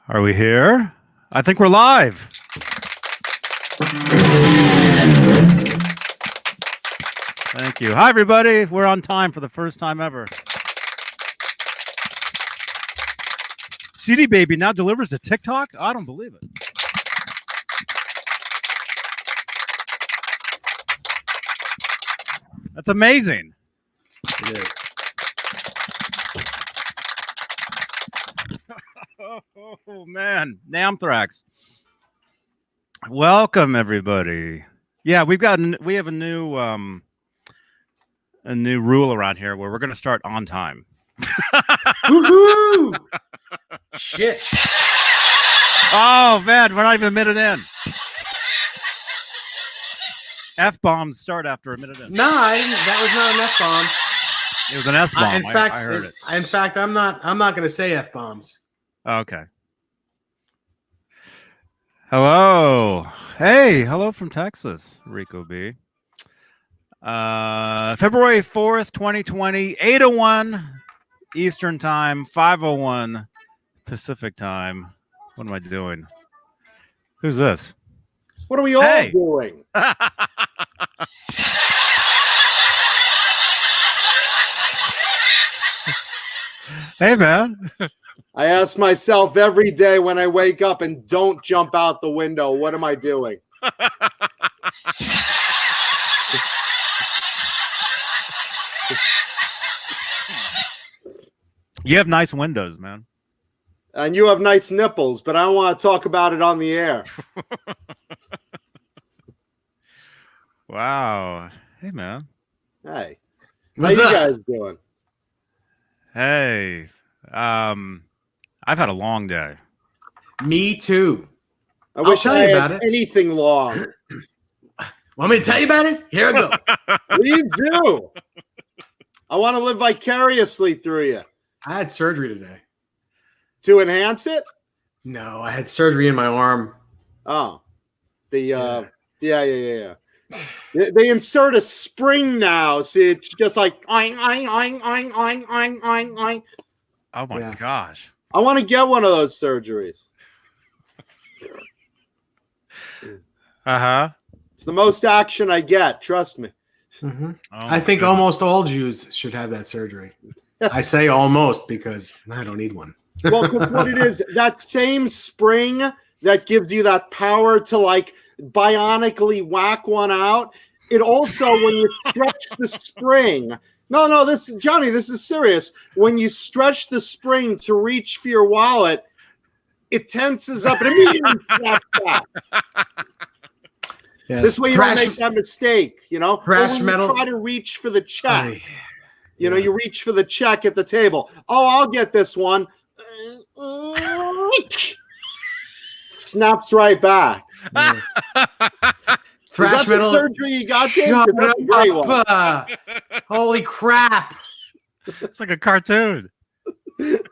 Are we here? I think we're live. Thank you. Hi, everybody. We're on time for the first time ever. CD Baby now delivers to TikTok? I don't believe it. That's amazing. It is. Oh man, Namthrax. Welcome everybody. Yeah, we have a new rule around here where we're going to start on time. Woohoo! Shit. Oh man, we're not even a minute in. F-bombs start after a minute in. No, that was not an F-bomb. It was an S-bomb. In fact, I heard it. In fact, I'm not going to say F-bombs. Okay. Hello. Hey, hello from Texas, Rico B. February 4th, 2020, 8:01 Eastern Time, 5:01 Pacific Time. What am I doing? Who's this? What are we all doing? Hey, man. I ask myself every day when I wake up and don't jump out the window, what am I doing? You have nice windows, man. And you have nice nipples, but I don't want to talk about it on the air. Wow. Hey, man. Hey. What's How up? you guys doing? Hey. I've had a long day. Me too. I wish tell I you had about it. anything long. Want me to tell you about it? Here I go. Please do. I want to live vicariously through you. I had surgery today. To enhance it? No, I had surgery in my arm. Oh. Yeah. They insert a spring now, so it's just like oing, oing, oing, oing, oing, oing, oing, oing. Oh my gosh. I want to get one of those surgeries. Uh-huh. It's the most action I get, trust me. Mm-hmm. Oh, I think goodness. almost all Jews should have that surgery. I say almost because I don't need one. Well, 'cause what it is, that same spring that gives you that power to like bionically whack one out, it also, when you stretch the spring, no, this is Johnny, this is serious. When you stretch the spring to reach for your wallet, it tenses up and immediately snaps back. Yes. This way you don't make that mistake, you know? Thrash when metal. you try to reach for the check. Aye. You know, you reach for the check at the table. Oh, I'll get this one. Snaps right back. Yeah. Is Thrash that metal. the surgery you got, Dave? Shut 'Cause that's a great one. up. Holy crap. It's like a cartoon. Forget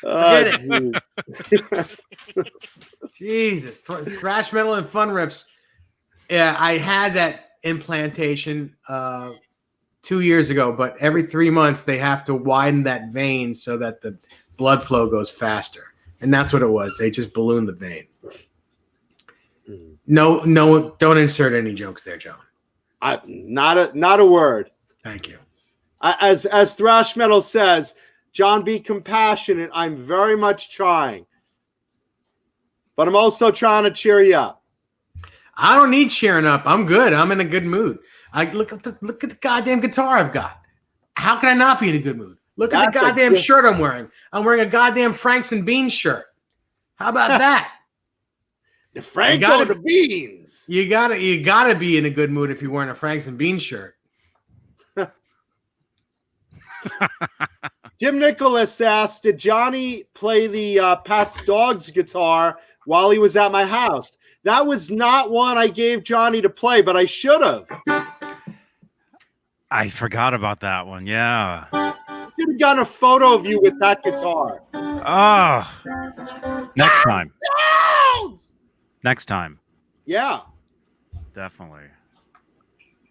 it. Jesus. Thrash metal and fun riffs. Yeah, I had that implantation 2 years ago, but every 3 months they have to widen that vein so that the blood flow goes faster. And that's what it was. They just ballooned the vein. No, don't insert any jokes there, John. Not a word. Thank you. As thrash metal says, John, be compassionate. I'm very much trying. But I'm also trying to cheer you up. I don't need cheering up. I'm good. I'm in a good mood. Look at the goddamn guitar I've got. How can I not be in a good mood? Look at the goddamn shirt I'm wearing. I'm wearing a goddamn Franks and Beans shirt. How about that? The Franco the Beans. You gotta be in a good mood if you're wearing a Franks and Beans shirt. Jim Nicholas asked, did Johnny play the Pat's Dogs guitar while he was at my house? That was not one I gave Johnny to play, but I should have. I forgot about that one. Yeah. Should have gotten a photo of you with that guitar. Oh. Next time. Dogs! Next time. Yeah. Definitely.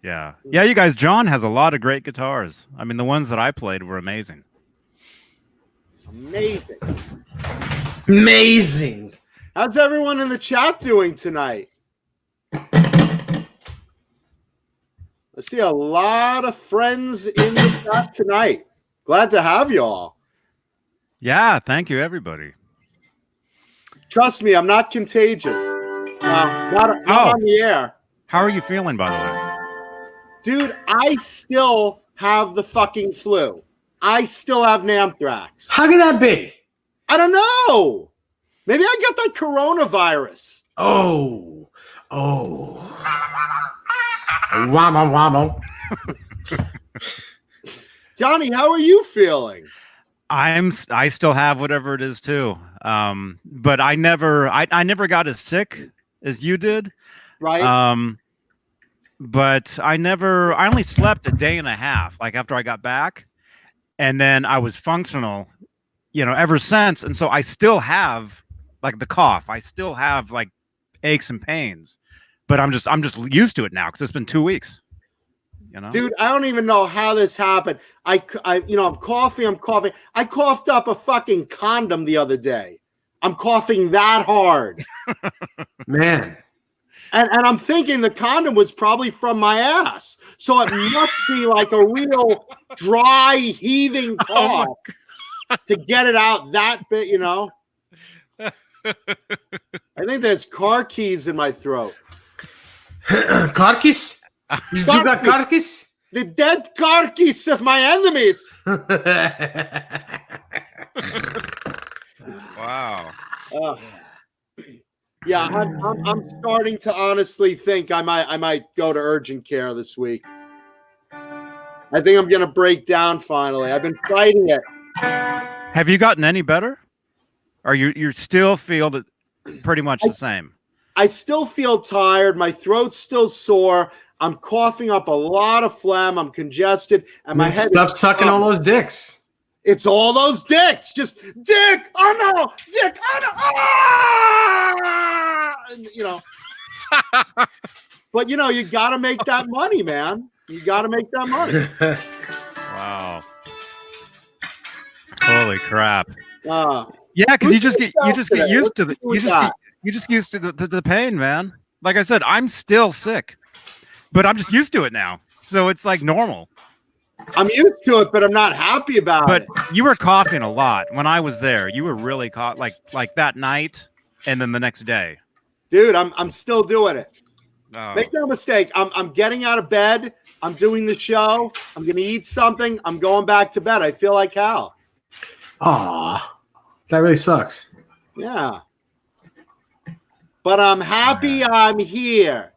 Yeah. Yeah, you guys, John has a lot of great guitars. I mean, the ones that I played were amazing. Amazing. Amazing. How's everyone in the chat doing tonight? I see a lot of friends in the chat tonight. Glad to have you all. Yeah, thank you, everybody. Trust me, I'm not contagious. Not on the air. How are you feeling, by the way? Dude, I still have the fucking flu. I still have anthrax. How can that be? I don't know. Maybe I got that coronavirus. Oh. Wobble, wobble. Johnny, how are you feeling? I still have whatever it is too. But I never got as sick as you did. Right. But I only slept a day and a half, like after I got back. And then I was functional, ever since. And so I still have like the cough. I still have like aches and pains, but I'm just used to it now because it's been 2 weeks. Dude, I don't even know how this happened. I'm coughing. I coughed up a fucking condom the other day. I'm coughing that hard. Man. And I'm thinking the condom was probably from my ass. So it must be like a real dry, heaving cough to get it out that bit, I think there's car keys in my throat. Car keys? You got car keys? The dead car keys of my enemies. Wow. Yeah, I'm starting to honestly think I might go to urgent care this week. I think I'm gonna break down finally. I've been fighting it. Have you gotten any better? Or you still feel that pretty much the same? I still feel tired. My throat's still sore. I'm coughing up a lot of phlegm. I'm congested, and my head. Stop sucking all those dicks. It's all those dicks. Just dick. Oh no, dick. Oh no. But you got to make that money, man. You got to make that money. Wow. Holy crap. Yeah, because you just get used to the pain, man. Like I said, I'm still sick, but I'm just used to it now. So it's like normal. I'm used to it, but I'm not happy about it. But you were coughing a lot when I was there. You were really like that night and then the next day. Dude, I'm still doing it. Oh. Make no mistake. I'm getting out of bed. I'm doing the show. I'm gonna eat something. I'm going back to bed. I feel like hell. Aw, that really sucks. Yeah. But I'm happy I'm here.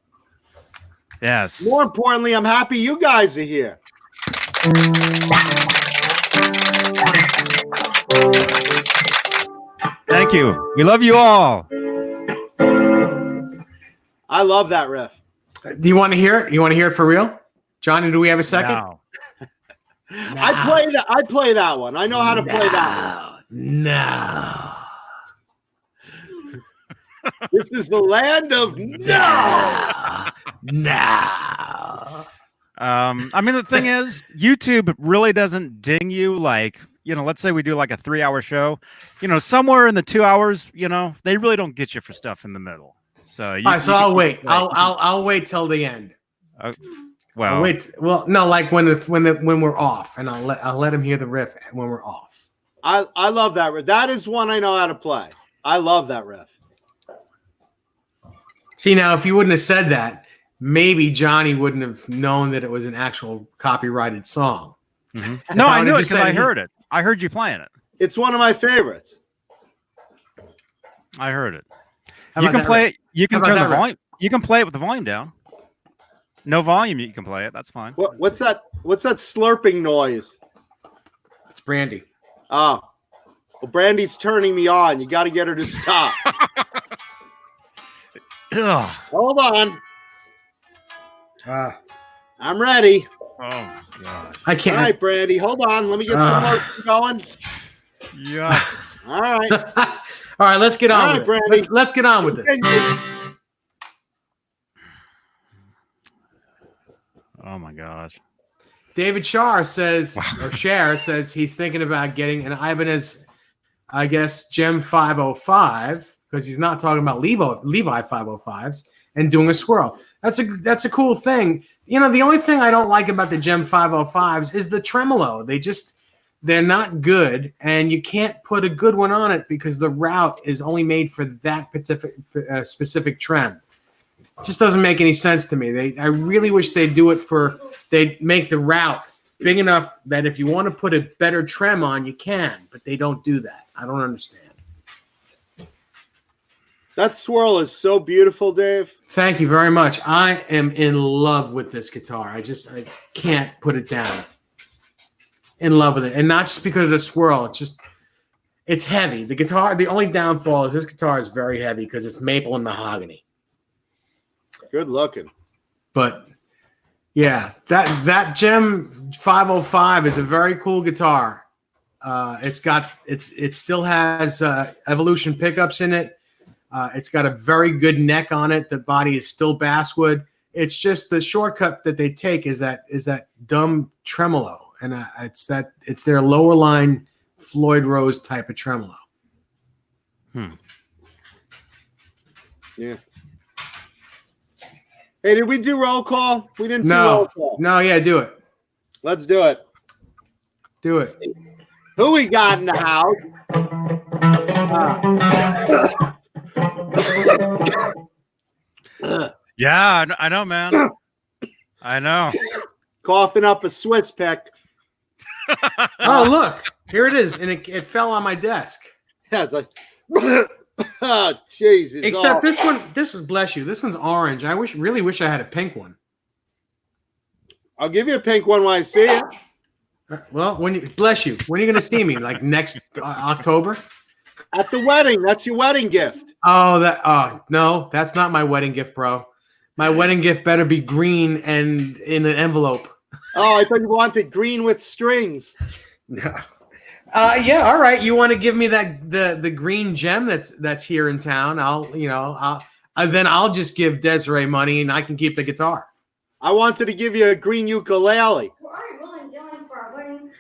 Yes. More importantly, I'm happy you guys are here. Thank you. We love you all. I love that riff. Do you want to hear it? You want to hear it for real? Johnny, do we have a second? No. I play that one. I know how to play that one. No. This is the land of no. No. I mean, the thing is, YouTube really doesn't ding you like, let's say we do like a 3-hour show, somewhere in the 2 hours, they really don't get you for stuff in the middle. So, I'll wait. I'll wait till the end. Well, I'll wait. Well, no, like when we're off, and I'll let him hear the riff when we're off. I love that riff. That is one I know how to play. I love that riff. See, now if you wouldn't have said that, maybe Johnny wouldn't have known that it was an actual copyrighted song. Mm-hmm. No, I knew it because I heard it. I heard you playing it. It's one of my favorites. I heard it. You can play it. You can turn the volume. You can play it with the volume down. No volume, you can play it. That's fine. What's that? What's that slurping noise? It's Brandy. Oh, well, Brandy's turning me on. You got to get her to stop. Hold on. I'm ready. Oh God! I can't. All right, Brandy. Hold on. Let me get some more going. Yes. All right. All right. Let's get on. All right, Brandy. Let's get on with this. Oh my gosh. David Shar says, or Cher says, he's thinking about getting an Ibanez I guess, Gem 505, because he's not talking about Levi 505s, and doing a swirl. That's a cool thing. You know, the only thing I don't like about the Gem 505s is the tremolo. They're not good, and you can't put a good one on it because the route is only made for that specific trem. It just doesn't make any sense to me. I really wish they'd make the route big enough that if you want to put a better trem on, you can, but they don't do that. I don't understand. That swirl is so beautiful, Dave. Thank you very much. I am in love with this guitar. I can't put it down. In love with it. And not just because of the swirl. It's heavy. The guitar, the only downfall is this guitar is very heavy because it's maple and mahogany. Good looking. But yeah, that Gem 505 is a very cool guitar. It still has Evolution pickups in it. It's got a very good neck on it. The body is still basswood. It's just the shortcut that they take is that dumb tremolo, and it's their lower line Floyd Rose type of tremolo. Yeah. Hey, did we do roll call? We didn't do No. roll call. No, yeah, do it. Let's do it. Do it. Who we got in the house? Yeah, I know, man. I know. Coughing up a Swiss pick. Oh, look. Here it is. And it fell on my desk. Yeah, it's like, oh, Jesus. Except this one, bless you. This one's orange. I really wish I had a pink one. I'll give you a pink one when I see it. Well, bless you. When are you going to see me? Like next October? At the wedding. That's your wedding gift. Oh, no, that's not my wedding gift, bro. My wedding gift better be green and in an envelope. Oh, I thought you wanted green with strings. No. Yeah, all right. You want to give me the green gem that's here in town? I'll just give Desiree money and I can keep the guitar. I wanted to give you a green ukulele. Well, are you willing dealing for our wedding?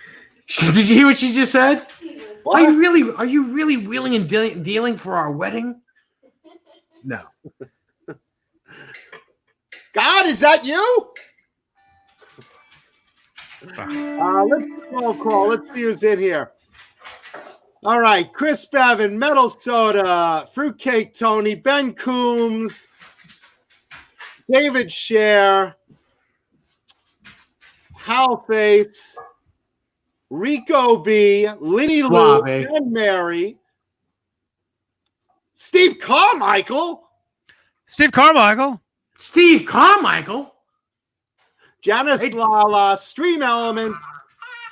Did you hear what she just said? Jesus. Are you really willing and dealing for our wedding? No. God, is that you? Let's call. Let's see who's in here. All right, Chris Bevan, Metal Soda, Fruitcake Tony, Ben Coombs, David Scher, Halface, Rico B, Linny Lou, Suave. and Mary, Steve Carmichael, Steve Carmichael. Steve Carmichael. Janice Lala, Stream Elements,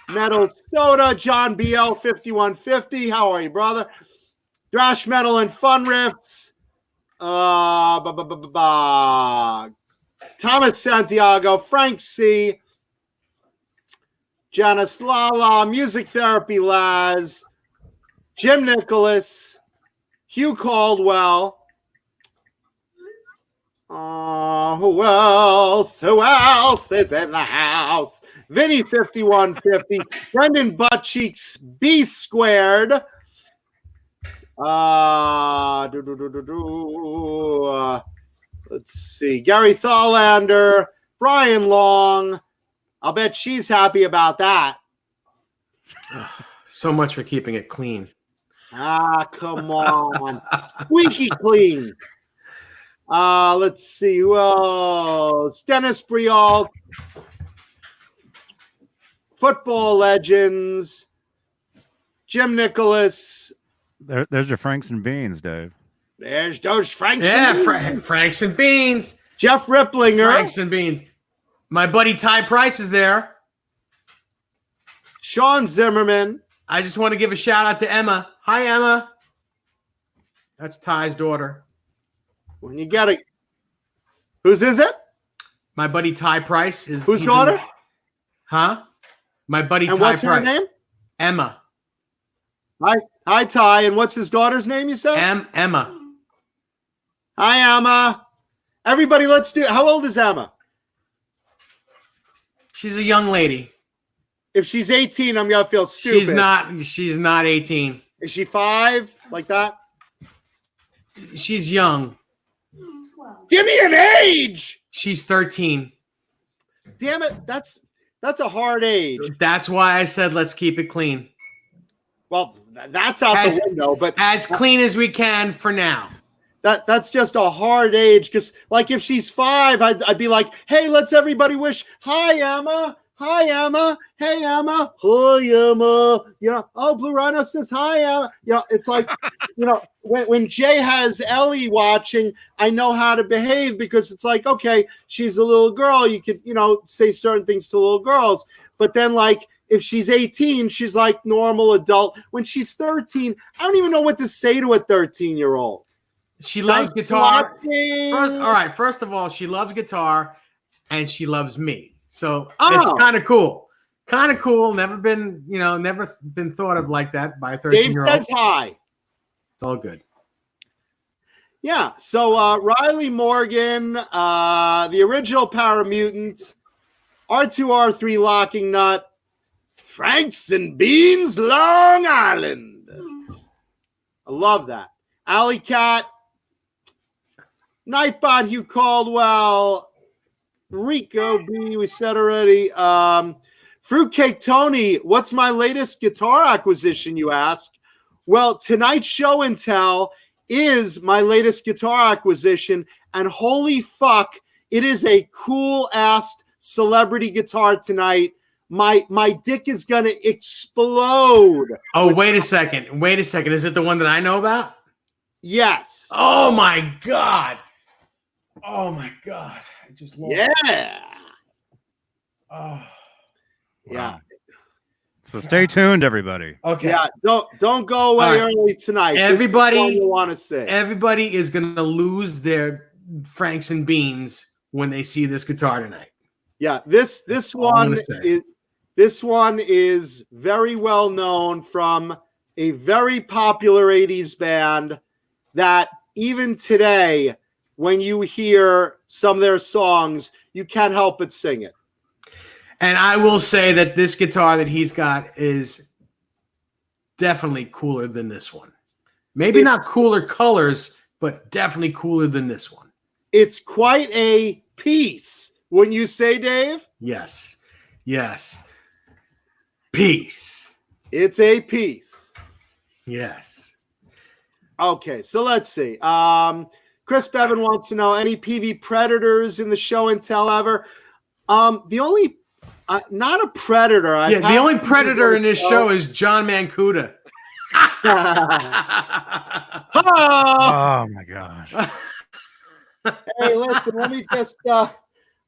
Metal Soda, John BL 5150. How are you, brother? Thrash Metal and Fun Riffs. Thomas Santiago, Frank C. Janice Lala, Music Therapy Laz, Jim Nicholas, Hugh Caldwell. Who else? Who else is in the house? Vinny 5150, Brendan Buttcheeks, B Squared. Let's see. Gary Thalander, Brian Long. I'll bet she's happy about that. So much for keeping it clean. Come on. Squeaky clean. Let's see who else. Dennis Brialt, Football Legends, Jim Nicholas. There's your Franks and Beans, Dave. There's those Franks. Yeah, Franks and Beans. Jeff Ripplinger. Franks and Beans. My buddy Ty Price is there. Sean Zimmerman. I just want to give a shout out to Emma. Hi, Emma. That's Ty's daughter. When you get it. Whose is it? My buddy Ty Price is. Whose daughter? Huh? My buddy And Ty what's Price. her name? Emma. Hi, Ty. And what's his daughter's name, you said? Emma. Hi, Emma. Everybody, let's do. How old is Emma? She's a young lady. If she's 18, I'm going to feel stupid. She's not 18. Is she 5 like that? She's young. 12. Give me an age. She's 13. Damn it, that's a hard age. That's why I said let's keep it clean. Well, that's out the window, but as clean as we can for now. That's just a hard age, because like if she's 5, I'd be like, hey, let's everybody wish hi Emma, hey Emma, oh, Blue Rhino says hi Emma. It's like, when Jay has Ellie watching, I know how to behave, because it's like, okay, she's a little girl, you could say certain things to little girls, but then like if she's 18, she's like normal adult. When she's 13, I don't even know what to say to a 13-year-old. She loves guitar. First of all, she loves guitar and she loves me. So it's kind of cool. Kind of cool. Never been thought of like that by a 13-year-old. Dave says hi. It's all good. Yeah. So Riley Morgan, the original Paramutant, R2R3 Locking Nut, Franks and Beans, Long Island. I love that. Alley Cat, Nightbot, Hugh Caldwell, Rico B, we said already. Fruitcake Tony, what's my latest guitar acquisition, you ask? Well, tonight's show and tell is my latest guitar acquisition, and holy fuck, it is a cool-ass celebrity guitar tonight. My dick is going to explode. Oh, wait a second. Is it the one that I know about? Yes. Oh, my God. I just lost it. Yeah. Oh. Yeah. So stay tuned, everybody. Okay. Yeah. Don't go away early tonight. Everybody, you want to say. Everybody is going to lose their Franks and Beans when they see this guitar tonight. Yeah. This one is very well known from a very popular 80s band that even today, when you hear some of their songs, you can't help but sing it. And I will say that this guitar that he's got is definitely cooler than this one. Maybe not cooler colors, but definitely cooler than this one. It's quite a piece, wouldn't you say, Dave? Yes. Piece. It's a piece. Yes. Okay, so let's see. Chris Bevan wants to know any PV Predators in the show and tell ever. The only, not a Predator. The only Predator in this show is John Mancuda. Oh my gosh. Hey, listen.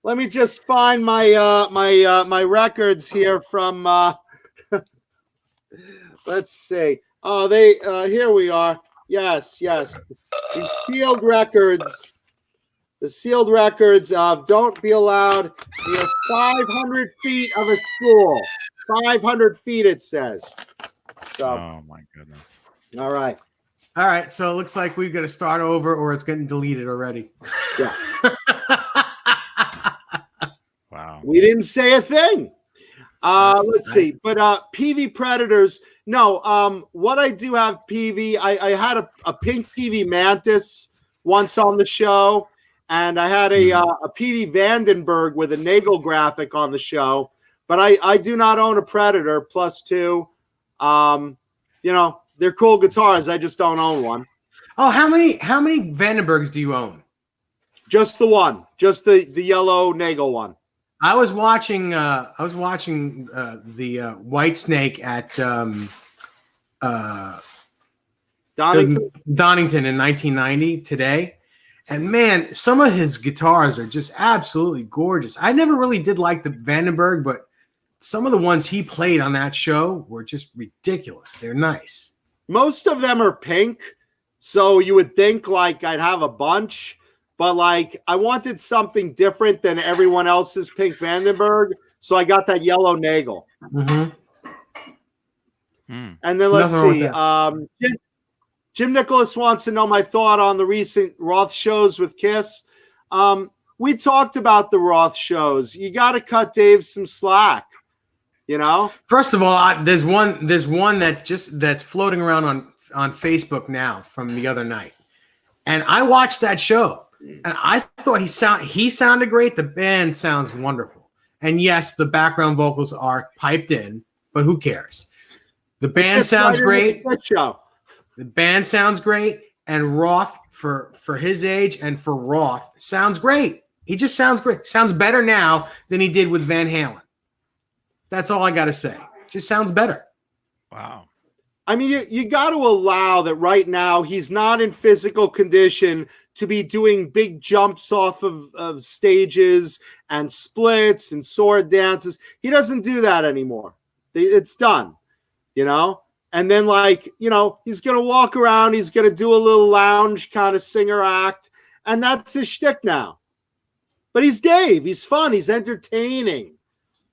Let me just find my my records here from. Let's see. Oh, they here we are. Yes. The sealed records. The sealed records of Don't Be Allowed near 500 feet of a school. 500 feet, it says. So. Oh my goodness. All right. So it looks like we've got to start over, or it's getting deleted already. Yeah. Wow. We didn't say a thing. Let's see. But PV Predators. No. What I do have PV. I had a pink PV Mantis once on the show, and I had a PV Vandenberg with a Nagel graphic on the show. But I do not own a Predator +2. They're cool guitars. I just don't own one. Oh, how many Vandenbergs do you own? Just the one. Just the yellow Nagel one. I was watching the Whitesnake at Donington in 1990 today. And man, some of his guitars are just absolutely gorgeous. I never really did like the Vandenberg, but some of the ones he played on that show were just ridiculous. They're nice. Most of them are pink, so you would think like I'd have a bunch, but like I wanted something different than everyone else's pink Vandenberg, so I got that yellow Nagel. Mm-hmm. And then let's see. Jim Nicholas wants to know my thought on the recent Roth shows with Kiss. We talked about the Roth shows. You got to cut Dave some slack. You know. First of all, there's one that's floating around on Facebook now from the other night, and I watched that show, and I thought he sounded great. The band sounds wonderful, and yes, the background vocals are piped in, but who cares? The band sounds great. The band sounds great, and Roth for his age and for Roth sounds great. He just sounds great. Sounds better now than he did with Van Halen. That's all I got to say. Just sounds better. Wow. I mean, you got to allow that right now he's not in physical condition to be doing big jumps off of stages and splits and sword dances. He doesn't do that anymore. It's done, you know? And then, like, you know, he's going to walk around. He's going to do a little lounge kind of singer act. And that's his shtick now. But he's Dave. He's fun. He's entertaining.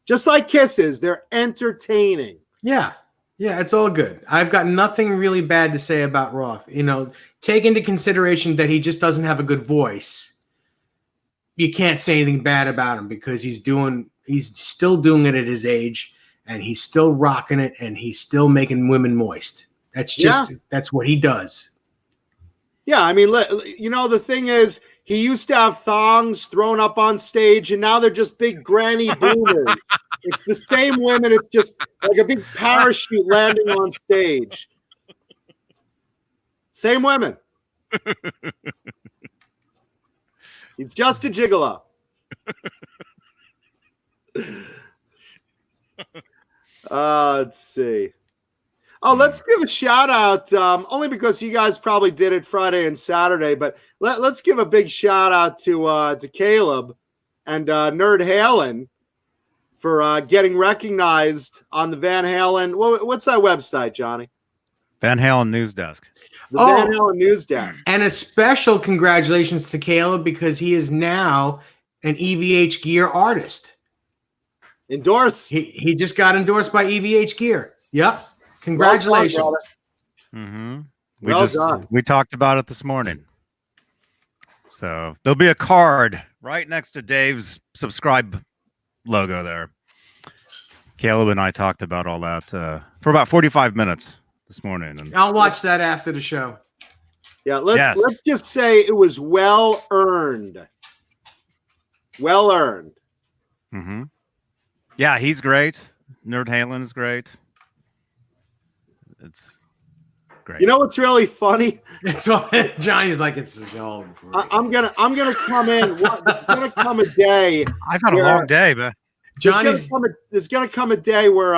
Just like Kiss is. They're entertaining. Yeah. Yeah, it's all good. I've got nothing really bad to say about Roth. You know, take into consideration that he just doesn't have a good voice. You can't say anything bad about him because he's still doing it at his age, and he's still rocking it, and he's still making women moist. That's just that's what he does. Yeah, I mean, you know, the thing is, he used to have thongs thrown up on stage, and now they're just big granny boomers. It's the same women. It's just like a big parachute landing on stage. Same women. He's just a gigolo. Let's see. Oh, let's give a shout out, only because you guys probably did it Friday and Saturday, but let's give a big shout out to Caleb and Nerd Halen for getting recognized on the Van Halen. What's that website, Johnny? Van Halen News Desk. The Van Halen News Desk. And a special congratulations to Caleb because he is now an EVH Gear artist. Endorsed. He just got endorsed by EVH Gear. Yep. Congratulations. Well Mm-hmm. done. We talked about it this morning. So there'll be a card right next to Dave's subscribe logo there. Caleb and I talked about all that for about 45 minutes this morning. And I'll watch that after the show. Yeah, let's just say it was well earned. Well earned. Mm-hmm. Yeah, he's great. Nerd Halen is great. It's great. You know what's really funny? It's all, Johnny's like, it's all great. I'm gonna come in. There's gonna come a day. I've had a long day, but there's gonna come a day where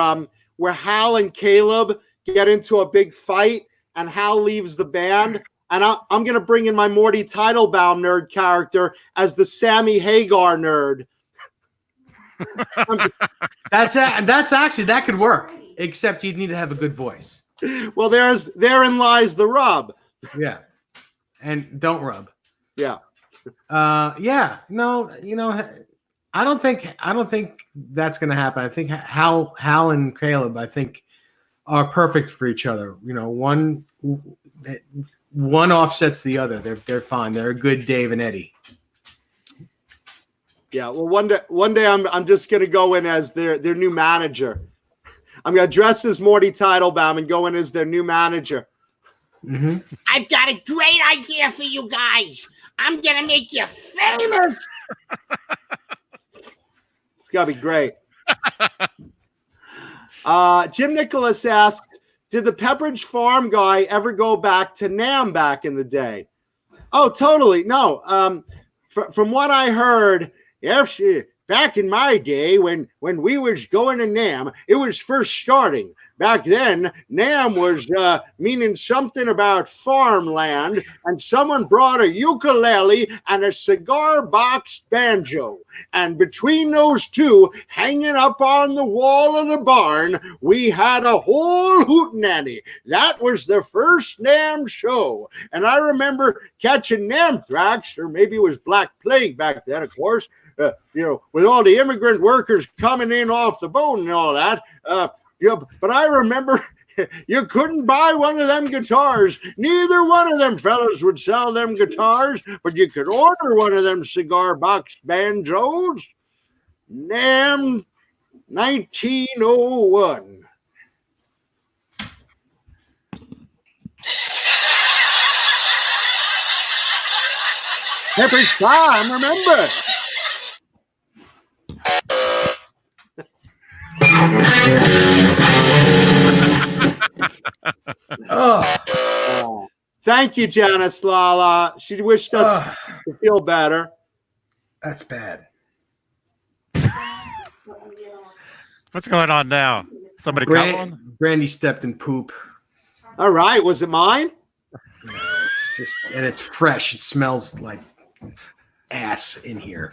Hal and Caleb get into a big fight, and Hal leaves the band, and I'm gonna bring in my Morty Teitelbaum nerd character as the Sammy Hagar nerd. That's actually that could work, except you'd need to have a good voice. Well, therein lies the rub. Yeah, and don't rub. Yeah. Yeah. No, you know, I don't think that's gonna happen. I think Hal and Caleb, I think, are perfect for each other. You know, one offsets the other. They're fine. They're a good Dave and Eddie. Yeah. Well, one day I'm just gonna go in as their new manager. I'm going to dress as Morty Teitelbaum and go in as their new manager. Mm-hmm. I've got a great idea for you guys. I'm going to make you famous. It's going to be great. Jim Nicholas asked, did the Pepperidge Farm guy ever go back to NAMM back in the day? Oh, totally. No. From what I heard, yes, back in my day, when we was going to NAMM, it was first starting. Back then, NAMM was meaning something about farmland, and someone brought a ukulele and a cigar box banjo. And between those two, hanging up on the wall of the barn, we had a whole hootenanny. That was the first NAMM show. And I remember catching anthrax, or maybe it was Black Plague back then, of course, with all the immigrant workers coming in off the boat and all that. But I remember you couldn't buy one of them guitars. Neither one of them fellas would sell them guitars, but you could order one of them cigar box banjos. NAMM 1901. Every time, remember. Oh, Thank you, Janice Lala. She wished us to feel better. that's bad. What's going on now? Somebody cut one? Brandy stepped in poop. All right, was it mine? No, it's just, and it's fresh. It smells like ass in here.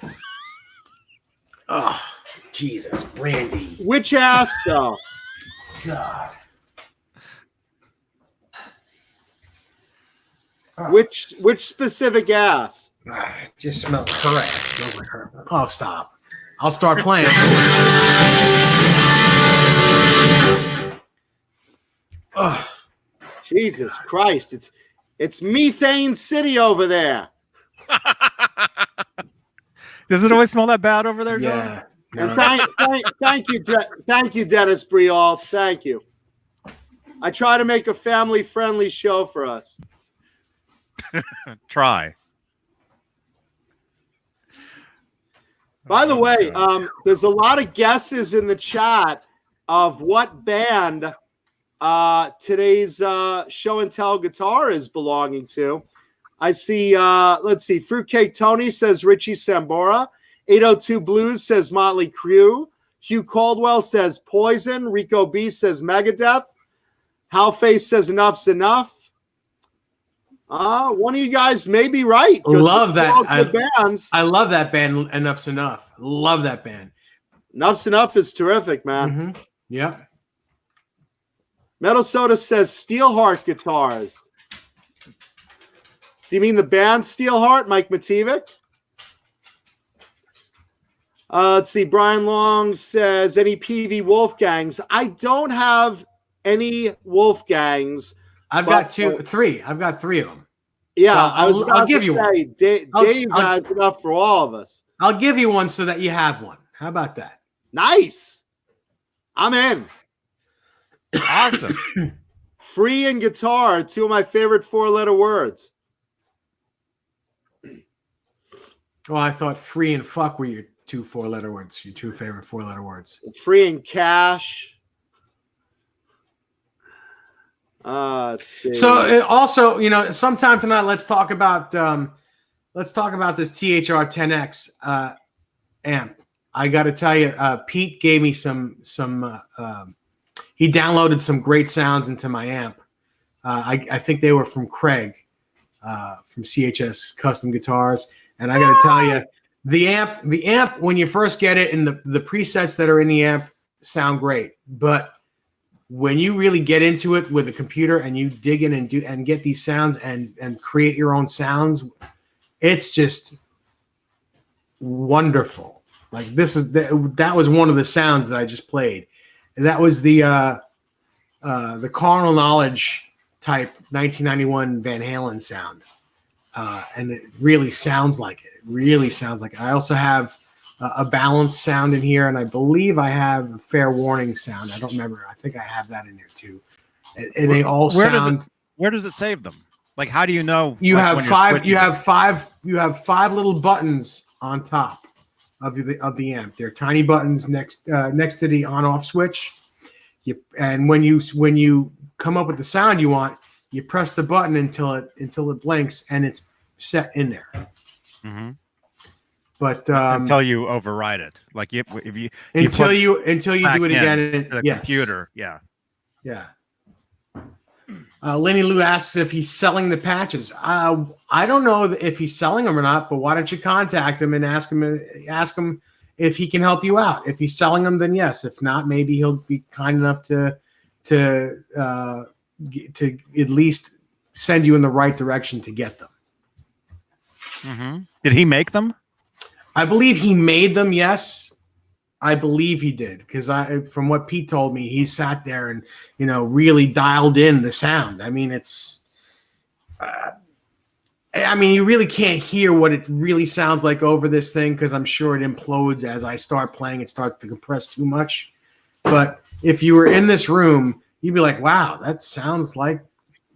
Oh, Jesus, Brandy. Which ass, though? God. Which specific ass? Just smell her ass. Smells like her. Oh, stop. I'll start playing. Oh, Jesus Christ! It's methane city over there. Does it always smell that bad over there, John? yeah. And thank you, Dennis Brial. Thank you. I try to make a family-friendly show for us. Try. By the way, there's a lot of guesses in the chat of what band today's show and tell guitar is belonging to. I see, let's see, Fruitcake Tony says Richie Sambora. 802 Blues says Motley Crue. Hugh Caldwell says Poison. Rico B says Megadeth. Halface says Enough's Enough. One of you guys may be right. Love that. Bands. I love that band, Enough's Enough. Love that band. Enough's Enough is terrific, man. Mm-hmm. Yep. Metal Soda says Steelheart Guitars. Do you mean the band Steelheart, Mike Mativic? Let's see. Brian Long says any PV Wolfgangs. I don't have any Wolfgangs. I've got three. I've got three of them. Yeah, So I'll give you one. Dave has enough for all of us. I'll give you one so that you have one. How about that? Nice. I'm in. Awesome. Free and guitar, two of my favorite four-letter words. Well, I thought free and fuck were your two four-letter words, your two favorite four-letter words. Free and cash. Let's see. So also, sometime tonight, let's talk about this THR 10X amp. I got to tell you, Pete gave me some. He downloaded some great sounds into my amp. I think they were from Craig from CHS Custom Guitars, and I got to tell you, the amp when you first get it and the presets that are in the amp sound great, but when you really get into it with a computer and you dig in and get these sounds and create your own sounds, it's just wonderful. Like that was one of the sounds that I just played. And that was the Carnal Knowledge type 1991 Van Halen sound. And it really sounds like it. It really sounds like it. I also have a balanced sound in here, and I believe I have a fair warning sound. I don't remember. I think I have that in there too. And they all sound. Where does it save them? Like, how do you know? You have five. You have five little buttons on top of the amp. They're tiny buttons next to the on-off switch. And when you come up with the sound you want, you press the button until it blinks, and it's set in there. Mm-hmm. But until you override it, like if you until you do it again, the yes. computer, yeah. Lenny Lou asks if he's selling the patches. I don't know if he's selling them or not, but why don't you contact him and ask him if he can help you out? If he's selling them, then yes. If not, maybe he'll be kind enough to at least send you in the right direction to get them. Mm-hmm. Did he make them? I believe he made them. Yes, I believe he did, because from what Pete told me, he sat there and really dialed in the sound. I mean, it's I mean, you really can't hear what it really sounds like over this thing because I'm sure it implodes as I start playing. It starts to compress too much. But if you were in this room, you'd be like, wow, that sounds like,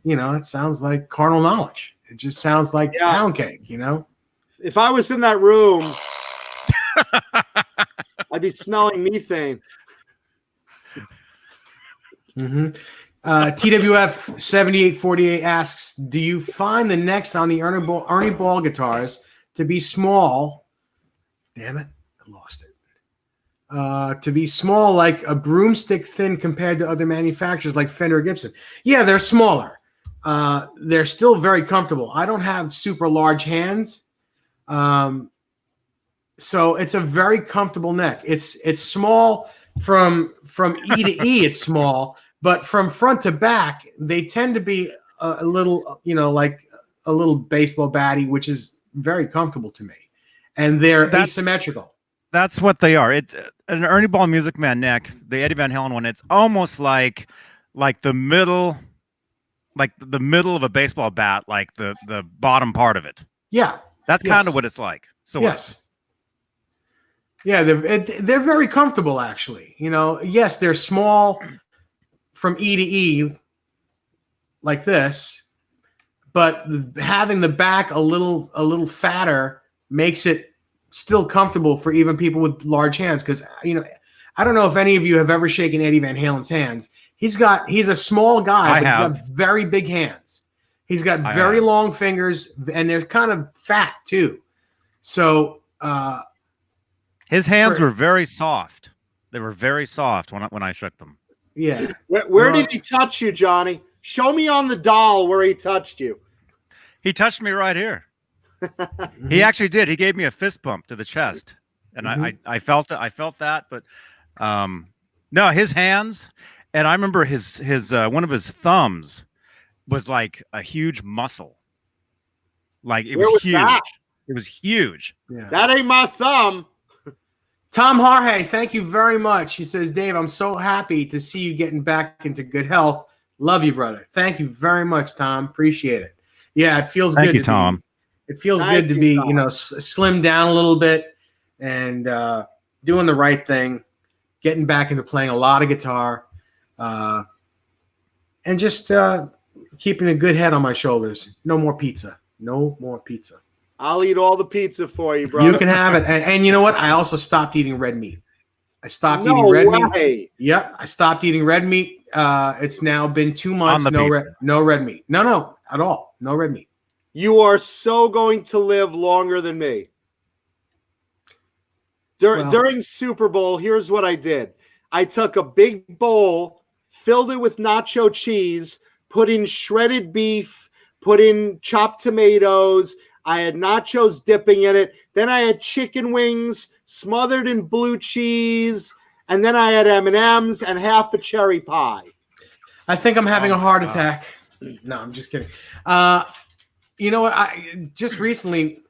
it sounds like carnal knowledge. It just sounds like pound cake, If I was in that room, I'd be smelling methane. Mm-hmm. TWF 7848 asks, do you find the necks on the Ernie Ball guitars to be small? Damn it, I lost it. To be small, like a broomstick thin compared to other manufacturers like Fender or Gibson. Yeah, they're smaller. They're still very comfortable. I don't have super large hands. So it's a very comfortable neck. It's small from E to E, it's small. But from front to back, they tend to be a little, like a little baseball batty, which is very comfortable to me. And they're asymmetrical. That's what they are. It's an Ernie Ball Music Man neck, the Eddie Van Halen one. It's almost like the middle of a baseball bat, like the bottom part of it. Yeah, that's kind of what it's like. So yes. Yeah, they're very comfortable, actually. Yes, they're small from E to E like this, but having the back a little fatter makes it still comfortable for even people with large hands. Because I don't know if any of you have ever shaken Eddie Van Halen's hands. He's a small guy, but he's got very big hands. He's got very long fingers, and they're kind of fat too. So his hands were very soft. They were very soft when I shook them. Yeah. Where did he touch you, Johnny? Show me on the doll where he touched you. He touched me right here. He actually did. He gave me a fist bump to the chest, and I felt it. I felt that, but no, his hands. And I remember his one of his thumbs was like a huge muscle. Like it was huge. That? It was huge. Yeah. That ain't my thumb. Tom Harhay, thank you very much. He says, Dave, I'm so happy to see you getting back into good health. Love you, brother. Thank you very much, Tom. Appreciate it. Yeah, it feels good. Thank you, Tom. It feels good to be, slimmed down a little bit and doing the right thing, getting back into playing a lot of guitar, and just keeping a good head on my shoulders. No more pizza. No more pizza. I'll eat all the pizza for you, brother. You can have it. And you know what? I also stopped eating red meat. I stopped eating red meat. Yep. I stopped eating red meat. It's now been 2 months. No red meat. No, at all. No red meat. You are so going to live longer than me. During Super Bowl, here's what I did. I took a big bowl, filled it with nacho cheese, put in shredded beef, put in chopped tomatoes. I had nachos dipping in it. Then I had chicken wings smothered in blue cheese. And then I had M&Ms and half a cherry pie. I think I'm having a heart attack. No, I'm just kidding. You know what? I just recently,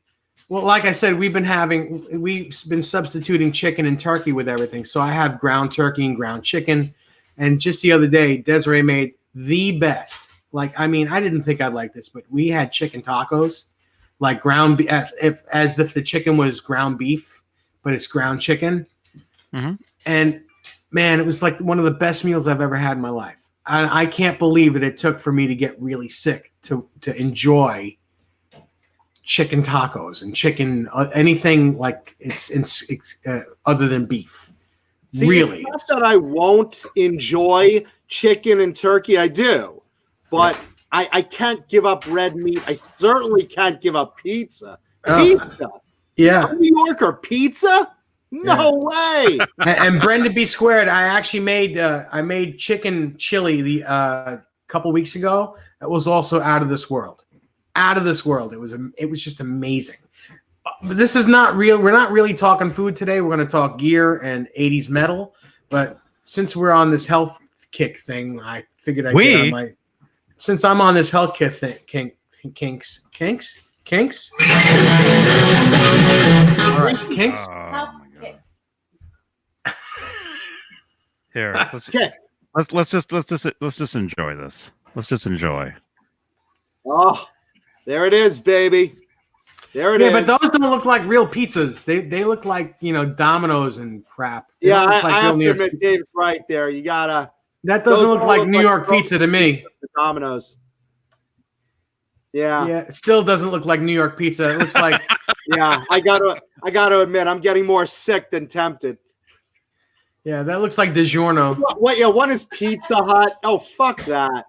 well, like I said, we've been substituting chicken and turkey with everything. So I have ground turkey and ground chicken. And just the other day, Desiree made the best. Like, I mean, I didn't think I'd like this, but we had chicken tacos. Like ground beef, as if the chicken was ground beef, but it's ground chicken. Mm-hmm. And man, it was like one of the best meals I've ever had in my life. I can't believe that it took for me to get really sick to enjoy chicken tacos and chicken anything like it's other than beef. See, really, it's not that I won't enjoy chicken and turkey. I do, but. I can't give up red meat. I certainly can't give up pizza. Pizza? Yeah. I'm a New Yorker. Pizza? No way. And Brenda B Squared, I actually made chicken chili a couple weeks ago. That was also out of this world. Out of this world. It was just amazing. But this is not real. We're not really talking food today. We're going to talk gear and 80s metal. But since we're on this health kick thing, I figured I'd get on my... Since I'm on this health kit thing, kinks. All right, kinks. Here, let's just enjoy this. Let's just enjoy. Oh, There it is, baby. There it Yeah, is. but those don't look like real pizzas. They look like, Domino's and crap. They Yeah, don't look like I real have New to York admit, pizza. Dave's right there. You gotta. That doesn't those look don't like New York real pizza to me. Domino's. Yeah, Yeah, it still doesn't look like New York pizza. It looks like yeah. I gotta admit, I'm getting more sick than tempted. yeah, that looks like DiGiorno. What? Yeah, one is Pizza Hut. Oh, fuck that.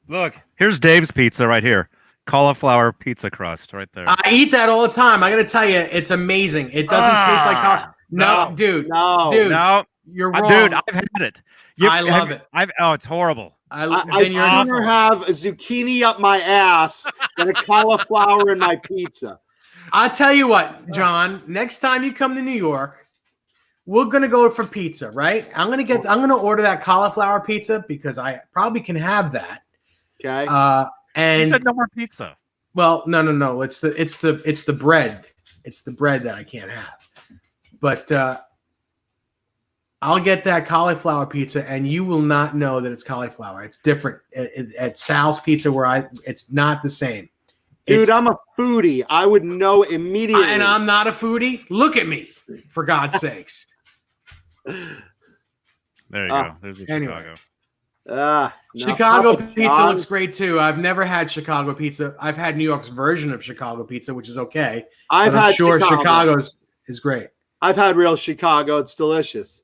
Look, here's Dave's pizza right here. Cauliflower pizza crust right there. I eat that all the time. I got to tell you, it's amazing. It doesn't taste like no, dude. No, Dude, no, you're wrong. dude, I've had it. I love it. Oh, it's horrible. I'd sooner have a zucchini up my ass than a cauliflower in my pizza. I'll tell you what, John. Next time you come to New York, we're gonna go for pizza, right? I'm gonna order that cauliflower pizza because I probably can have that. Okay. And You said no more pizza. well, no. It's the bread. It's the bread that I can't have. But I'll get that cauliflower pizza, and you will not know that it's cauliflower. It's different at Sal's Pizza, where it's not the same. Dude, I'm a foodie. I would know immediately. And I'm not a foodie. Look at me, for God's sakes. There you go. There's the Anyway. Chicago. No, Chicago Papa pizza John. looks great too. I've never had Chicago pizza. I've had New York's version of Chicago pizza, which is okay. I've But I'm had sure Chicago. Chicago's is great. I've had real Chicago. It's delicious.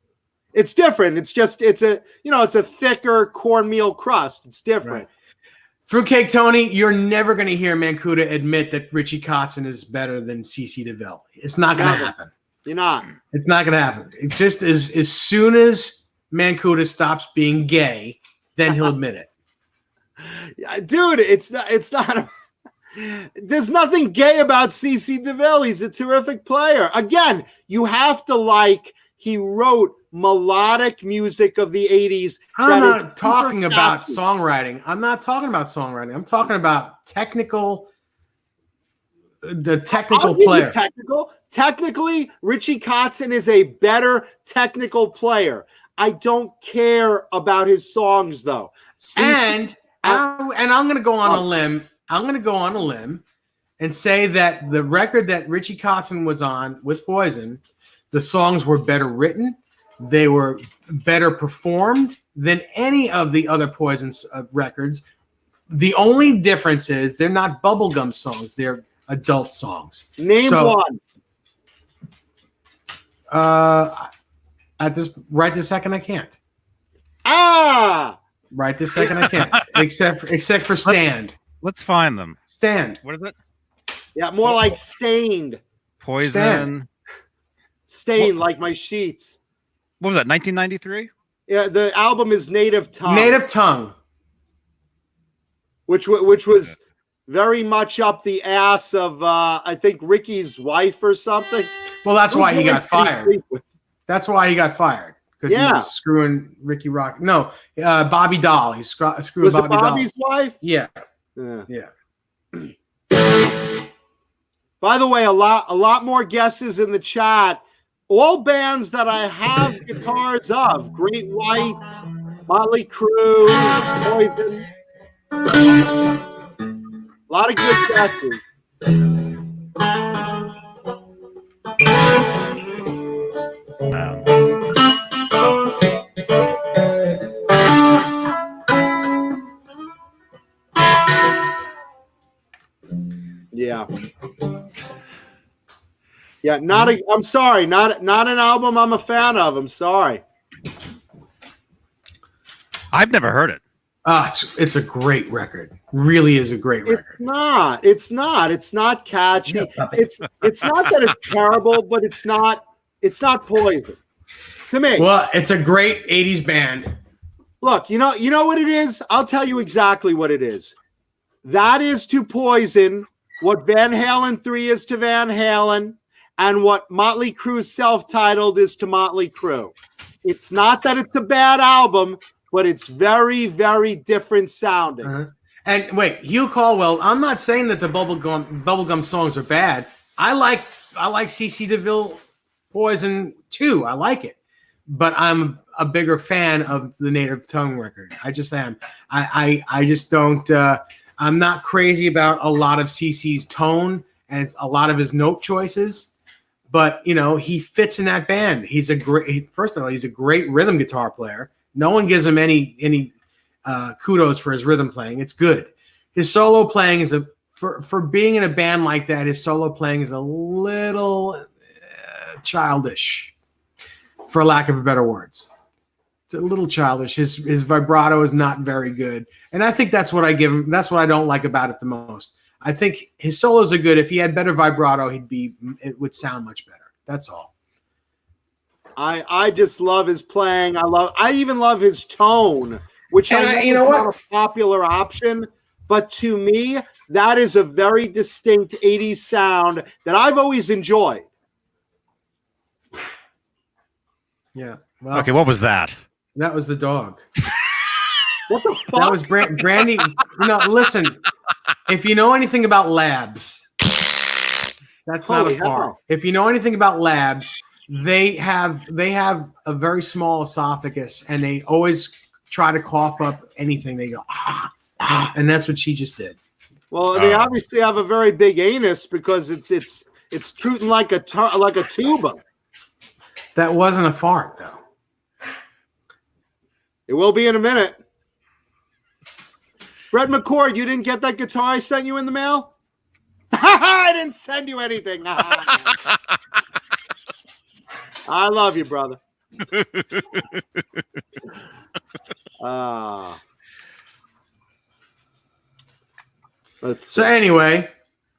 It's different. It's a thicker cornmeal crust. It's different. Right. Fruitcake Tony, you're never going to hear Mancuda admit that Richie Kotzen is better than CC DeVille. It's not going to Never. happen. You're not. It's not going to happen. It just is. As soon as Mancuda stops being gay, then he'll admit it. Dude, it's not there's nothing gay about CC DeVille. He's a terrific player. Again, you have to he wrote melodic music of the 80s. I'm that is not talking super about catchy. songwriting. I'm not talking about songwriting. I'm talking about the technical I'll give you player. Technically, Richie Kotzen is a better technical player. I don't care about his songs, though. And I'm going to go on a limb. I'm going to go on a limb and say that the record that Richie Kotzen was on with Poison, the songs were better written. They were better performed than any of the other Poison records. The only difference is they're not bubblegum songs. They're adult songs. Name one. At this right this second, I can't. Right this second, I can't. except for Stand. Let's find them. Stand. What is it? Yeah, more like Stained. Poison. Stained, like my sheets. What was that? 1993? Yeah, the album is Native Tongue. Native Tongue. Which was very much up the ass of I think Ricky's wife or something. Well, that's why he got Who did fired. sleep with? That's why he got fired. Because he was screwing Ricky Rock. No, Bobby Dahl. He's screwing Was it Bobby Dahl. Bobby's wife? Yeah. Yeah. By the way, a lot more guesses in the chat. All bands that I have guitars of: Great White, Motley Crue, Poison. A lot of good guesses. Yeah. Yeah, I'm sorry, not an album I'm a fan of. I'm sorry. I've never heard it. It's a great record. Really is a great record. It's not catchy. It's not that it's terrible, but it's not Poison. To me. Well, it's a great 80s band. Look, you know what it is? I'll tell you exactly what it is. That is to Poison what Van Halen 3 is to Van Halen, and what Motley Crue's self-titled is to Motley Crue. It's not that it's a bad album, but it's very, very different sounding. Uh-huh. And wait, Hugh Caldwell, I'm not saying that the bubblegum songs are bad. I like CC DeVille Poison too. I like it. But I'm a bigger fan of the Native Tongue record. I just am. I just don't I'm not crazy about a lot of CC's tone and a lot of his note choices, but you know, he fits in that band. He's a great, first of all, he's a great rhythm guitar player. No one gives him any kudos for his rhythm playing. It's good. His solo playing is for being in a band like that. His solo playing is a little childish, for lack of better words. It's a little childish. His vibrato is not very good, and I think that's what I give him. That's what I don't like about it the most. I think his solos are good. If he had better vibrato, it would sound much better. That's all. I just love his playing. I even love his tone, which You know what? not a popular option, but to me, that is a very distinct 80s sound that I've always enjoyed. Yeah. Well, Okay, what was that? that was the dog. What the fuck? That was Brandy. No, listen. If you know anything about labs, that's not Holy a fart. hell. If you know anything about labs, they have a very small esophagus, and they always try to cough up anything. They go and that's what she just did. Well, they obviously have a very big anus because it's tooting like a tuba. That wasn't a fart, though. It will be in a minute. Brett McCord, you didn't get that guitar I sent you in the mail? I didn't send you anything. I love you, brother. So anyway,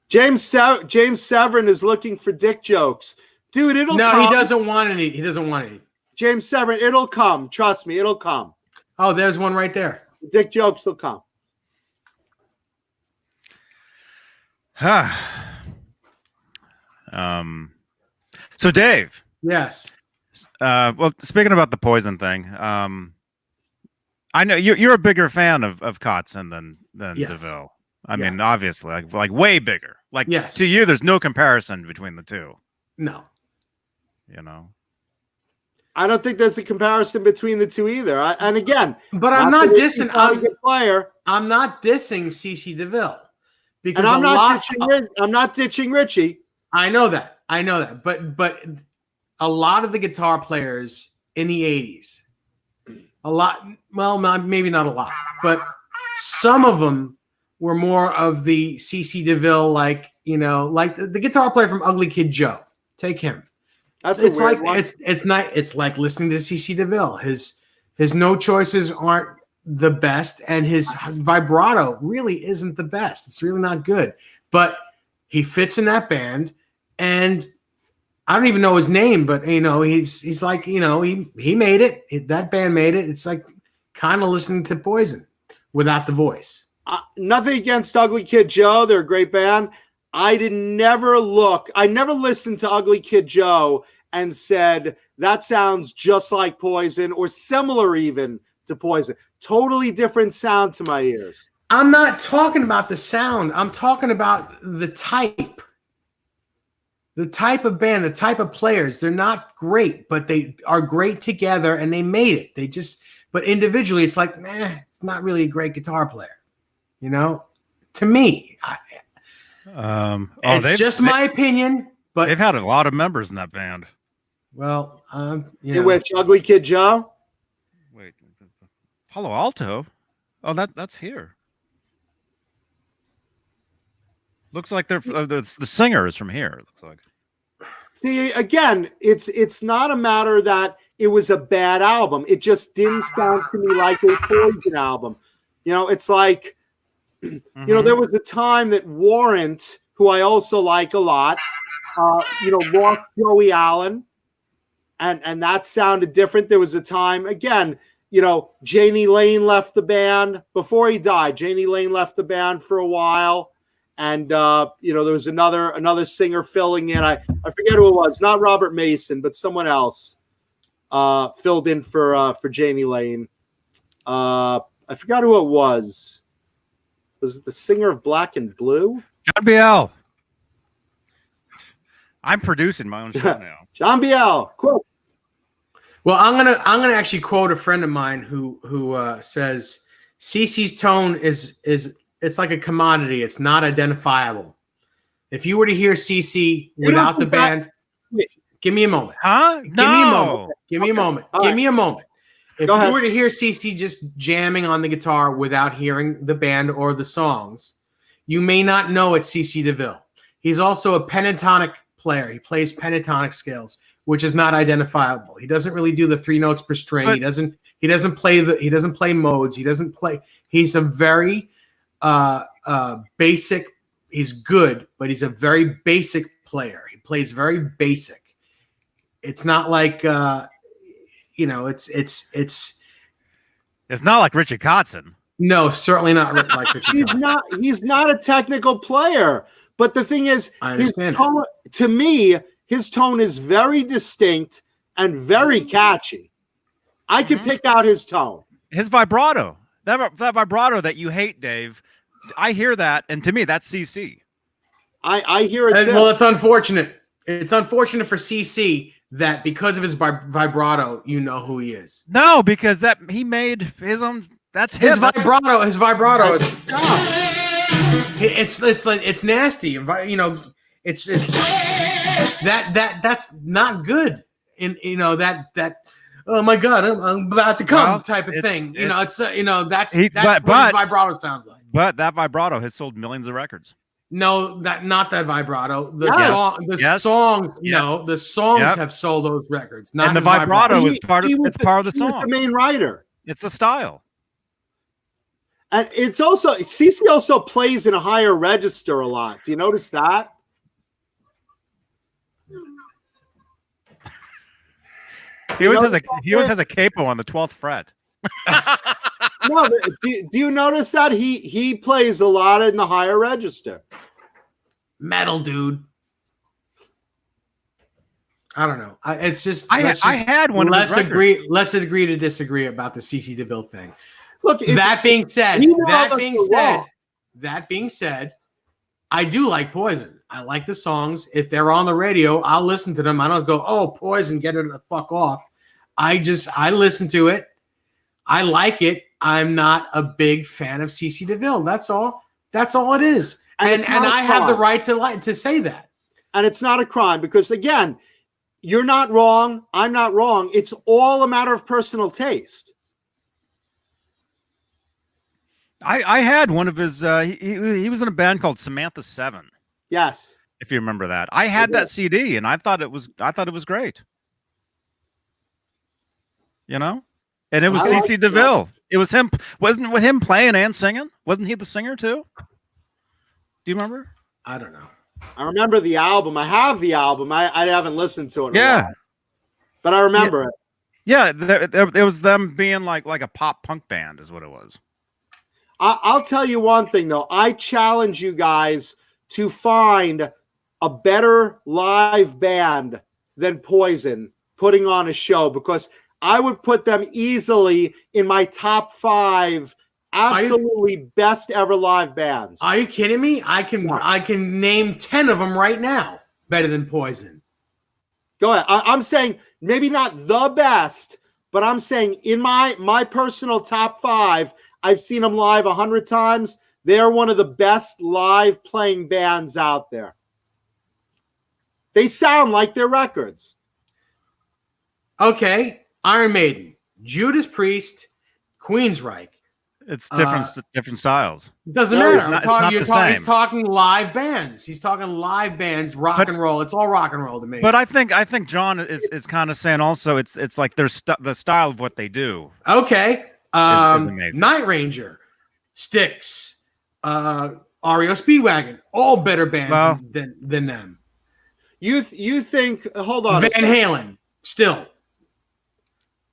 James Severin is looking for dick jokes. Dude, it'll no, come. he doesn't want any. He doesn't want any. James Severin, it'll come. Trust me, it'll come. Oh, there's one right there. Dick jokes will come. So Dave. Yes. Well, speaking about the Poison thing, I know you're a bigger fan of Kotzen than Yes. Deville. I mean, obviously, like way bigger. Like Yes. to you, there's no comparison between the two. No. You know. I don't think there's a comparison between the two either. And again, But I'm not he's dissing. not a good player. I'm not dissing CC DeVille because And I'm not ditching Richie. I know that. But a lot of the guitar players in the 80s, maybe not a lot, but some of them were more of the CC DeVille, like the guitar player from Ugly Kid Joe. Take him. It's like like listening to CC DeVille. His note choices aren't the best, and his vibrato really isn't the best. It's really not good. But he fits in that band, and I don't even know his name, but he's like, he made it. That band made it. It's like kind of listening to Poison without the voice. Nothing against Ugly Kid Joe. They're a great band. I never listened to Ugly Kid Joe and said, that sounds just like Poison or similar even to Poison. Totally different sound to my ears. I'm not talking about the sound. I'm talking about the type. The type of band, the type of players. They're not great, but they are great together, and they made it. But individually, it's like, it's not really a great guitar player. To me. It's just my opinion, but they've had a lot of members in that band. Well, Which Ugly Kid Joe? Wait, Palo Alto? Oh, that's here. Looks like they're the singer is from here. It looks like. See, again, it's not a matter that it was a bad album. It just didn't sound to me like a Poison album. It's like. There was a time that Warrant, who I also like a lot, lost Joey Allen, and that sounded different. There was a time, again, Janie Lane left the band before he died. Janie Lane left the band for a while, and there was another singer filling in. I forget who it was, not Robert Mason, but someone else filled in for Janie Lane. I forgot who it was. Was it the singer of Black and Blue? John Biel. I'm producing my own show now. John Biel. Quote. Well, I'm gonna actually quote a friend of mine who says CC's tone is it's like a commodity. It's not identifiable. If you were to hear CC without the band, give me a moment. Huh? Give me a moment. Give me a moment. Give me a moment. If Go you ahead. were to hear CC just jamming on the guitar without hearing the band or the songs, you may not know it's CC Deville. He's also a pentatonic player. He plays pentatonic scales, which is not identifiable. He doesn't really do the 3 notes per string. But- he doesn't play modes. He's a very basic. He's good, but he's a very basic player. He plays very basic. It's not like it's not like Richie Kotzen. no, certainly not like Richie. He's not a technical player. But the thing is, I his understand. tone, to me, his tone is very distinct and very catchy. I can pick out his tone. His vibrato, that vibrato that you hate, Dave. I hear that, and to me, that's CC. I hear it too. Well, it's unfortunate. It's unfortunate for CC that because of his vibrato, you know who he is. No, because that he made his own. That's him. His vibrato is. It's nasty. That's not good. That oh my god, I'm about to come type of thing. That's what his vibrato sounds like. But that vibrato has sold millions of records. No, not that vibrato. The songs have sold those records. Not and the his vibrato is part of He the song. was the main writer. It's the style. And it's also CC also plays in a higher register a lot. Do you notice that? He always has a capo on the 12th fret. No, but do you notice that he plays a lot in the higher register? Metal, dude. I don't know. It's just I had one. Let's agree. Let's agree to disagree about the CC DeVille thing. Look, that being said, I do like Poison. I like the songs. If they're on the radio, I'll listen to them. I don't go, oh, Poison, get it the fuck off. I listen to it. I like it. I'm not a big fan of CC DeVille. That's all. That's all it is. And I have the right to say that. And it's not a crime because, again, you're not wrong. I'm not wrong. It's all a matter of personal taste. I had one of his. He was in a band called Samantha 7. Yes, if you remember that. I had that CD, and I thought it was great. And it was CC DeVille. It was him. Wasn't it him playing and singing? Wasn't he the singer too? Do you remember? I don't know. I remember the album. I have the album. I haven't listened to it. In a while, but I remember it. Yeah, it was them being like a pop punk band, is what it was. I'll tell you one thing, though. I challenge you guys to find a better live band than Poison putting on a show, because I would put them easily in my top 5 absolutely best ever live bands. Are you kidding me? I can name 10 of them right now better than Poison. Go ahead. I'm saying maybe not the best, but I'm saying in my personal top 5, I've seen them live 100 times. They're one of the best live playing bands out there. They sound like their records. Okay. Iron Maiden, Judas Priest, Queensryche. It's different styles. Doesn't matter. He's talking live bands. He's talking live bands, rock and roll. It's all rock and roll to me. But I think John is kind of saying also it's like the style of what they do. Okay. Night Ranger, Styx, REO Speedwagon, all better bands than them. You think? Hold on. Van Halen, still.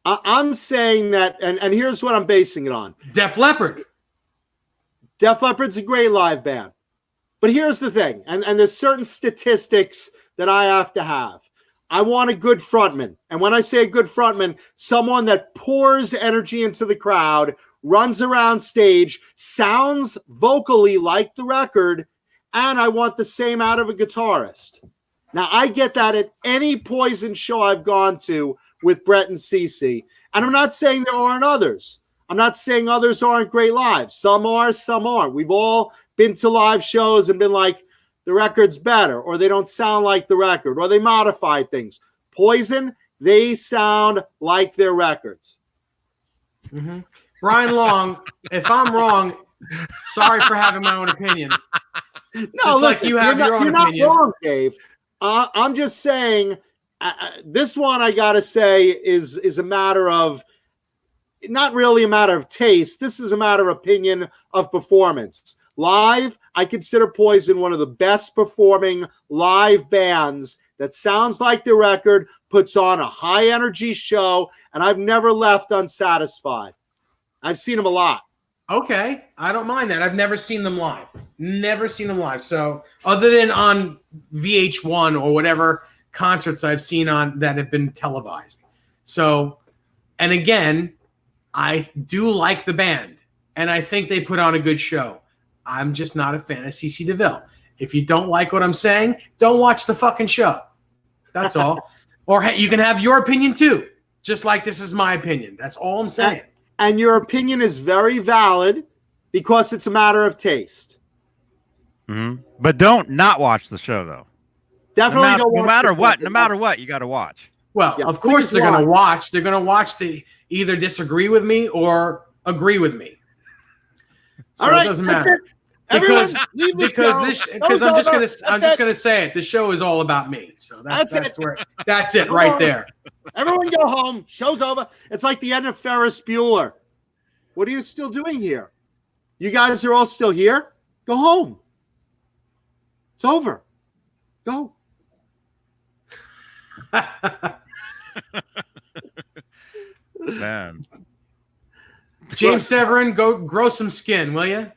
I'm saying that, and here's what I'm basing it on. Def Leppard. Def Leppard's a great live band. But here's the thing, and there's certain statistics that I have to have. I want a good frontman. And when I say a good frontman, someone that pours energy into the crowd, runs around stage, sounds vocally like the record, and I want the same out of a guitarist. Now, I get that at any Poison show I've gone to with Brett and CC. And I'm not saying there aren't others. I'm not saying others aren't great live. Some are, some aren't. We've all been to live shows and been like, the record's better, or they don't sound like the record, or they modify things. Poison, they sound like their records. Mm-hmm. Brian Long, if I'm wrong, sorry for having my own opinion. No, just like you have your own opinion. You're not wrong, Dave. I'm just saying this one I got to say is a matter of, not really a matter of taste. This is a matter of opinion of performance. Live, I consider Poison one of the best performing live bands that sounds like the record, puts on a high energy show, and I've never left unsatisfied. I've seen them a lot. Okay, I don't mind that. I've never seen them live. Never seen them live. So other than on VH1 or whatever concerts I've seen on that have been televised. So, and again, I do like the band, and I think they put on a good show. I'm just not a fan of CC DeVille. If you don't like what I'm saying, don't watch the fucking show. That's all. Or hey, you can have your opinion too, just like this is my opinion. That's all I'm saying. And your opinion is very valid because it's a matter of taste. Mm-hmm. But don't not watch the show, though. Definitely no matter what, you got to watch. Well, Yeah, of course they're going to watch. They're going to watch to either disagree with me or agree with me. So all right, it doesn't matter. Because I'm just gonna say it. The show is all about me. So that's it right there. Everyone go home. Show's over. It's like the end of Ferris Bueller. What are you still doing here? You guys are all still here? Go home. It's over. Go. Man. James Severin, go grow some skin, will you?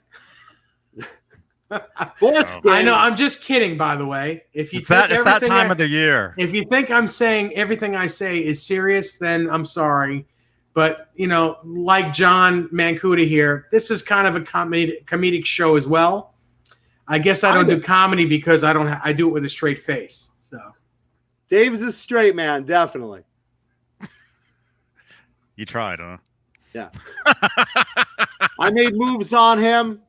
I know. I'm just kidding, by the way. If you it's that time of the year. If you think I'm saying everything I say is serious, then I'm sorry. But, like John Mancuda here, this is kind of a comedic show as well. I guess I don't do comedy because I do it with a straight face. So Dave's a straight man, definitely. You tried, huh? Yeah. I made moves on him.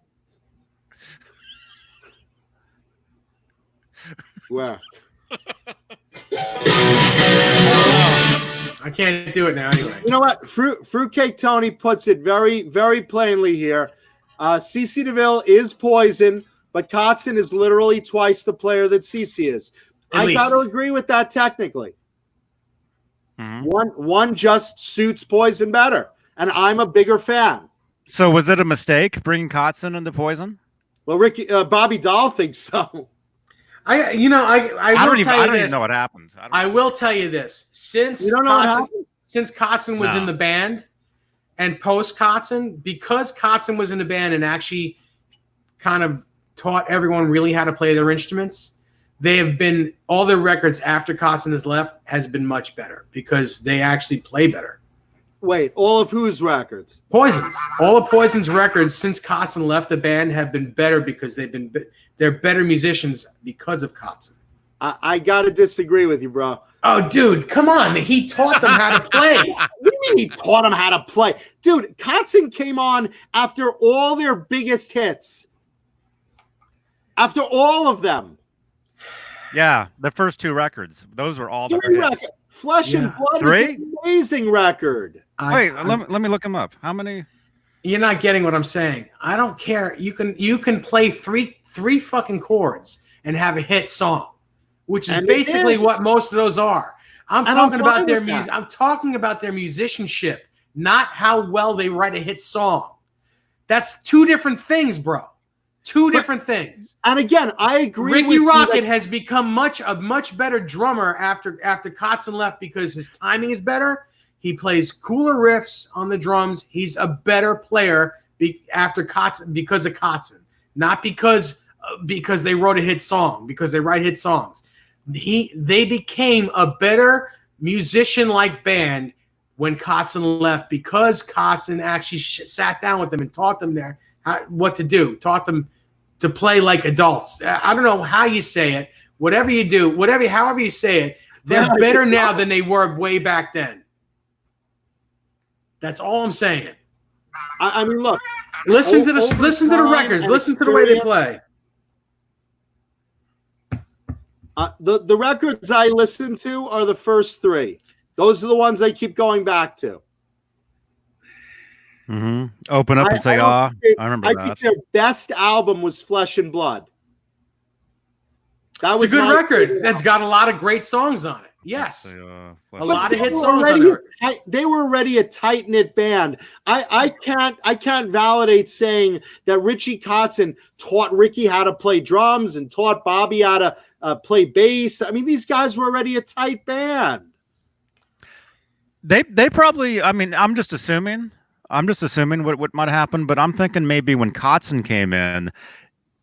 Swear. I can't do it now anyway. You know what? Fruitcake Tony puts it very, very plainly here. CC DeVille is Poison, but Kotzen is literally twice the player that CC is. I got to agree with that technically. Mm-hmm. One just suits Poison better, and I'm a bigger fan. So was it a mistake bringing Kotzen into Poison? Well, Bobby Dahl thinks so. I don't even know what happened. I will tell you this: since Kotzen was in the band, and post Kotzen, because Kotzen was in the band and actually kind of taught everyone really how to play their instruments, they have been all their records after Kotzen has left has been much better because they actually play better. Wait, all of whose records? Poison's. All of Poison's records since Kotzen left the band have been better because they're better musicians because of Kotzen. I gotta disagree with you, bro. Oh, dude, come on. He taught them how to play. What do you mean he taught them how to play? Dude, Kotzen came on after all their biggest hits. After all of them. Yeah, the first two records. Those were all the hits. Flesh and Blood is an amazing record. Wait, let me look them up. How many? You're not getting what I'm saying. I don't care. You can play three fucking chords and have a hit song, which is basically what most of those are. I'm talking about their music. I'm talking about their musicianship, not how well they write a hit song. That's two different things, bro. Two different things. And again, I agree. Ricky Rocket has become a much better drummer after Kotzen left because his timing is better. He plays cooler riffs on the drums. He's a better player after Kotzen because of Kotzen, not because they wrote a hit song. Because they write hit songs. They became a better musician-like band when Kotzen left because Kotzen actually sat down with them and taught them what to do. Taught them to play like adults. I don't know how you say it. Whatever you do, however you say it, they're better now than they were way back then. That's all I'm saying. I mean, look. Listen to the Over listen to the time records. and Listen to the way they experience. play. The records I listen to are the first three. Those are the ones I keep going back to. Mm-hmm. Open up and say, "Ah." I remember I that. think their best album was Flesh and Blood. That It's was a good my record. favorite It's got a lot of great songs on it. Yes. Say, A But lot of they hit were songs on already there. they were already a tight-knit band. I can't validate saying that Richie Kotzen taught Ricky how to play drums and taught Bobby how to play bass. I mean, these guys were already a tight band. They probably. I mean, I'm just assuming what might happen, but I'm thinking maybe when Kotzen came in,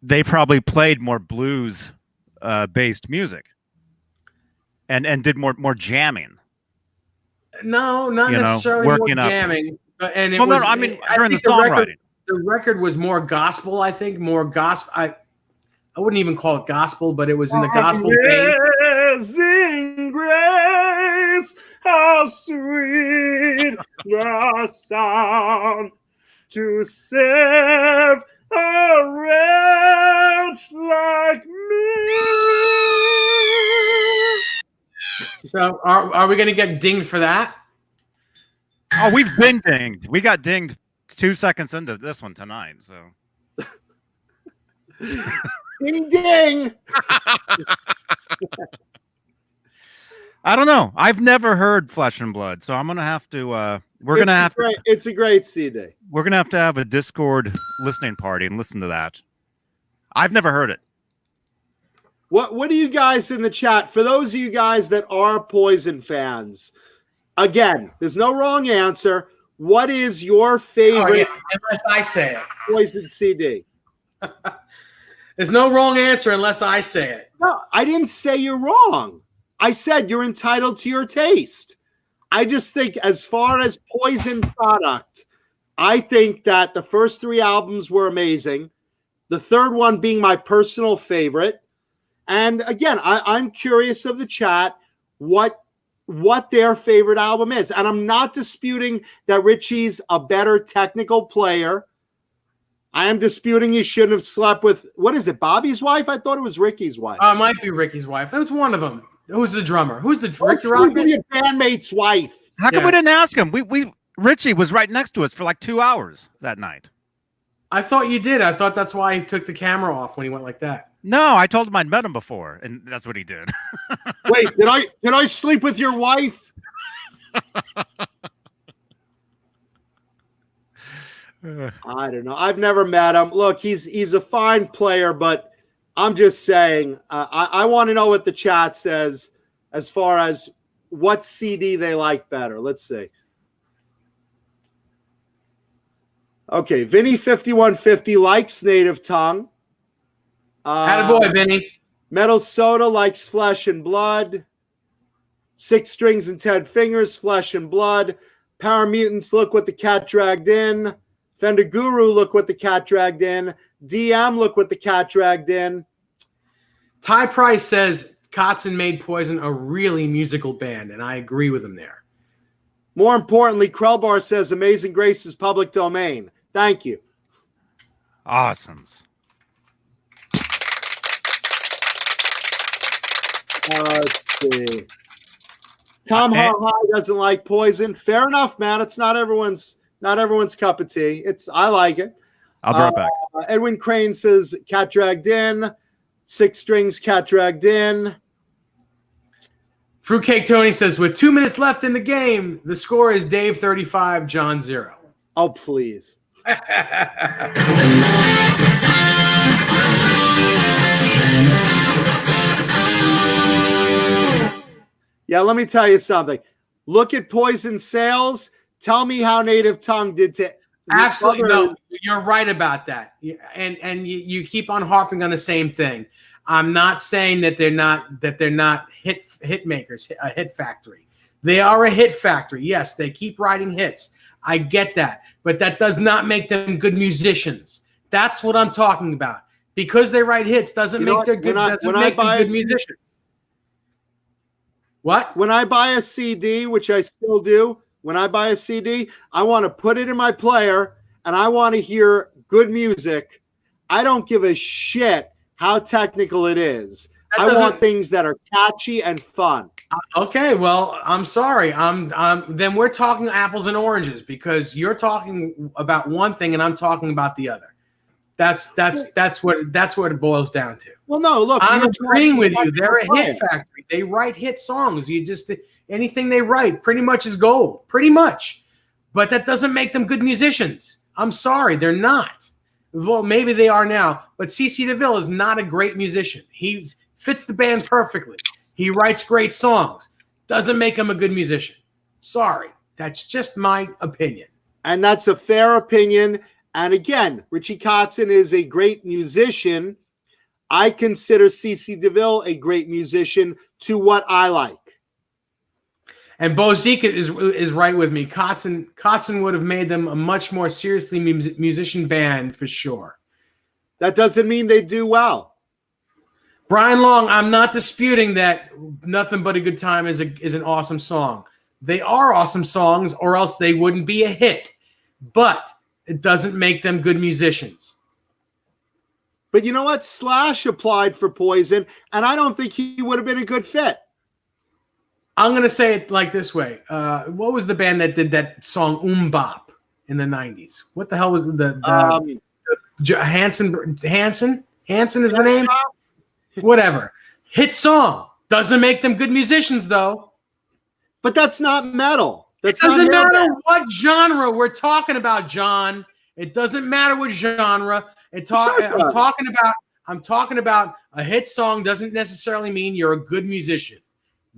they probably played more blues based music and did more jamming. No, not necessarily more working up. jamming. And it Well, was, no, I mean I during the think songwriting. the record was more gospel, I think, more gospel. I wouldn't even call it gospel, but it was in the gospel vein. Amazing grace, how sweet the sound to save a wretch like me. So are we going to get dinged for that? Oh, we've been dinged. We got dinged 2 seconds into this one tonight. So Ding ding. I don't know. I've never heard Flesh and Blood, so I'm gonna have to. It's a great CD. We're gonna have to have a Discord listening party and listen to that. I've never heard it. What do you guys in the chat? For those of you guys that are Poison fans, again, there's no wrong answer. What is your favorite unless I say it. Poison CD? There's no wrong answer unless I say it. No, I didn't say you're wrong. I said you're entitled to your taste. I just think as far as Poison product, I think that the first three albums were amazing. The third one being my personal favorite. And again, I'm curious of the chat what their favorite album is. And I'm not disputing that Richie's a better technical player. I am disputing he shouldn't have slept with, what is it, Bobby's wife? I thought it was Ricky's wife. It might be Ricky's wife. That was one of them. Who's the drummer? Who's the Don't Ricky sleep with Rocket? your bandmate's wife. How come Yeah. we didn't ask him? Richie was right next to us for like 2 hours that night. I thought you did. I thought that's why he took the camera off when he went like that. No, I told him I'd met him before, and that's what he did. Wait, did I sleep with your wife? I don't know. I've never met him. Look, he's a fine player, but I'm just saying, I want to know what the chat says as far as what CD they like better. Let's see. Okay, Vinny 5150 likes Native Tongue. Attaboy, Vinny. Metal Soda likes Flesh and Blood. Six Strings and 10 Fingers, Flesh and Blood. Power Mutants, Look What the Cat Dragged In. Fender Guru, Look What the Cat Dragged In. DM, Look What the Cat Dragged In. Ty Price says Kotzen made Poison a really musical band, and I agree with him there. More importantly, Krellbar says Amazing Grace is public domain. Thank you. Awesomes. Let's see. Tom Ha doesn't like Poison. Fair enough, man. It's not everyone's cup of tea. I like it. I'll be right back. Edwin Crane says Cat Dragged In. Six Strings, Cat Dragged In. Fruitcake Tony says, with 2 minutes left in the game, the score is Dave 35, John 0. Oh, please. Yeah, let me tell you something. Look at Poison sales. Tell me how Native Tongue did to Absolutely. No, you're right about that. And you keep on harping on the same thing. I'm not saying that they're not hit makers, a hit factory. They are a hit factory. Yes, they keep writing hits. I get that. But that does not make them good musicians. That's what I'm talking about. Because they write hits doesn't make them good musicians. What? When I buy a CD, which I still do, when I buy a CD, I want to put it in my player and I want to hear good music. I don't give a shit how technical it is. I want things that are catchy and fun. Okay, well, I'm sorry. Then we're talking apples and oranges because you're talking about one thing and I'm talking about the other. That's what it boils down to. Well, no, look, I'm agreeing with you. They're a hit factory. They write hit songs. Anything they write pretty much is gold, pretty much. But that doesn't make them good musicians. I'm sorry, they're not. Well, maybe they are now, but CC DeVille is not a great musician. He fits the band perfectly. He writes great songs. Doesn't make him a good musician. Sorry. That's just my opinion. And that's a fair opinion. And again, Richie Kotzen is a great musician. I consider CC DeVille a great musician to what I like. And Bo Zeke is right with me. Kotzen would have made them a much more seriously musician band for sure. That doesn't mean they do well. Brian Long, I'm not disputing that Nothing But a Good Time is an awesome song. They are awesome songs, or else they wouldn't be a hit. But it doesn't make them good musicians. But you know what? Slash applied for Poison, and I don't think he would have been a good fit. I'm going to say it like this way. What was the band that did that song Bop in the 90s? What the hell was the Hanson? Hanson is the name? Whatever. Hit song. Doesn't make them good musicians, though. But that's not metal. It doesn't matter what genre we're talking about, John. It doesn't matter what genre. I'm talking about a hit song doesn't necessarily mean you're a good musician.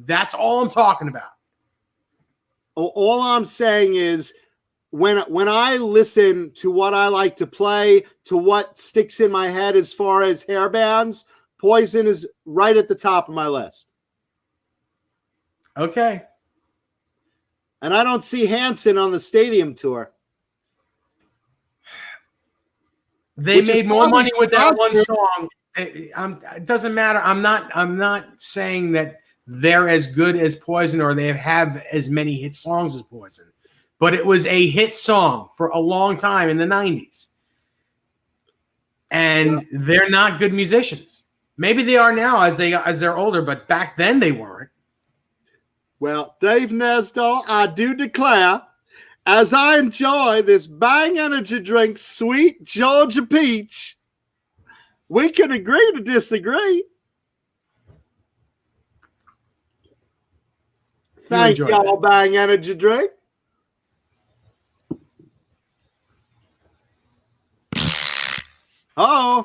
That's all I'm talking about. All I'm saying is when I listen to what I like to play, to what sticks in my head as far as hair bands, Poison is right at the top of my list. Okay. And I don't see Hanson on the stadium tour. They made more money with that one song. It doesn't matter. I'm not saying that they're as good as Poison or they have as many hit songs as Poison. But it was a hit song for a long time in the 90s. And they're not good musicians. Maybe they are now as they're older, but back then they weren't. Well, Dave Nestor, I do declare, as I enjoy this Bang Energy drink, sweet Georgia peach, we can agree to disagree. Thank y'all, Bang Energy drink. Oh.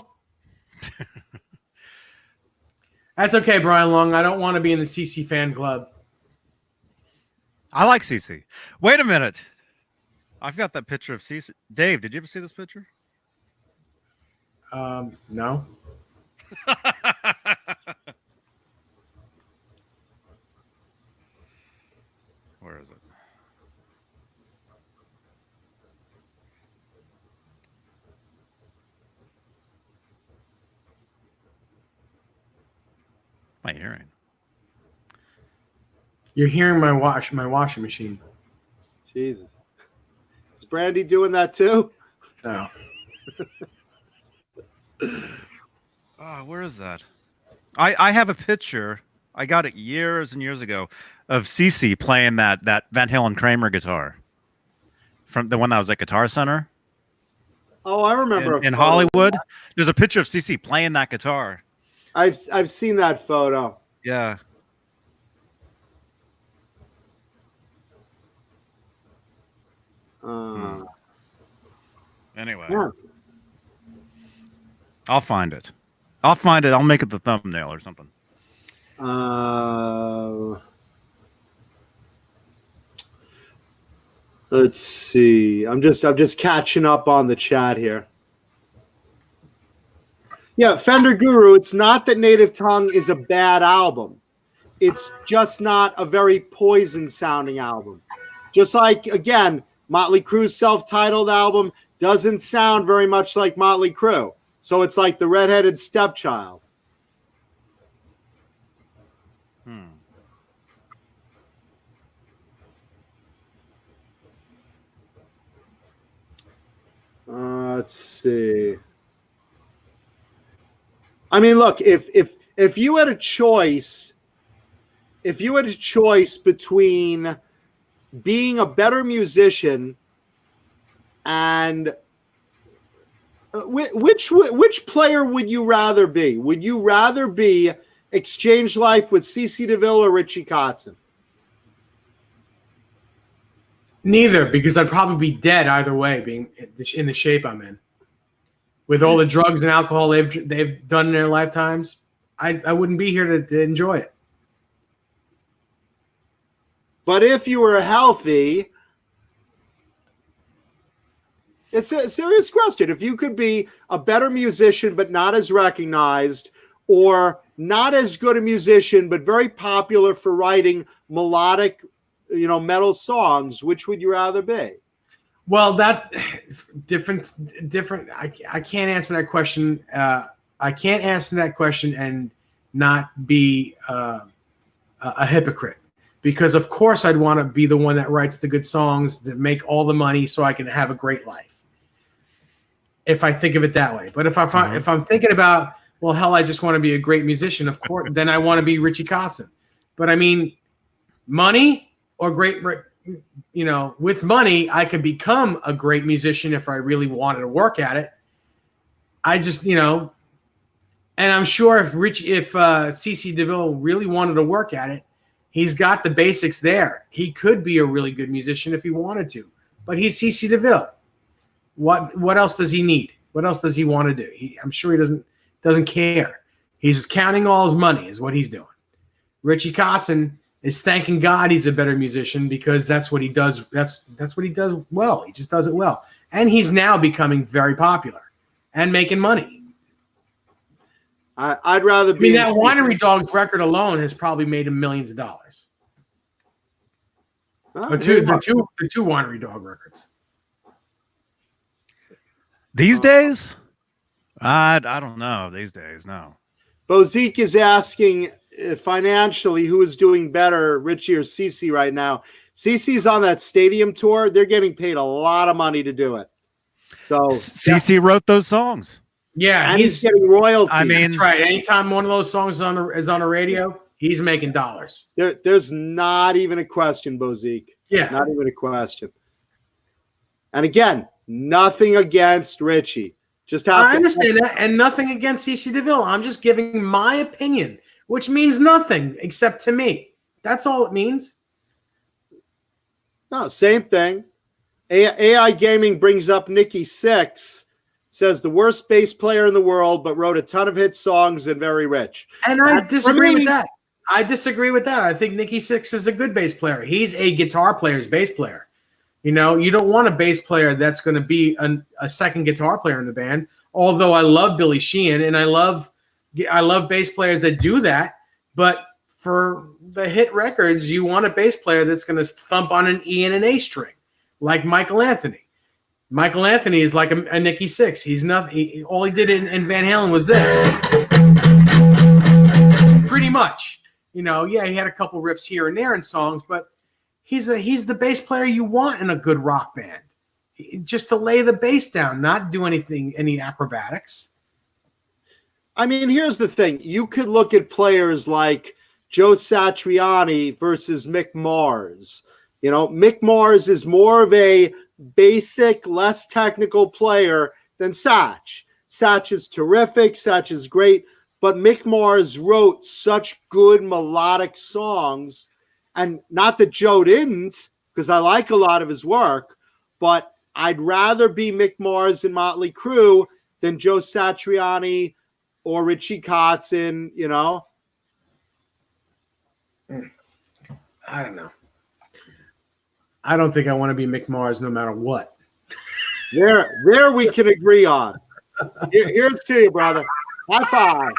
That's okay, Brian Long. I don't want to be in the CC fan club. I like CC. Wait a minute. I've got that picture of CC. Dave, did you ever see this picture? No. Where is it? My hearing. You're hearing my washing machine. Jesus. Is Brandy doing that too? No. Where is that? I have a picture. I got it years and years ago of CC playing that Van Halen Kramer guitar from the one that was at Guitar Center. Oh, I remember in Hollywood. There's a picture of CC playing that guitar. I've seen that photo. Yeah. Anyway, I'll find it. I'll make it the thumbnail or something. Let's see. I'm just catching up on the chat here. Yeah, Fender Guru, it's not that Native Tongue is a bad album. It's just not a very Poison sounding album. Just like, again, Motley Crue's self-titled album doesn't sound very much like Motley Crue. So it's like the redheaded stepchild. Let's see. I mean, look, if you had a choice, between being a better musician and which player would you rather be? Would you rather be exchange life with CC Deville or Richie Kotzen? Neither, because I'd probably be dead either way, being in the shape I'm in. With all the drugs and alcohol they've done in their lifetimes, I wouldn't be here to enjoy it. But if you were healthy, it's a serious question. If you could be a better musician but not as recognized, or not as good a musician but very popular for writing melodic, metal songs, which would you rather be? Well, that different. I can't answer that question. I can't answer that question and not be a hypocrite, because of course I'd want to be the one that writes the good songs that make all the money so I can have a great life. If I think of it that way, but if I'm thinking about, well, hell, I just want to be a great musician, of course, then I want to be Richie Kotzen. But I mean, money or great. With money, I could become a great musician if I really wanted to work at it. I just, and I'm sure if CC Deville really wanted to work at it, he's got the basics there. He could be a really good musician if he wanted to, but he's CC Deville. What else does he need? What else does he want to do? I'm sure he doesn't care. He's counting all his money is what he's doing. Richie Kotzen is thanking God he's a better musician, because that's what he does. That's what he does well. He just does it well. And he's now becoming very popular and making money. I'd rather be. that Winery Dogs record alone has probably made him millions of dollars. The two Winery Dog records. These days? I don't know. These days, no. Bozique is asking financially who is doing better, Richie or CC right now. CC's on that stadium tour. They're getting paid a lot of money to do it. So CC wrote those songs. Yeah, and he's getting royalties. I mean, that's right. Anytime one of those songs is on the radio, he's making dollars. There's not even a question, Bozique. Yeah. Not even a question. And again, nothing against Richie. I understand that, and nothing against CC Deville. I'm just giving my opinion, which means nothing except to me. That's all it means. No, same thing. AI Gaming brings up Nikki Sixx, says the worst bass player in the world, but wrote a ton of hit songs and very rich. And I disagree with that. I think Nikki Sixx is a good bass player. He's a guitar player's bass player. You don't want a bass player that's going to be a second guitar player in the band. Although I love Billy Sheehan and I love bass players that do that. But for the hit records, you want a bass player that's going to thump on an E and an A string, like Michael Anthony. Michael Anthony is like a Nikki Sixx. He's nothing. All he did in Van Halen was this. Pretty much. He had a couple riffs here and there in songs, but he's the bass player you want in a good rock band. Just to lay the bass down, not do any acrobatics. I mean, here's the thing. You could look at players like Joe Satriani versus Mick Mars. Mick Mars is more of a basic, less technical player than Satch. Satch is terrific. Satch is great. But Mick Mars wrote such good melodic songs. And not that Joe didn't, because I like a lot of his work, but I'd rather be Mick Mars and Motley Crue than Joe Satriani or Richie Kotzen, I don't know. I don't think I want to be Mick Mars no matter what. There we can agree on. Here's to you, brother. High five.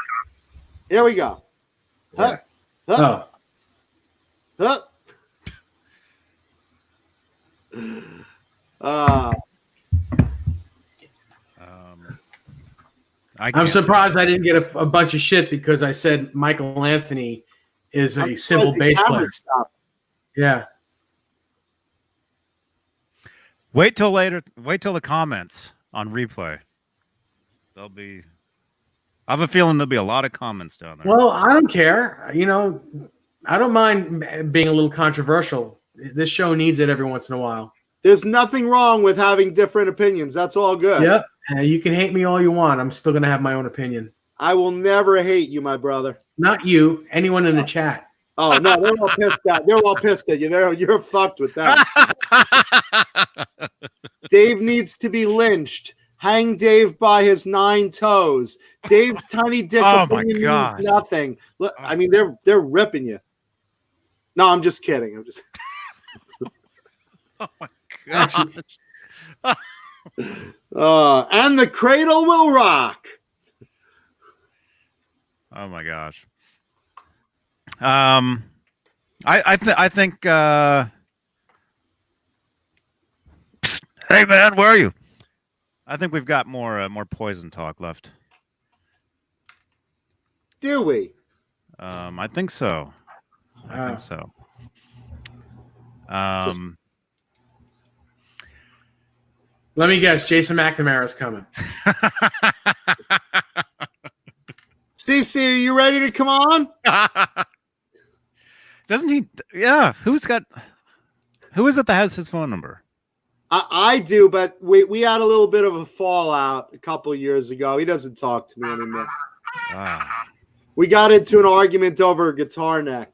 Here we go. Yeah. Oh. I'm surprised I didn't get a bunch of shit because I said Michael Anthony is a simple bass player. Yeah. Wait till later. Wait till the comments on replay. There'll be. I have a feeling there'll be a lot of comments down there. Well, I don't care. You know, I don't mind being a little controversial. This show needs it every once in a while. There's nothing wrong with having different opinions. That's all good. Yep. You can hate me all you want. I'm still going to have my own opinion. I will never hate you, my brother. Not you. Anyone in the chat. Oh, no, they're all pissed at. They're all pissed at you. You're fucked with that. Dave needs to be lynched. Hang Dave by his 9 toes. Dave's tiny dick Oh my opinion God. means nothing. Look, I mean, they're ripping you. No, I'm just kidding. I'm just. Oh my gosh. And the cradle will rock. Oh my gosh. I think. Hey man, where are you? I think we've got more Poison talk left. Do we? I think so. I think so. Let me guess. Jason McNamara's coming. CC, are you ready to come on? Doesn't he? Yeah. Who is it that has his phone number? I do, but we had a little bit of a fallout a couple of years ago. He doesn't talk to me anymore. We got into an argument over a guitar neck.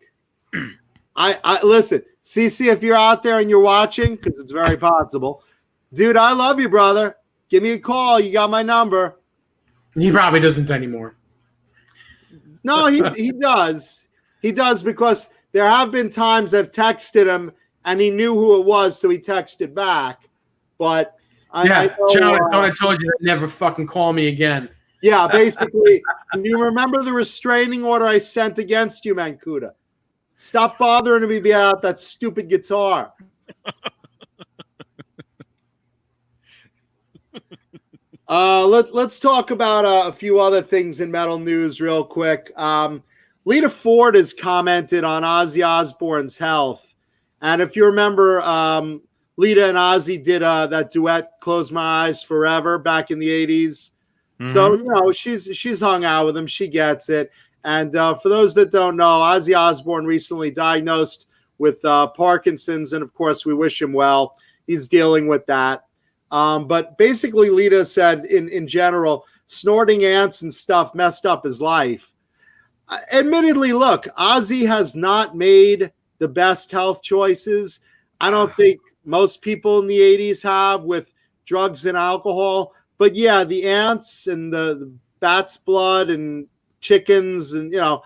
I listen, CC, if you're out there and you're watching, because it's very possible, dude, I love you, brother. Give me a call. You got my number. He probably doesn't anymore. No, he does. He does, because there have been times I've texted him and he knew who it was, so he texted back. But I know, John, I thought I told you to never fucking call me again. Yeah, basically, do you remember the restraining order I sent against you, Mancuda? Stop bothering me about that stupid guitar. Let's talk about a few other things in metal news real quick. Lita Ford has commented on Ozzy Osbourne's health. And if you remember, Lita and Ozzy did that duet, Close My Eyes Forever, back in the 80s. Mm-hmm. So, you know, she's hung out with him. She gets it. And for those that don't know, Ozzy Osbourne recently diagnosed with Parkinson's. And, of course, we wish him well. He's dealing with that. But basically, Lita said, in general, snorting ants and stuff messed up his life. Admittedly, look, Ozzy has not made the best health choices. I don't think most people in the 80s have, with drugs and alcohol. But yeah, the ants and the bat's blood and chickens and, you know,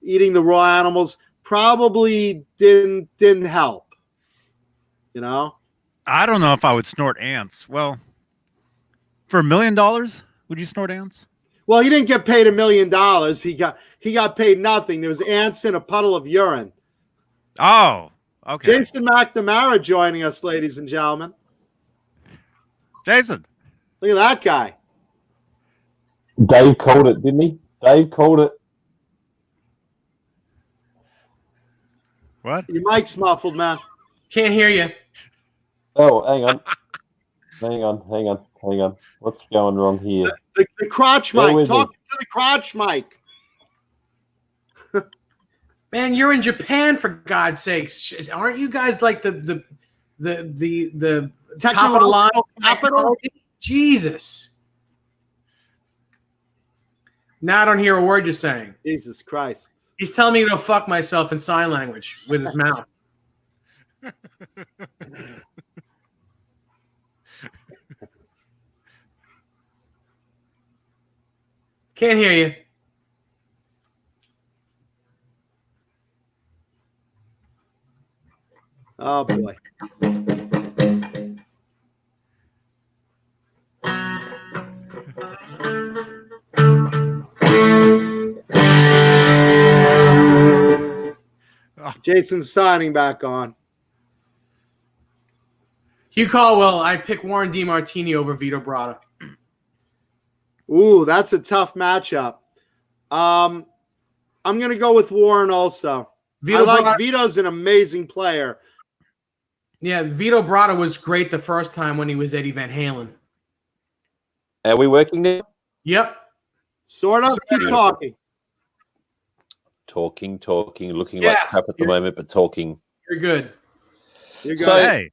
eating the raw animals probably didn't help. You know? I don't know if I would snort ants. Well, for $1 million, would you snort ants? Well, he didn't get paid $1 million. He got paid nothing. There was ants in a puddle of urine. Oh, okay. Jason McNamara joining us, ladies and gentlemen. Jason. Look at that guy. Dave called it, didn't he? Dave called it. What? Your mic's muffled, man. Can't hear you. Oh, hang on. Hang on. What's going wrong here? The crotch mic. Talk to the crotch mic. Man, you're in Japan, for God's sakes. Aren't you guys like the top of the line capital? Jesus. Now I don't hear a word you're saying. Jesus Christ. He's telling me to go fuck myself in sign language with his mouth. Can't hear you. Oh, boy. Jason's signing back on. Hugh Caldwell, I pick Warren DeMartini over Vito Bratta. Ooh, that's a tough matchup. I'm going to go with Warren also. Vito's an amazing player. Yeah, Vito Bratta was great the first time when he was Eddie Van Halen. Are we working now? Yep. Sort of. Keep talking. Talking, looking Yes, like crap at the moment, but talking. You're good. You go. So Hey.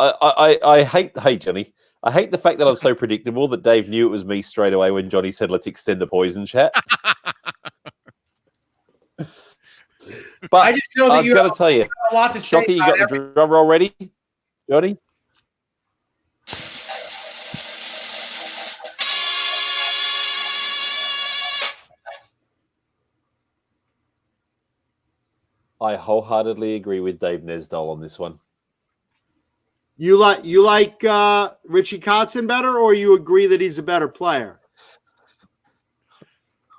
I hate, hey Johnny, I hate the fact that I'm so predictable that Dave knew it was me straight away when Johnny said, let's extend the poison chat. But I just know that I've got to tell you, a lot to say. Shocky, you got the drum roll ready, Johnny? I wholeheartedly agree with Dave Nesdal on this one. You like Richie Kotzen better, or you agree that he's a better player?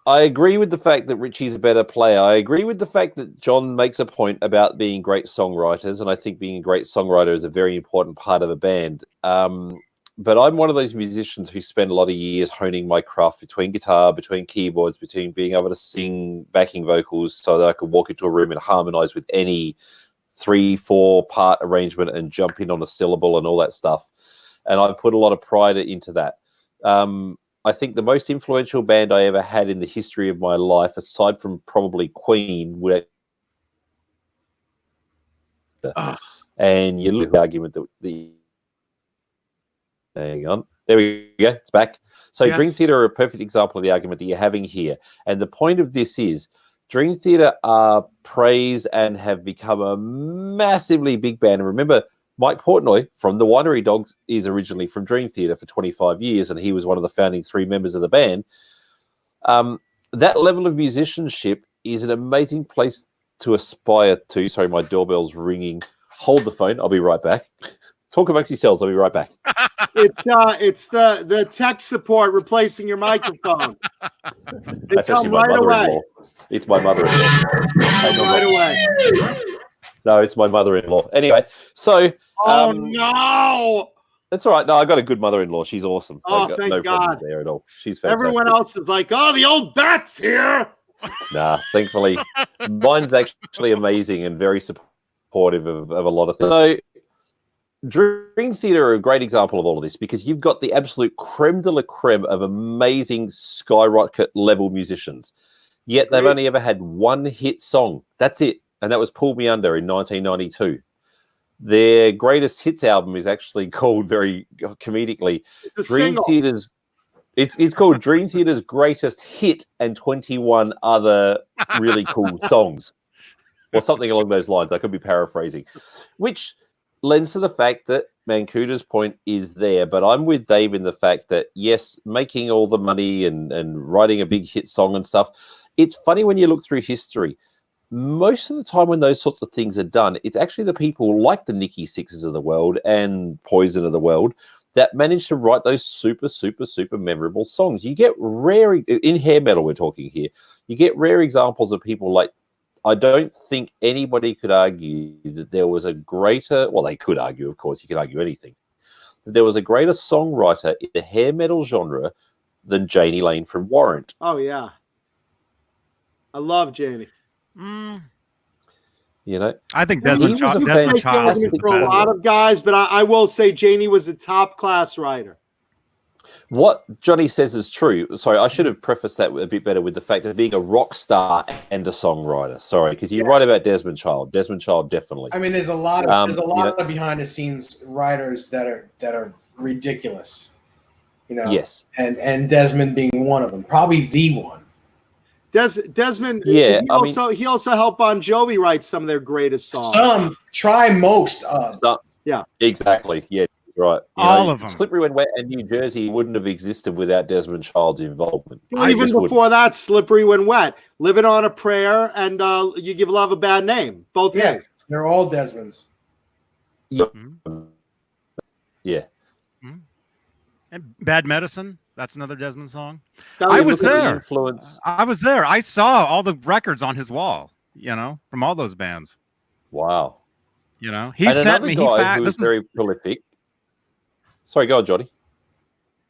I agree with the fact that Richie's a better player. I agree with the fact that John makes a point about being great songwriters, and I think being a great songwriter is a very important part of a band. But I'm one of those musicians who spend a lot of years honing my craft between guitar, between keyboards, between being able to sing backing vocals so that I could walk into a room and harmonize with any 3-4 part arrangement and jump in on a syllable and all that stuff. And I put a lot of pride into that. I think the most influential band I ever had in the history of my life, aside from probably Queen, would and you look at the argument that the hang on, there we go, it's back. So Yes. Dream Theater are a perfect example of the argument that you're having here. And the point of this is Dream Theater are praised and have become a massively big band. And remember, Mike Portnoy from the Winery Dogs is originally from Dream Theater for 25 years, and he was one of the founding 3 members of the band. That level of musicianship is an amazing place to aspire to. Sorry, my doorbell's ringing. Hold the phone. I'll be right back. Talk amongst yourselves. I'll be right back. It's the tech support replacing your microphone. They That's actually come my right mother-in-law. away. It's my mother-in-law. Right away. No, it's my mother-in-law. Anyway, so Oh no! that's all right. No, I got a good mother-in-law. She's awesome. Oh, I got thank no God. problem there at all. She's fantastic. Everyone else is like, "Oh, the old bat's here." Nah, thankfully, mine's actually amazing and very supportive of a lot of things. So, Dream Theater are a great example of all of this because you've got the absolute creme de la creme of amazing skyrocket level musicians. Yet they've Great. only ever had one hit song. That's it. And that was Pull Me Under in 1992. Their greatest hits album is actually called very comedically It's a Dream single. Theater's. It's called Dream Theater's Greatest Hit and 21 Other Really Cool Songs, or something along those lines. I could be paraphrasing, which lends to the fact that Mancuda's point is there. But I'm with Dave in the fact that yes, making all the money and writing a big hit song and stuff. It's funny when you look through history. Most of the time when those sorts of things are done, it's actually the people like the Nikki Sixes of the world and Poison of the world that manage to write those super, super, super memorable songs. You get rare, in hair metal we're talking here, you get rare examples of people like, I don't think anybody could argue that there was a greater, well, they could argue, of course, you can argue anything, that there was a greater songwriter in the hair metal genre than Janie Lane from Warrant. Oh yeah, I love Janie. You know, I think He Desmond was Child. a Desmond Make the Child. argument fantastic for a lot of guys, but I will say Janie was a top class writer. what Johnny says is true. Sorry, I should have prefaced that a bit better with the fact of being a rock star and a songwriter. Sorry, because you're right about Desmond Child. Desmond Child, definitely. I mean, there's a lot of you know- of behind the scenes writers that are ridiculous. You know. Yes. And Desmond being one of them, probably the one. Desmond, Yeah, he also helped BonJovi write some of their greatest songs. Some try most of. Exactly. Yeah, right. All of them. Slippery When Wet and New Jersey wouldn't have existed without Desmond Child's involvement. Well, even before that, Slippery When Wet, Living on a Prayer, and You Give Love a Bad Name. Both Yeah, his. they're all Desmonds. Yeah. And Bad Medicine. That's another Desmond song. That I You was look at the there. Influence. I was there. I saw all the records on his wall. You know, from all those bands. Wow. You know, he And sent another me. guy who was very prolific. Sorry, go on, Johnny.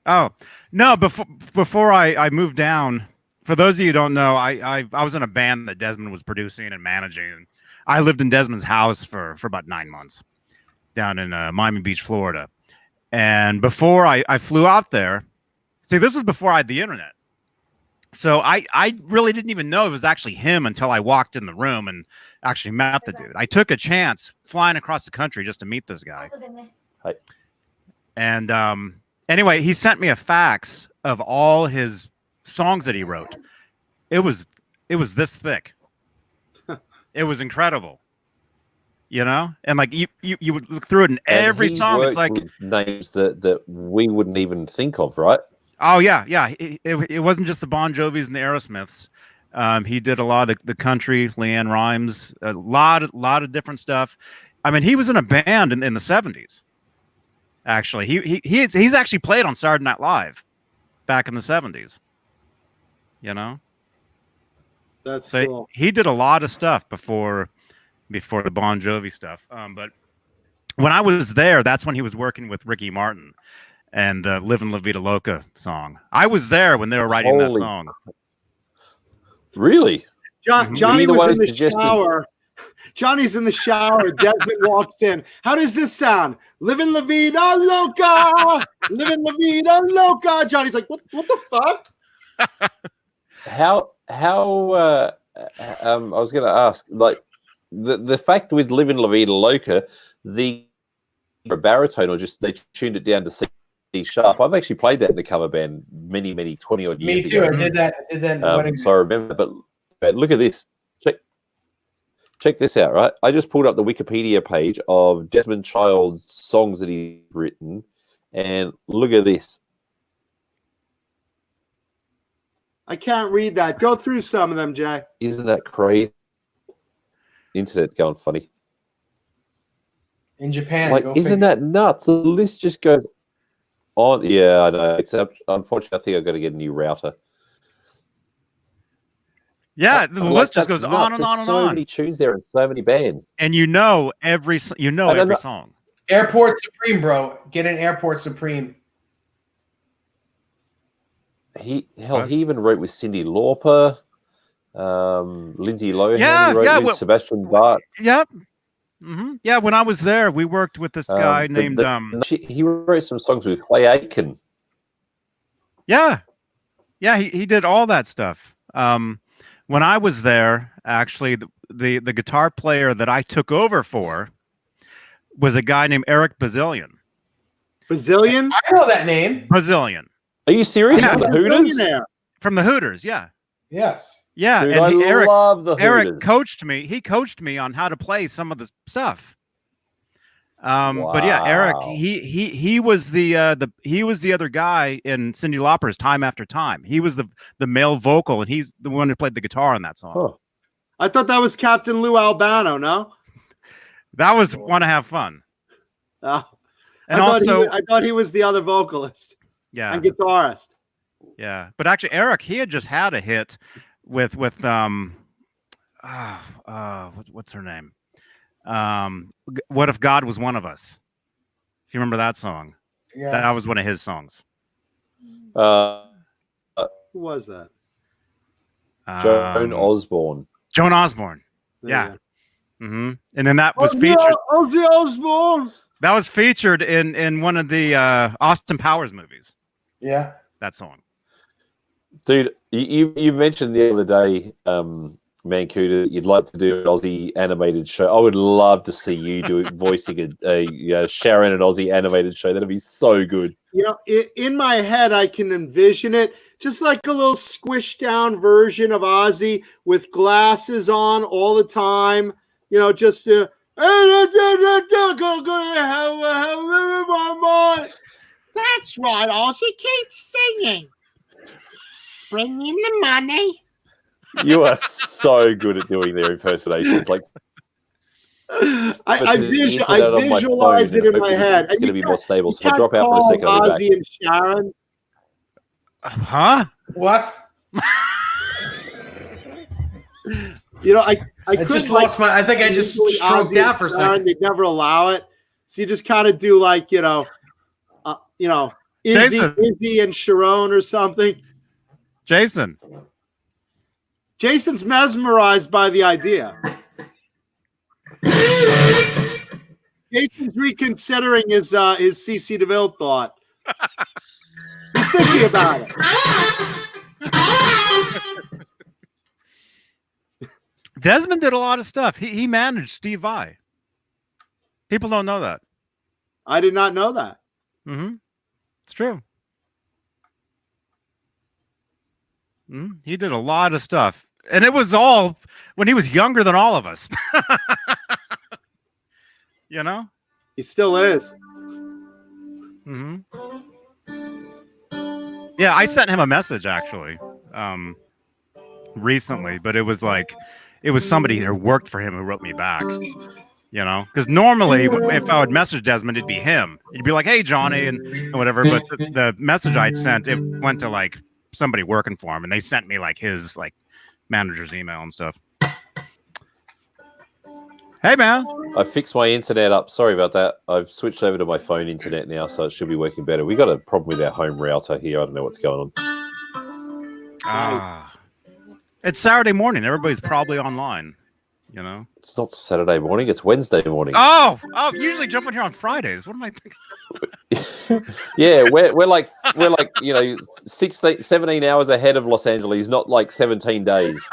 Oh no! Before I moved down, for those of you who don't know, I was in a band that Desmond was producing and managing. And I lived in Desmond's house for about 9 months down in Miami Beach, Florida. And before I flew out there, See, this was before I had the internet. So I really didn't even know it was actually him until I walked in the room and actually met the dude. I took a chance flying across the country just to meet this guy. Hi. And anyway, he sent me a fax of all his songs that he wrote. It was this thick. It was incredible. You know? And like you would look through it and every song it's like names that we wouldn't even think of, right? Oh yeah. It wasn't just the BonJovis and the Aerosmiths. He did a lot of the country, Leanne Rimes, a lot of different stuff. I mean, he was in a band in the 70s. Actually, he's actually played on Saturday Night Live back in the 70s. You know, That's so cool. he did a lot of stuff before the BonJovi stuff. But when I was there, that's when he was working with Ricky Martin and the "Livin' La Vida Loca" song. I was there when they were writing that song. Really? Johnny was in the shower. Johnny's in the shower. Desmond walks in. How does this sound? Living La Vida Loca. Living La Vida Loca. Johnny's like, what the fuck? How I was going to ask, like, the fact with Living La Vida Loca, the baritone, or just they tuned it down to C sharp. I've actually played that in the cover band many 20 odd years Me too. ago. I did that in the wedding. So I remember, but look at this. Check this out, right? I just pulled up the Wikipedia page of Desmond Child's songs that he's written, and look at this. I can't read that. Go through some of them, Jay. Isn't that crazy? Internet's going funny. In Japan. Like, isn't that nuts? The list just goes on. Yeah, I know. Except, unfortunately, I think I've got to get a new router. Yeah, the list just goes on and on and so on. So many tunes there and so many bands. And every song. Airport Supreme, bro. Get an Airport Supreme. He even wrote with Cyndi Lauper, Lindsay Lohan. He wrote with Sebastian Bach. Yep. Mm-hmm. Yeah, when I was there, we worked with this guy named. He wrote some songs with Clay Aiken. Yeah, he did all that stuff. When I was there, actually, the guitar player that I took over for was a guy named Eric Bazillion. Bazillion? I know that name. Bazillion. Are you serious? Yeah. From the Hooters? From the Hooters, yeah. Yes. Yeah, Dude, and I love the Hooters. Eric coached me. He coached me on how to play some of the stuff. But yeah, Eric, he was the other guy in Cyndi Lauper's Time After Time. He was the male vocal, and he's the one who played the guitar on that song. Huh. I thought that was Captain Lou Albano, no? That was Wanna Have Fun. And I thought he was the other vocalist. Yeah. And guitarist. Yeah. But actually Eric, he had just had a hit with what's her name? What If God Was One of Us? If you remember that song. Yeah. That was one of his songs. Who was that? Joan Osborne. Joan Osborne. Yeah. Mm-hmm. And then that was featured. Ozzy Osbourne. That was featured in one of the Austin Powers movies. Yeah. That song. Dude, you mentioned the other day, Mancuda, you'd like to do an Aussie animated show. I would love to see you voicing a Sharon and Aussie animated show. That'd be so good. You know, in my head, I can envision it just like a little squished down version of Ozzy with glasses on all the time. You know, just that's right, Ozzy, keep singing. Bring in the money. You are so good at doing their impersonations. Like, I visualize it in my head. It's going to be more stable, so I'll drop out for a second. Ozzy and Sharon. Huh? What? You know, I just lost my. I think I just stroked out for a second. They'd never allow it, so you just kind of do like Izzy and Sharon or something. Jason's mesmerized by the idea. Jason's reconsidering his CC DeVille thought. He's sticky about it. Desmond did a lot of stuff. He managed Steve Vai. People don't know that. I did not know that. Mm-hmm. It's true. He did a lot of stuff. And it was all when he was younger than all of us. You know? He still is. Mm-hmm. Yeah, I sent him a message actually recently, but it was somebody who worked for him who wrote me back. You know, because normally if I would message Desmond, it'd be him. He'd be like, "Hey, Johnny," and whatever. But the message I'd sent, it went to like somebody working for him, and they sent me like his like manager's email and stuff. Hey, man. I fixed my internet up. Sorry about that. I've switched over to my phone internet now, so it should be working better. We got a problem with our home router here. I don't know what's going on. It's Saturday morning. Everybody's probably online. You know, it's not Saturday morning. It's Wednesday morning. Oh, usually jump on here on Fridays. What am I thinking? Yeah, we're like 16, 17 hours ahead of Los Angeles, not like 17 days.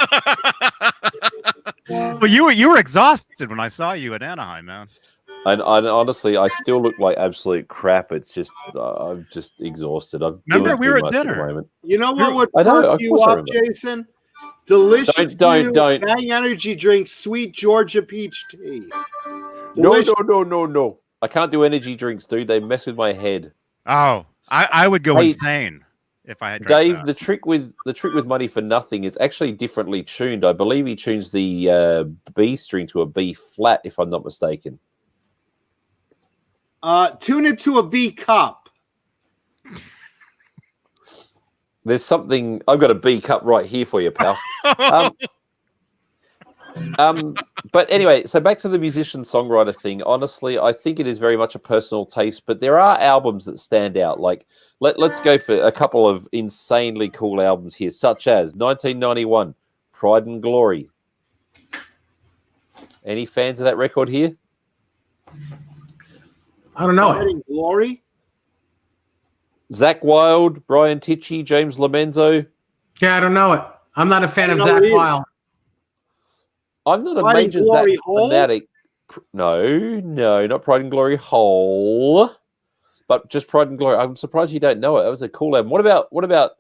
Well, you were exhausted when I saw you at Anaheim, man. And honestly, I still look like absolute crap. It's just I'm just exhausted. Remember, we were at dinner. You know what would perk you up, Jason? Delicious don't Bang energy drink, sweet Georgia peach tea. Delicious. No. I can't do energy drinks, dude. They mess with my head. Oh, I would go insane if I had Dave, that. the trick with Money for Nothing is actually differently tuned. I believe he tunes the B string to a B flat, if I'm not mistaken. Tune it to a B cup. There's something. I've got a B cup right here for you, pal. But anyway, so back to the musician-songwriter thing. Honestly, I think it is very much a personal taste, but there are albums that stand out. Like, let's go for a couple of insanely cool albums here, such as 1991, Pride and Glory. Any fans of that record here? I don't know. Pride and Glory? Zakk Wylde, Brian Tichy, James Lomenzo. Yeah, I don't know it. I'm not a fan of Zakk Wylde. I'm not a Pride major Zakk fanatic. No, not Pride and Glory Hole, but just Pride and Glory. I'm surprised you don't know it. That was a cool album. What about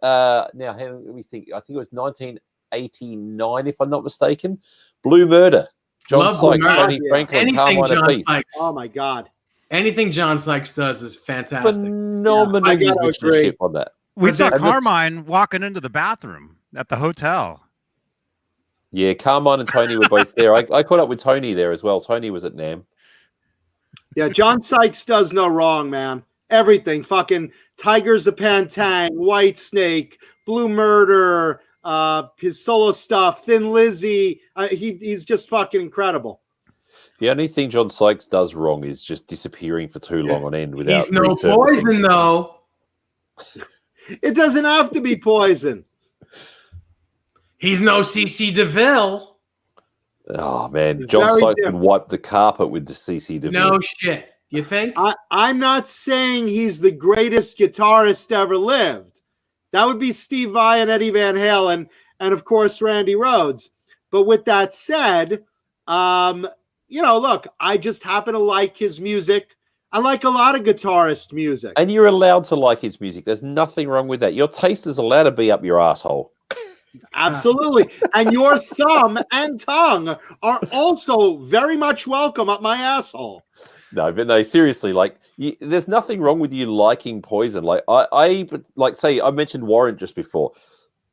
now? Let me think. I think it was 1989, if I'm not mistaken. Blue Murder. John Sykes, Tony Franklin, Anything John Sykes. Oh my God. Anything John Sykes does is fantastic. Phenomenal musicianship on that. We saw Carmine walking into the bathroom at the hotel. Yeah, Carmine and Tony were both there. I caught up with Tony there as well. Tony was at NAMM. Yeah, John Sykes does no wrong, man. Everything. Fucking Tigers of Pantang, Whitesnake, Blue Murder, his solo stuff, Thin Lizzy. He's just fucking incredible. The only thing John Sykes does wrong is just disappearing for too long on end without. He's no Poison, though. It doesn't have to be Poison. He's no CC Deville. Oh man, John Sykes can wipe the carpet with the CC Deville. No shit. You think? I'm not saying he's the greatest guitarist ever lived. That would be Steve Vai and Eddie Van Halen, and of course Randy Rhoads. But with that said, look, I just happen to like his music. I like a lot of guitarist music. And you're allowed to like his music. There's nothing wrong with that. Your taste is allowed to be up your asshole. Absolutely. And your thumb and tongue are also very much welcome up my asshole. No, seriously, like, there's nothing wrong with you liking Poison. Like, I mentioned Warrant just before.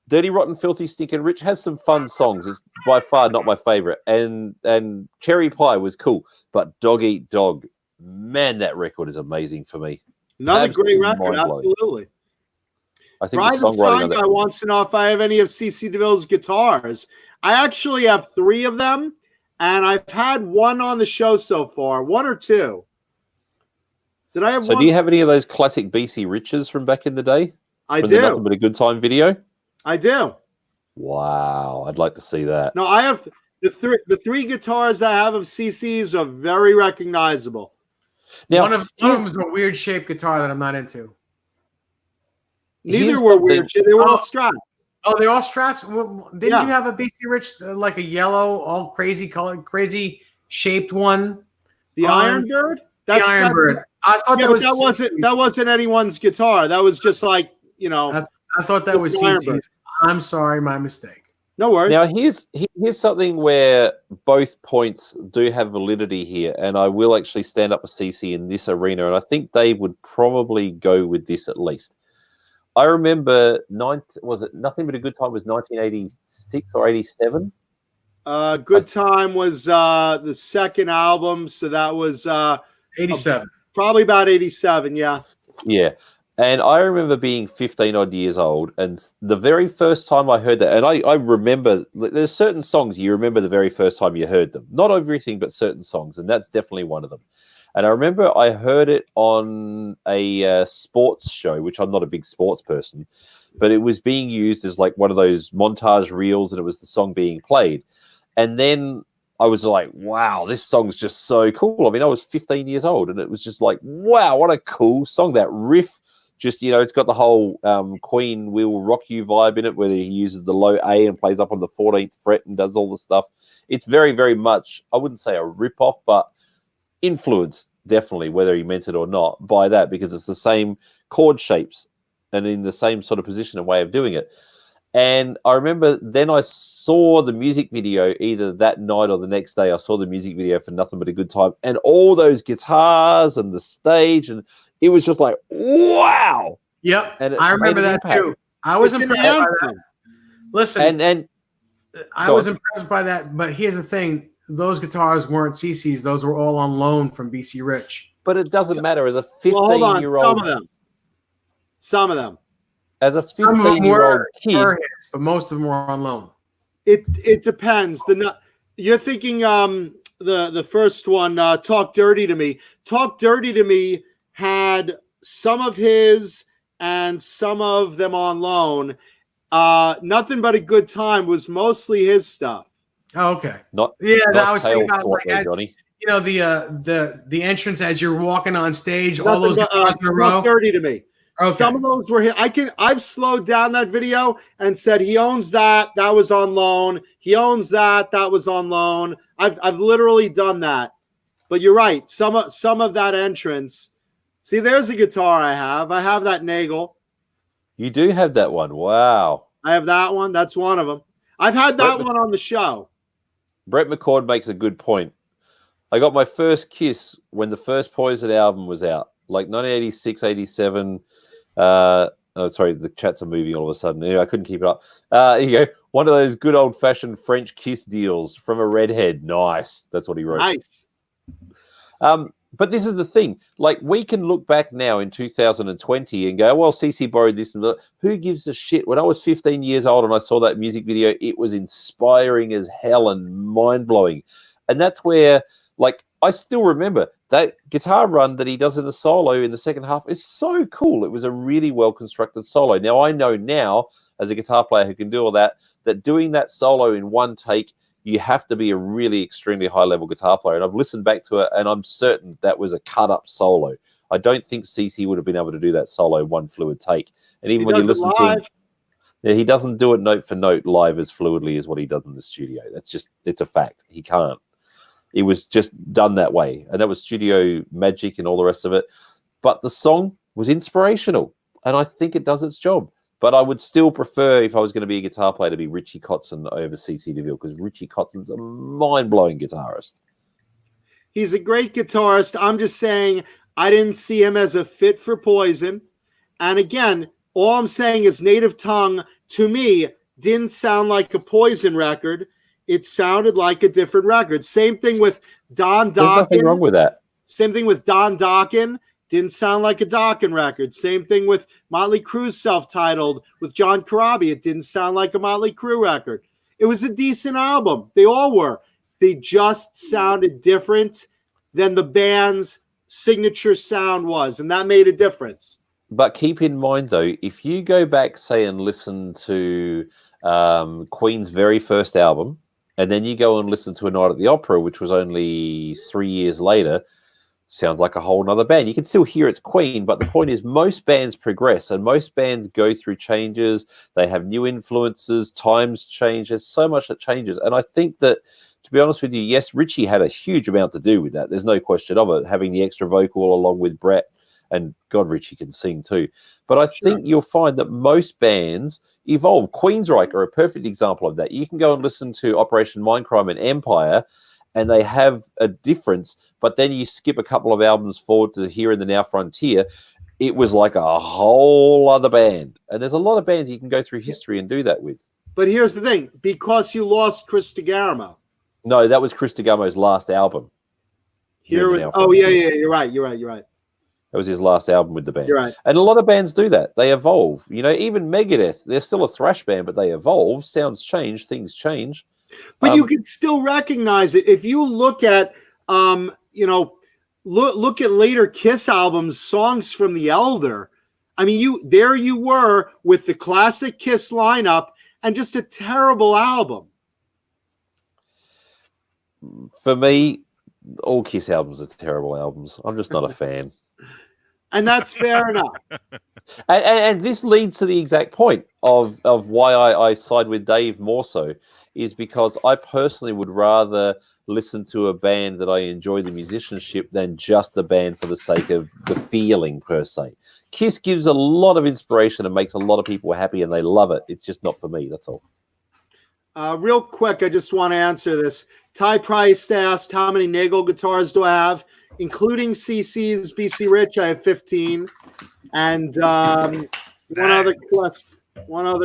Dirty, Rotten, Filthy, Stinking Rich has some fun songs. It's by far not my favorite. And Cherry Pie was cool. But Dog Eat Dog, man, that record is amazing for me. Another great record, absolutely. I think Private Sign Guy wants to know if I have any of CC DeVille's guitars. I actually have 3 of them, and I've had one on the show so far, 1 or 2. Did I have one? So do you have any of those classic BC Riches from back in the day? I do. Nothing but a Good Time video? I do. Wow, I'd like to see that. No, I have the three guitars I have of CC's are very recognizable. Now, one of them is a weird shaped guitar that I'm not into. Neither Here's were something- weird shit. They were all Oh. Strats. Oh, they're all Strats. Didn't Yeah. you have a BC Rich like a yellow, all crazy color, crazy shaped one? The On Ironbird. the Ironbird. I thought Yeah, that but was that wasn't anyone's guitar. That was just like, you know. I thought that was It's an Ironbird. CC's. I'm sorry, my mistake. No worries. Now here's something where both points do have validity here, and I will actually stand up with CC in this arena, and I think they would probably go with this at least. I remember was it Nothing But a Good Time was 1986 or 87? Good Time was the second album, so that was 87. probably about 87. Yeah. Yeah. And I remember being 15 odd years old, and the very first time I heard that, and I remember there's certain songs you remember the very first time you heard them. Not everything, but certain songs, and that's definitely one of them. And I remember I heard it on a sports show, which I'm not a big sports person, but it was being used as like one of those montage reels, and it was the song being played. And then I was like, wow, this song's just so cool. I mean, I was 15 years old, and it was just like, wow, what a cool song. That riff, just, you know, it's got the whole Queen Will Rock You vibe in it, where he uses the low A and plays up on the 14th fret and does all the stuff. It's very, very much, I wouldn't say a rip-off, but influenced, definitely, whether he meant it or not, by that, because it's the same chord shapes and in the same sort of position and way of doing it. And I remember then I saw the music video either that night or the next day. I saw the music video for Nothing But a Good Time, and all those guitars and the stage, and it was just like, wow. Yep. And it I remember made an that impact. too. I was It's an impressed by that. anthem. Listen, And I go was on. impressed by that, but here's the thing. Those guitars weren't CC's. Those were all on loan from BC Rich. but it doesn't matter. As a Well, hold on. 15-year-old, Some of them. as a Some of them 15-year-old kid, were hits, but most of them were on loan. It depends. You're thinking the first one, Talk Dirty to Me. Talk Dirty to Me had some of his and some of them on loan. Nothing But a Good Time was mostly his stuff. Oh, okay. not Yeah, not I was thinking tail about sort like, there, Johnny. you know, the entrance as you're walking on stage, all those Nothing guitars in a row. Talk Dirty to Me. Okay. Some of those were I've slowed down that video and said he owns that was on loan. He owns that was on loan. I've literally done that. But you're right. Some of that entrance. See, there's a guitar I have. I have that Nagel. You do have that one. Wow. I have that one. That's one of them. I've had that Brett- one on the show. Brett McCord makes a good point. I got my first Kiss when the first Poison album was out, like 1986, 87. Oh, sorry, the chats are moving all of a sudden. Anyway, I couldn't keep it up. Here you go. One of those good old-fashioned French Kiss deals from a redhead. Nice. That's what he wrote. Nice. But this is the thing. Like, we can look back now in 2020 and go, well, CC borrowed this and that. Who gives a shit? When I was 15 years old and I saw that music video, it was inspiring as hell and mind-blowing. And that's where, like, I still remember that guitar run that he does in the solo in the second half is so cool. It was a really well-constructed solo. Now, I know now, as a guitar player who can do all that, that doing that solo in one take, you have to be a really extremely high-level guitar player. And I've listened back to it, and I'm certain that was a cut-up solo. I don't think CC would have been able to do that solo one fluid take. And even when you listen to him, yeah, he doesn't do it note for note live as fluidly as what he does in the studio. It's a fact. He can't. It was just done that way. And that was studio magic and all the rest of it. But the song was inspirational, and I think it does its job. But I would still prefer, if I was going to be a guitar player, to be Richie Kotzen over CC Deville, because Richie Kotzen's a mind-blowing guitarist. He's a great guitarist. I'm just saying I didn't see him as a fit for Poison. And again, all I'm saying is Native Tongue, to me, didn't sound like a Poison record. It sounded like a different record. Same thing with Don Dokken. There's nothing wrong with that. Same thing with Don Dokken. Didn't sound like a Dokken record. Same thing with Motley Crue's self-titled with John Corabi. It didn't sound like a Motley Crue record. It was a decent album. They all were. They just sounded different than the band's signature sound was, and that made a difference. But keep in mind, though, if you go back, say, and listen to Queen's very first album, and then you go and listen to A Night at the Opera, which was only 3 years later, sounds like a whole nother band. You can still hear it's Queen, but the point is most bands progress and most bands go through changes. They have new influences, times change. There's so much that changes. And I think that, to be honest with you, yes, Richie had a huge amount to do with that. There's no question of it, having the extra vocal along with Brett. And God, Richie can sing too. But I think you'll find that most bands evolve. Queensryche are a perfect example of that. You can go and listen to Operation Mindcrime and Empire, and they have a difference, but then you skip a couple of albums forward to Here in the Now Frontier, it was like a whole other band. And there's a lot of bands you can go through history and do that with. But here's the thing, because you lost Chris DeGarmo. No, that was Chris DeGarmo's last album. You're right. That was his last album with the band. You're right. And a lot of bands do that. They evolve. You know, even Megadeth, they're still a thrash band, but they evolve. Sounds change, things change. But you can still recognize it. If you look at, look at later Kiss albums, songs from The Elder. I mean, you were with the classic Kiss lineup and just a terrible album. For me, all Kiss albums are terrible albums. I'm just not a fan. And that's fair enough. And this leads to the exact point of why I side with Dave more so, is because I personally would rather listen to a band that I enjoy the musicianship than just the band for the sake of the feeling per se. Kiss gives a lot of inspiration and makes a lot of people happy and they love it. It's just not for me, that's all. Real quick, I just want to answer this. Ty Price asked, how many Nagel guitars do I have? Including CC's BC Rich, I have 15. And one other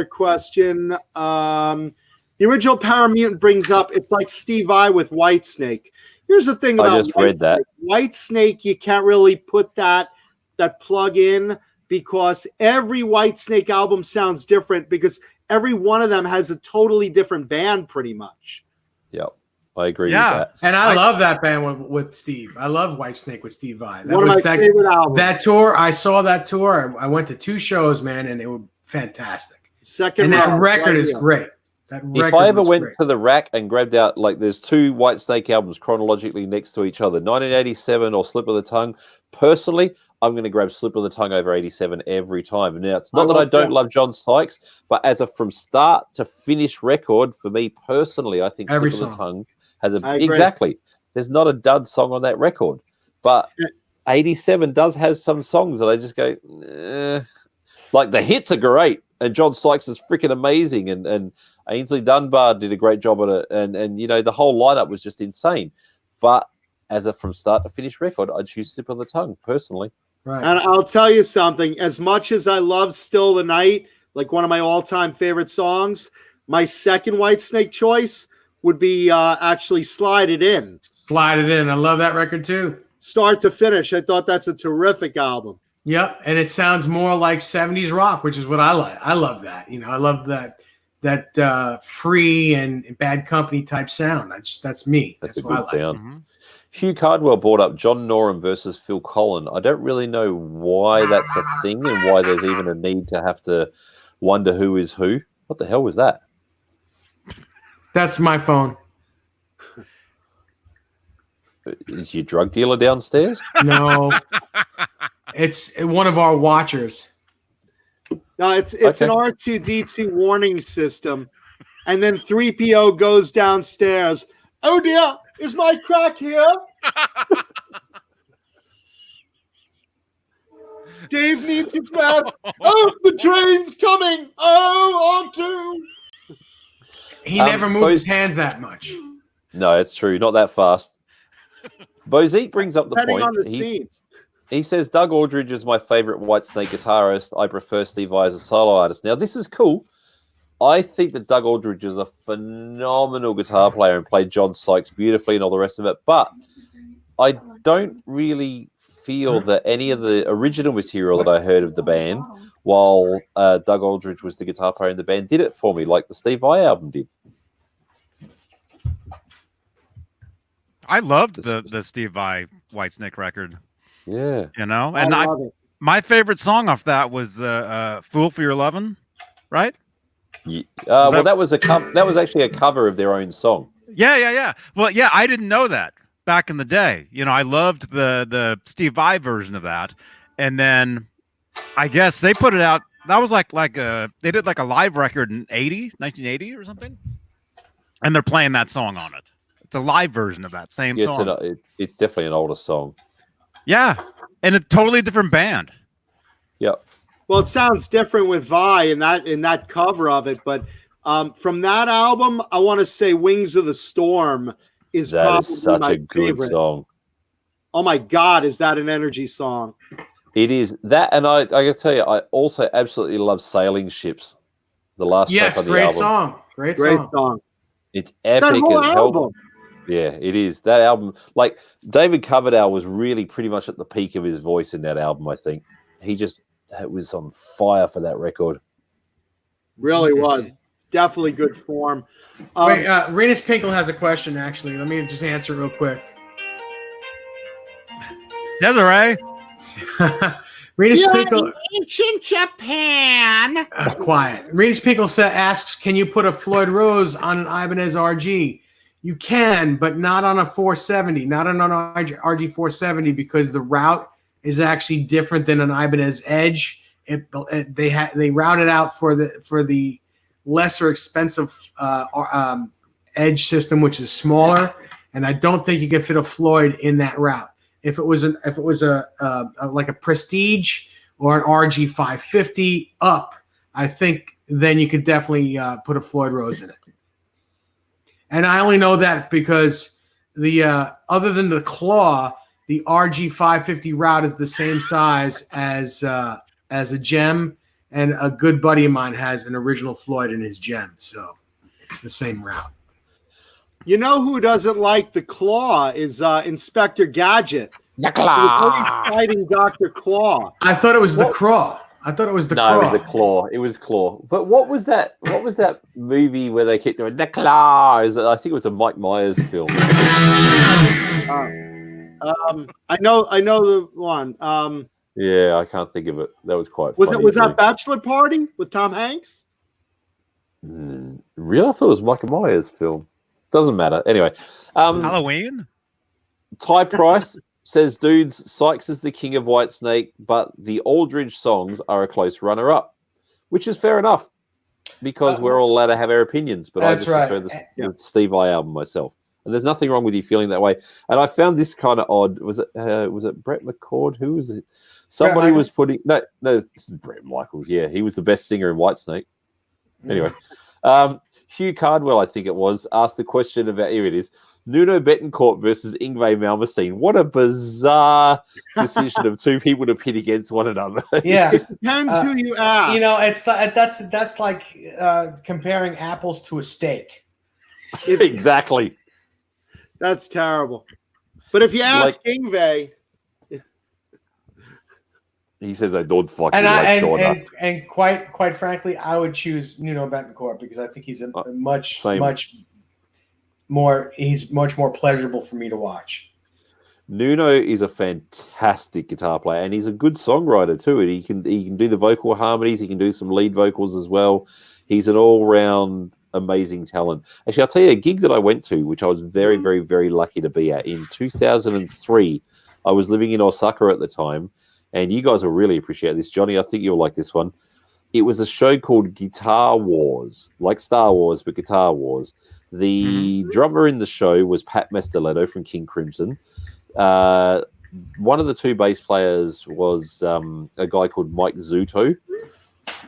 question. The original Paramutant brings up, it's like Steve Vai with Whitesnake. Here's the thing about I just read that. Whitesnake, you can't really put that plug in because every Whitesnake album sounds different because every one of them has a totally different band pretty much. Yep. I agree with that. And I love that band with Steve. I love Whitesnake with Steve Vai. That one was of my favorite albums. That tour, I saw that tour. I went to 2 shows, man, and they were fantastic. Second and that round, record is great. If I ever went to the rack and grabbed out, like, there's 2 Whitesnake albums chronologically next to each other, 1987 or Slip of the Tongue. Personally, I'm going to grab Slip of the Tongue over 87 every time. Now, it's not that I don't love John Sykes, but as a from start to finish record, for me personally, I think every Slip of the song Tongue has exactly. There's not a dud song on that record, but 87 does have some songs that I just go, like the hits are great, and John Sykes is freaking amazing, and Ainsley Dunbar did a great job on it, and you know the whole lineup was just insane. But as a from start to finish record, I'd choose Slip of the Tongue personally. Right. And I'll tell you something. As much as I love Still the Night, like one of my all-time favorite songs, my second Whitesnake choice would be actually Slide It In. Slide It In. I love that record too. Start to finish. I thought that's a terrific album. Yep. And it sounds more like 70s rock, which is what I like. I love that. You know, I love that free and Bad Company type sound. That's me. That's what I like. Sound. Mm-hmm. Hugh Cardwell brought up John Norum versus Phil Collen. I don't really know why that's a thing and why there's even a need to have to wonder who is who. What the hell was that? That's my phone. Is your drug dealer downstairs? No. It's one of our watchers. No, it's an R2-D2 warning system. And then 3PO goes downstairs. Oh dear, is my crack here? Dave needs his meth. Oh, the train's coming. Oh, R2. He never moves his hands that much. No, it's true. Not that fast. Bozique brings up the Depending point. on the scene. He says, Doug Aldridge is my favorite Whitesnake guitarist. I prefer Steve Vai as a solo artist. Now, this is cool. I think that Doug Aldridge is a phenomenal guitar player and played John Sykes beautifully and all the rest of it. But I don't really feel that any of the original material that I heard of the band, while Doug Aldridge was the guitar player in the band, did it for me like the Steve Vai album did. I loved the Steve Vai Whitesnake record. Yeah. You know, and my favorite song off that was Fool for Your Lovin', right? Yeah. Well, that was actually a cover of their own song. Yeah. Well, yeah, I didn't know that. back in the day. You know, I loved the Steve Vai version of that, and then I guess they put it out. That was like they did like a live record in 1980 or something, and they're playing that song on it. It's a live version of that same Yeah, song. it's definitely an older song. Yeah, and a totally different band. Yep. Well, it sounds different with Vi in that cover of it, but from that album, I want to say "Wings of the Storm" is probably such my a good favorite. song. Oh my God, is that an energy song? It is that, and I gotta tell you, I also absolutely love Sailing Ships. The last track on the great album. song. Great song. It's epic That whole as hell. album. Yeah, it is. That album, like David Coverdale was really pretty much at the peak of his voice in that album, I think. He just was on fire for that record. Really was. Definitely good form. Wait, Renus Pinkle has a question, actually. Let me just answer it real quick. Desiree. Renus Pinkle... Ancient Japan. Quiet. Renus Pinkle asks, can you put a Floyd Rose on an Ibanez RG? You can, but not on a 470, not on an RG 470, because the route is actually different than an Ibanez Edge. They route it out for the lesser expensive Edge system, which is smaller, and I don't think you can fit a Floyd in that route. If it was like a Prestige or an RG 550 up, I think then you could definitely put a Floyd Rose in it. And I only know that because the other than the claw, the RG 550 route is the same size as a Gem, and a good buddy of mine has an original Floyd in his Gem, so it's the same route. You know who doesn't like the claw is Inspector Gadget. The Claw. Fighting Dr. Claw. I thought it was the Craw. I thought it was the Craw. No, it was the Claw. It was Claw. But what was that? What was that movie where they kept doing the Claw? I think it was a Mike Myers film. I know the one. Yeah, I can't think of it. That was quite. Was funny, that Bachelor Party with Tom Hanks? Really? I thought it was Mike Myers film. Doesn't matter. Anyway, Halloween. Ty Price says, dudes, Sykes is the king of Whitesnake, but the Aldridge songs are a close runner-up, which is fair enough because we're all allowed to have our opinions. But I just prefer the Steve Vai album myself, and there's nothing wrong with you feeling that way. And I found this kind of odd. Was it Brett McCord? Who was it? Somebody was putting no. This is Brett Michaels. Yeah, he was the best singer in Whitesnake. Anyway, Hugh Cardwell, I think it was, asked the question about, here it is, Nuno Betancourt versus Yngwie Malmsteen. What a bizarre decision of two people to pit against one another. Yeah, it depends who you ask. You know, that's like comparing apples to a steak. Exactly. That's terrible. But if you ask Yngwie, he says, "I don't fucking and quite frankly, I would choose Nuno Betancourt because I think he's much more pleasurable for me to watch. Nuno is a fantastic guitar player, and he's a good songwriter too. And he can do the vocal harmonies. He can do some lead vocals as well. He's an all-round amazing talent. Actually, I'll tell you a gig that I went to, which I was very, very, very lucky to be at in 2003. I was living in Osaka at the time. And you guys will really appreciate this. Johnny, I think you'll like this one. It was a show called Guitar Wars, like Star Wars, but Guitar Wars. The drummer in the show was Pat Mesteletto from King Crimson. One of the two bass players was a guy called Mike Zuto.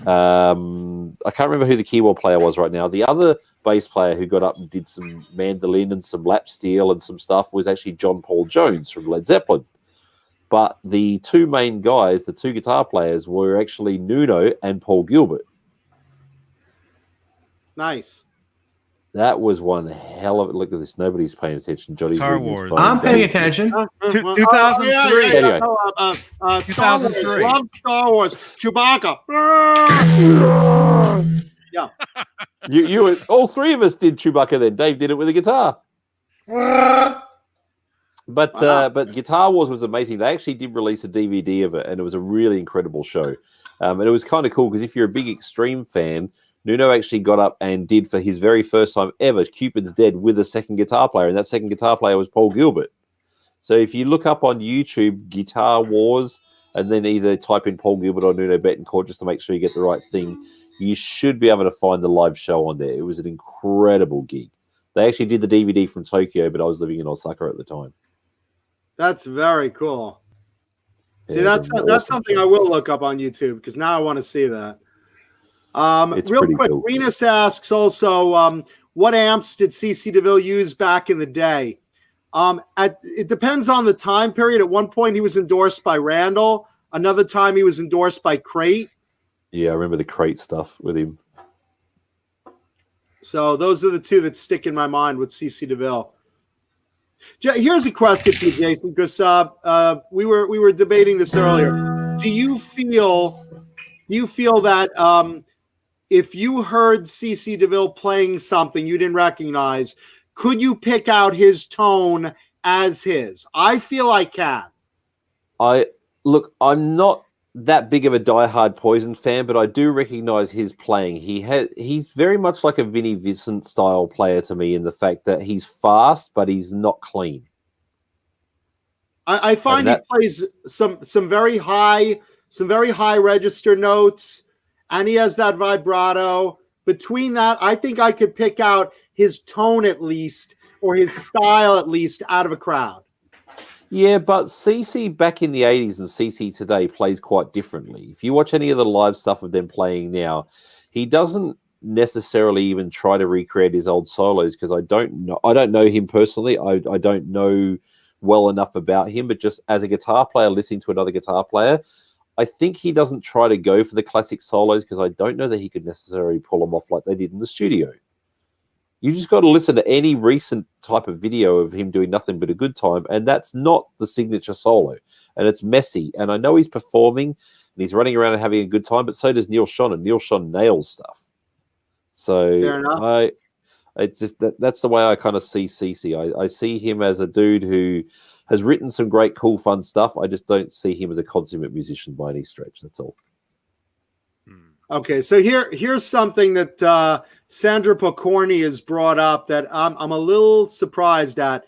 I can't remember who the keyboard player was right now. The other bass player who got up and did some mandolin and some lap steel and some stuff was actually John Paul Jones from Led Zeppelin. But the two main guys, the two guitar players, were actually Nuno and Paul Gilbert. Nice. That was one hell of a look at this. Nobody's paying attention. Johnny's Star reading his Wars. phone. I'm paying attention. 2003. Anyway. Star 2003. Wars. Love Star Wars. Chewbacca. Yeah. You all three of us did Chewbacca then. Dave did it with a guitar. But Guitar Wars was amazing. They actually did release a DVD of it, and it was a really incredible show. And it was kind of cool because if you're a big Extreme fan, Nuno actually got up and did for his very first time ever Cupid's Dead with a second guitar player, and that second guitar player was Paul Gilbert. So if you look up on YouTube Guitar Wars and then either type in Paul Gilbert or Nuno Betancourt just to make sure you get the right thing, you should be able to find the live show on there. It was an incredible gig. They actually did the DVD from Tokyo, but I was living in Osaka at the time. That's very cool. See, Yeah, that's something I will look up on YouTube because now I want to see that. It's real pretty quick, cool. Renus asks also, what amps did CC DeVille use back in the day? It depends on the time period. At one point, he was endorsed by Randall. Another time, he was endorsed by Crate. Yeah, I remember the Crate stuff with him. So those are the two that stick in my mind with CC DeVille. Here's a question for you, Jason, because we were debating this earlier. Do you feel that if you heard CC DeVille playing something you didn't recognize, could you pick out his tone as his? I feel I can. I'm not that big of a diehard Poison fan, but I do recognize his playing. He's very much like a Vinnie Vincent style player to me in the fact that he's fast, but he's not clean. I find he plays some very high register notes, and he has that vibrato. Between that, I think I could pick out his tone at least, or his style at least, out of a crowd. Yeah, but CC back in the 80s and CC today plays quite differently. If you watch any of the live stuff of them playing now, he doesn't necessarily even try to recreate his old solos because I don't know him personally. I don't know well enough about him, but just as a guitar player listening to another guitar player, I think he doesn't try to go for the classic solos because I don't know that he could necessarily pull them off like they did in the studio. You just got to listen to any recent type of video of him doing nothing but a good time, and that's not the signature solo, and it's messy. And I know he's performing and he's running around and having a good time, but so does Neil Schon, and Neil Schon nails stuff. So it's just that's the way I kind of see CC. I see him as a dude who has written some great, cool, fun stuff. I just don't see him as a consummate musician by any stretch. That's all. Okay, so here's something that Sandra Pocorni has brought up that I'm a little surprised at.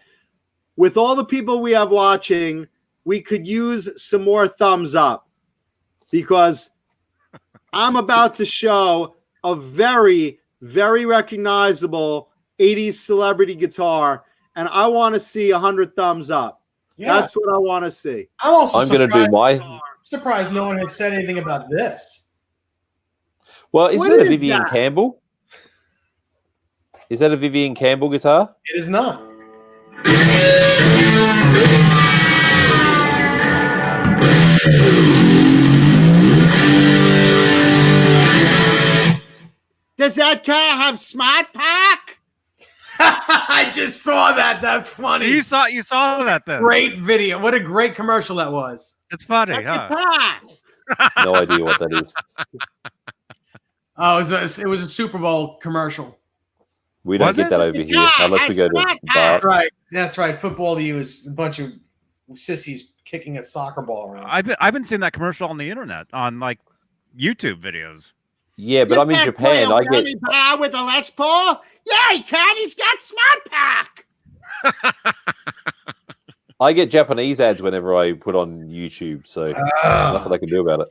With all the people we have watching, we could use some more thumbs up because I'm about to show a very, very recognizable 80s celebrity guitar, and I want to see 100 thumbs up. Yeah. That's what I want to see. I'm going to do I'm surprised no one has said anything about this. Well, isn't that a Vivian Campbell? Is that a Vivian Campbell guitar? It is not. Does that car have Smart Pack? I just saw that. That's funny. You saw that then. Great video. What a great commercial that was. It's funny, huh? No idea what that is. Oh, it was a Super Bowl commercial. We don't get that over here unless we go to bar. Right. That's right. Football to you is a bunch of sissies kicking a soccer ball around. I've been seeing that commercial on the internet on like YouTube videos. Yeah, but I'm in Japan. I get bar with a Les Paul. Yeah, he can. He's got Smart Pack. I get Japanese ads whenever I put on YouTube, so nothing I can do about it.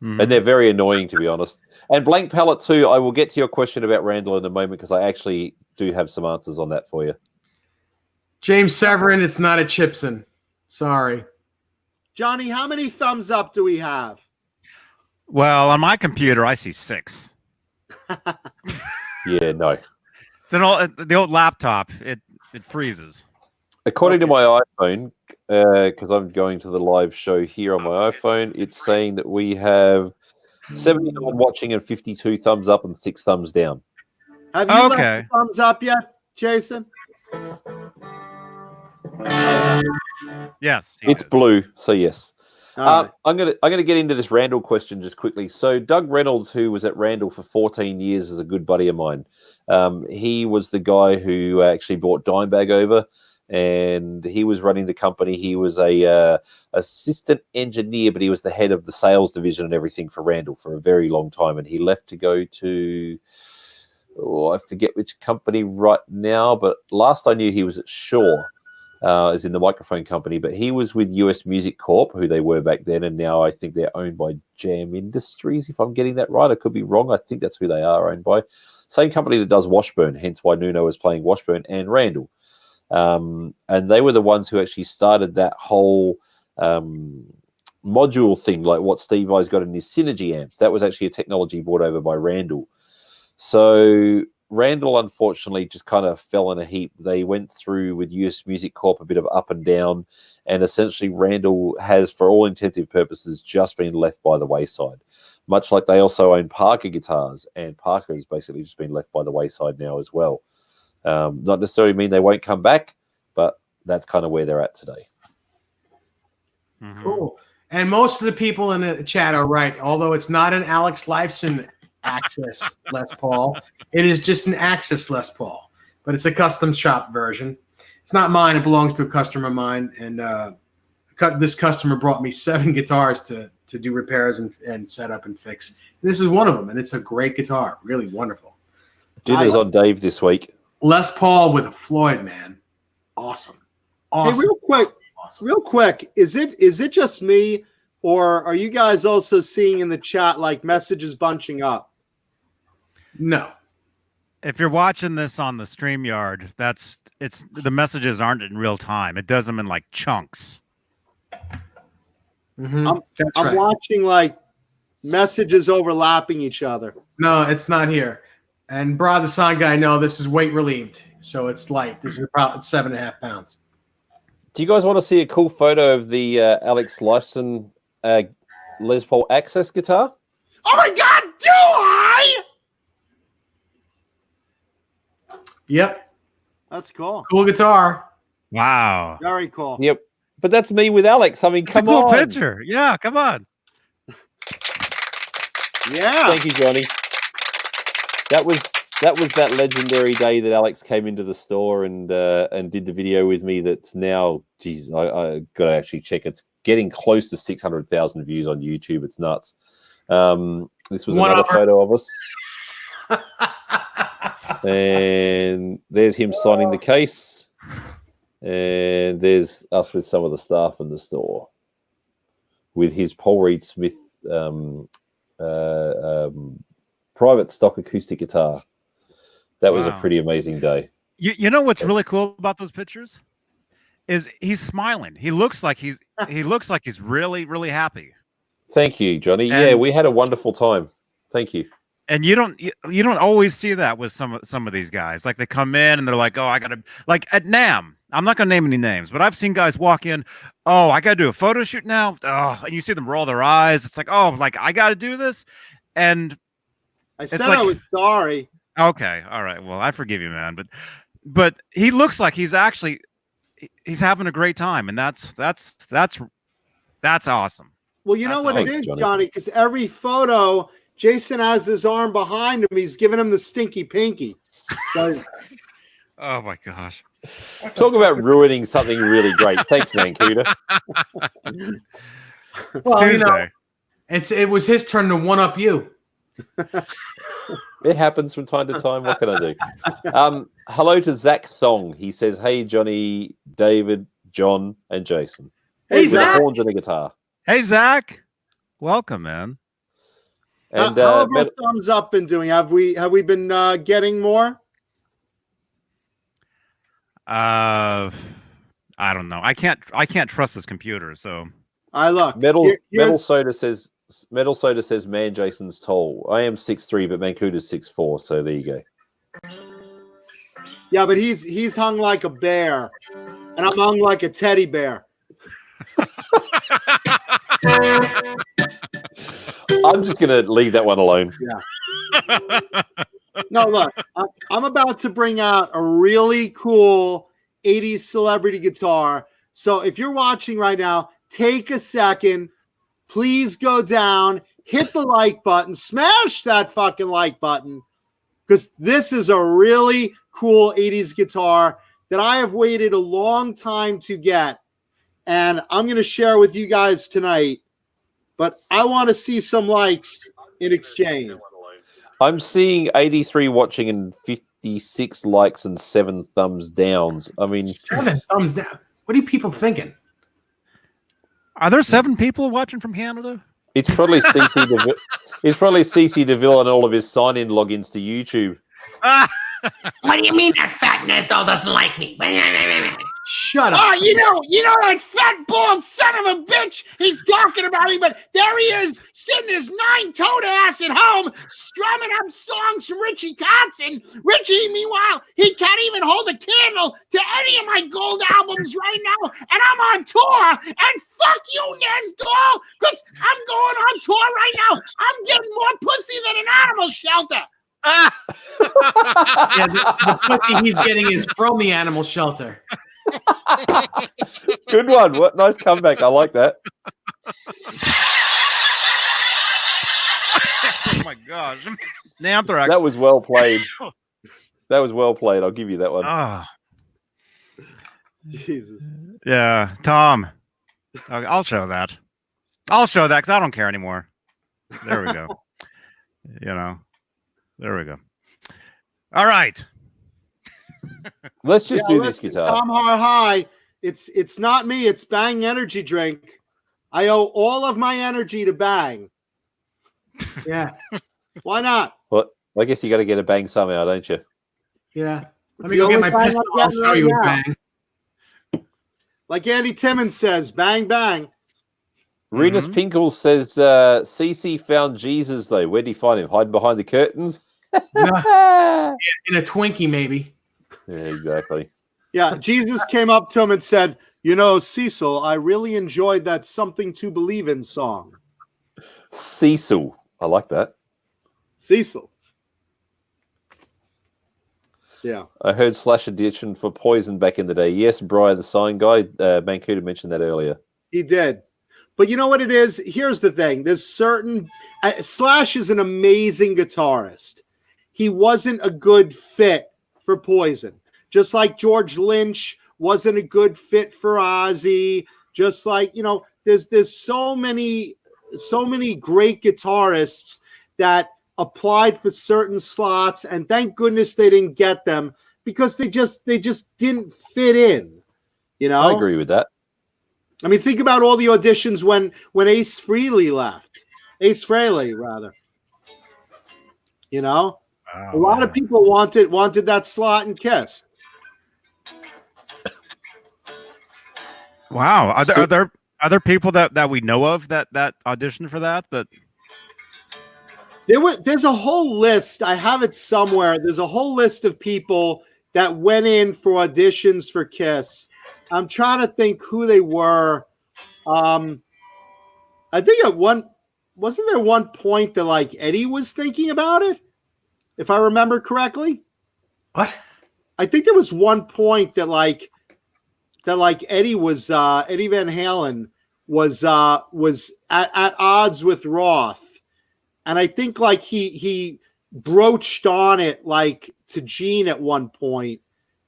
And they're very annoying, to be honest. And Blank Palette too, I will get to your question about Randall in a moment because I actually do have some answers on that for you. James Severin, it's not a Chipson. Sorry. Johnny, how many thumbs up do we have? Well, on my computer, I see 6. Yeah, no. It's the old laptop. It freezes. According to my iPhone, because I'm going to the live show here on my iPhone, it's saying that we have 79 watching and 52 thumbs up and 6 thumbs down. Have you left the thumbs up yet, Jason? Yes. It's blue, so yes. I'm gonna get into this Randall question just quickly. So Doug Reynolds, who was at Randall for 14 years, is a good buddy of mine. He was the guy who actually brought Dimebag over, and he was running the company. He was a assistant engineer, but he was the head of the sales division and everything for Randall for a very long time. And he left to go to, I forget which company right now, but last I knew he was at Shaw. as in the microphone company, but he was with US Music Corp, who they were back then, and now I think they're owned by Jam Industries, if I'm getting that right. I could be wrong. I think that's who they are owned by. Same company that does Washburn, hence why Nuno was playing Washburn and Randall. And they were the ones who actually started that whole module thing, like what Steve Vai's got in his Synergy amps. That was actually a technology brought over by Randall. So Randall, unfortunately, just kind of fell in a heap. They went through with US Music Corp a bit of up and down, and essentially Randall has, for all intensive purposes, just been left by the wayside. Much like they also own Parker Guitars, and Parker has basically just been left by the wayside now as well. Not necessarily mean they won't come back, but that's kind of where they're at today. Cool. And most of the people in the chat are right. Although it's not an Alex Lifeson Access Les Paul, it is just an Access Les Paul, but it's a custom shop version. It's not mine. It belongs to a customer of mine, and this customer brought me 7 guitars to do repairs and set up and fix. This is one of them, and it's a great guitar. Really wonderful. Dinner's on Dave this week. Les Paul with a Floyd, man. Awesome. Hey, real quick, is it just me, or are you guys also seeing in the chat like messages bunching up? No. If you're watching this on the StreamYard, it's the messages aren't in real time. It does them in like chunks. I'm watching like messages overlapping each other. No, it's not here. And Brad, the sound guy, no, this is weight relieved, so it's light. This is about 7.5 pounds. Do you guys want to see a cool photo of the Alex Lifeson Les Paul Access guitar? Oh my God, do I? Yep. That's cool. Cool guitar. Wow. Very cool. Yep. But that's me with Alex. I mean, It's come a cool on. picture. Yeah, come on. Yeah. Thank you, Johnny. That was that legendary day that Alex came into the store and did the video with me. That's now, geez, I got to actually check. It's getting close to 600,000 views on YouTube. It's nuts. This was another photo of us. And there's him signing the case. And there's us with some of the staff in the store with his Paul Reed Smith private stock acoustic guitar. That was a pretty amazing day. You know what's really cool about those pictures is he's smiling. He looks like he's really, really happy. Thank you, Johnny. And, yeah, we had a wonderful time. Thank you. And you don't always see that with some of these guys. Like they come in and they're like, oh, I gotta, like at NAMM. I'm not gonna name any names, but I've seen guys walk in. Oh, I gotta do a photo shoot now. Oh, and you see them roll their eyes. It's like, oh, like I gotta do this. And I said I was sorry. Okay, all right. Well, I forgive you, man. But he looks like he's having a great time, and that's awesome. Well, you know what it is, Johnny, because every photo, Jason has his arm behind him. He's giving him the stinky pinky. So, oh my gosh! Talk about ruining something really great. Thanks, Mancuda. Well, you know, it was his turn to one up you. It happens from time to time. What can I do? Hello to Zach Thong. He says, "Hey, Johnny, David, John, and Jason. Hey, with Zach. horns and a guitar." Hey, Zach. Welcome, man. And how have our thumbs up been doing? Have we been getting more? Uh, I don't know. I can't trust this computer. So I look. Metal Soda says. Man, Jason's tall. I am 6'3", but Mancuda's 6'4". So there you go. Yeah, but he's hung like a bear, and I'm hung like a teddy bear. I'm just gonna leave that one alone. Yeah. No, look, I'm about to bring out a really cool 80s celebrity guitar. So if you're watching right now, take a second. Please go down, hit the like button, smash that fucking like button, because this is a really cool 80s guitar that I have waited a long time to get, and I'm going to share with you guys tonight, but I want to see some likes in exchange. I'm seeing 83 watching and 56 likes and 7 thumbs downs. I mean, 7 thumbs down. What are you people thinking? Are there 7 people watching from Canada? It's probably CC Deville. It's probably CC Deville and all of his sign-in logins to YouTube. What do you mean that fat Nestor doesn't like me? Shut up. Oh, you know that fat bald son of a bitch. He's talking about me, but there he is, sitting his 9-toed ass at home, strumming up songs from Richie Kotzen. Richie, meanwhile, he can't even hold a candle to any of my gold albums right now, and I'm on tour. And fuck you, Nestor, because I'm going on tour right now. I'm getting more pussy than an animal shelter. Yeah, the pussy he's getting is from the animal shelter. Good one. What nice comeback. I like that. Oh my gosh. Anthrax. That was well played. That was well played. I'll give you that one. Oh, Jesus. yeah, Tom. Okay, I'll show that. I'll show that because I don't care anymore. There we go. There we go. All right. Let's just do this listen, guitar. Tom High. It's not me. It's Bang Energy Drink. I owe all of my energy to Bang. Yeah. Why not? Well, I guess you got to get a bang somehow, don't you? Yeah. Let It's me the go get only my bang pistol. I'm I'll getting show right you a now. bang. Like Andy Timmons says, bang, bang. Renus Pinkle says CC found Jesus though. Where did he find him? Hiding behind the curtains? Yeah, in a Twinkie, maybe. Yeah, exactly. Yeah, Jesus came up to him and said, Cecil, I really enjoyed that Something to Believe in song. Cecil. I like that. Cecil. Yeah. I heard Slash Edition for Poison back in the day. Yes, Brian, the sign guy. Mancuda mentioned that earlier. He did. But you know what it is? Here's the thing. There's certain... Slash is an amazing guitarist. He wasn't a good fit for Poison. Just like George Lynch wasn't a good fit for Ozzy. Just like, there's so many great guitarists that applied for certain slots, and thank goodness they didn't get them because they just didn't fit in. I agree with that. I mean, think about all the auditions when Ace Frehley left. Ace Frehley, rather. A lot of people wanted that slot in Kiss. Wow. Are there people that we know of that auditioned for that? There's a whole list. I have it somewhere. There's a whole list of people that went in for auditions for Kiss. I'm trying to think who they were. I think wasn't there one point that like Eddie was thinking about it, if I remember correctly? What? I think there was one point that Eddie was Eddie Van Halen was at odds with Roth. And I think like he broached on it like to Gene at one point,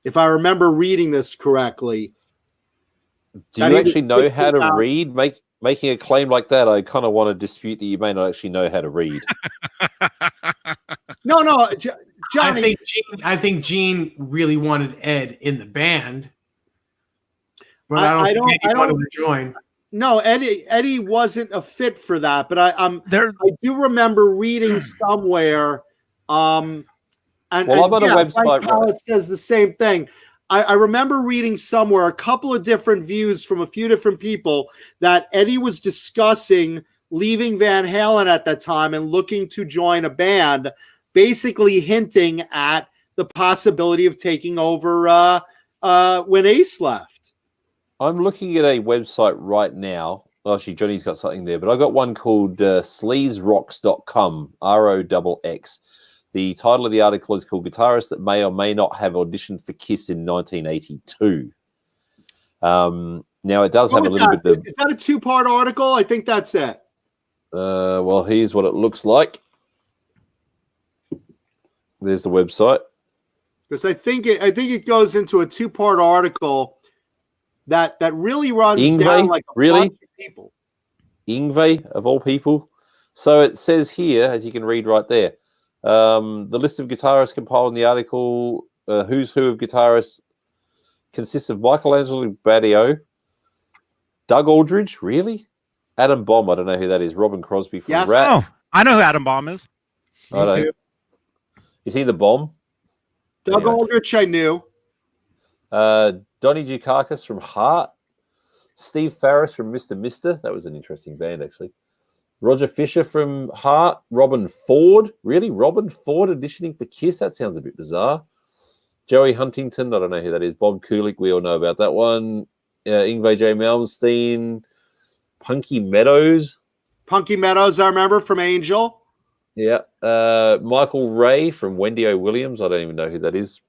if I remember reading this correctly. Do you actually know how to read? Making a claim like that, I kind of want to dispute that you may not actually know how to read. No, Johnny. I think Gene really wanted Ed in the band, but I don't think he wanted to join. No, Eddie wasn't a fit for that, but I do remember reading somewhere. I'm on a website. It says the same thing. I remember reading somewhere a couple of different views from a few different people that Eddie was discussing leaving Van Halen at that time and looking to join a band, basically hinting at the possibility of taking over when Ace left. I'm looking at a website right now. Actually, Johnny's got something there, but I got one called sleazerocks.com, ROXX. The title of the article is called Guitarists That May or May Not Have Auditioned for Kiss in 1982. Now, it does have a little bit of... Is that a two-part article? I think that's it. Well, here's what it looks like. There's the website. Because I think it goes into a two-part article that really runs down like a bunch of people. Yngwie, of all people. So it says here, as you can read right there, the list of guitarists compiled in the article, Who's Who of Guitarists, consists of Michelangelo Badio, Doug Aldridge, really? Adam Bomb, I don't know who that is. Robin Crosby from Yes. Rat. Oh, I know who Adam Bomb is. Me I know. too. Is he the Bomb? Doug Anyway. Aldrich, I knew. Donny Dukakis from Heart. Steve Farris from Mr. Mister. That was an interesting band, actually. Roger Fisher from Heart. Robin Ford. Really? Robin Ford auditioning for Kiss? That sounds a bit bizarre. Joey Huntington. I don't know who that is. Bob Kulick. We all know about that one. Yngwie J. Malmsteen. Punky Meadows. Punky Meadows, I remember from Angel. Yeah. Michael Ray from Wendy O. Williams. I don't even know who that is.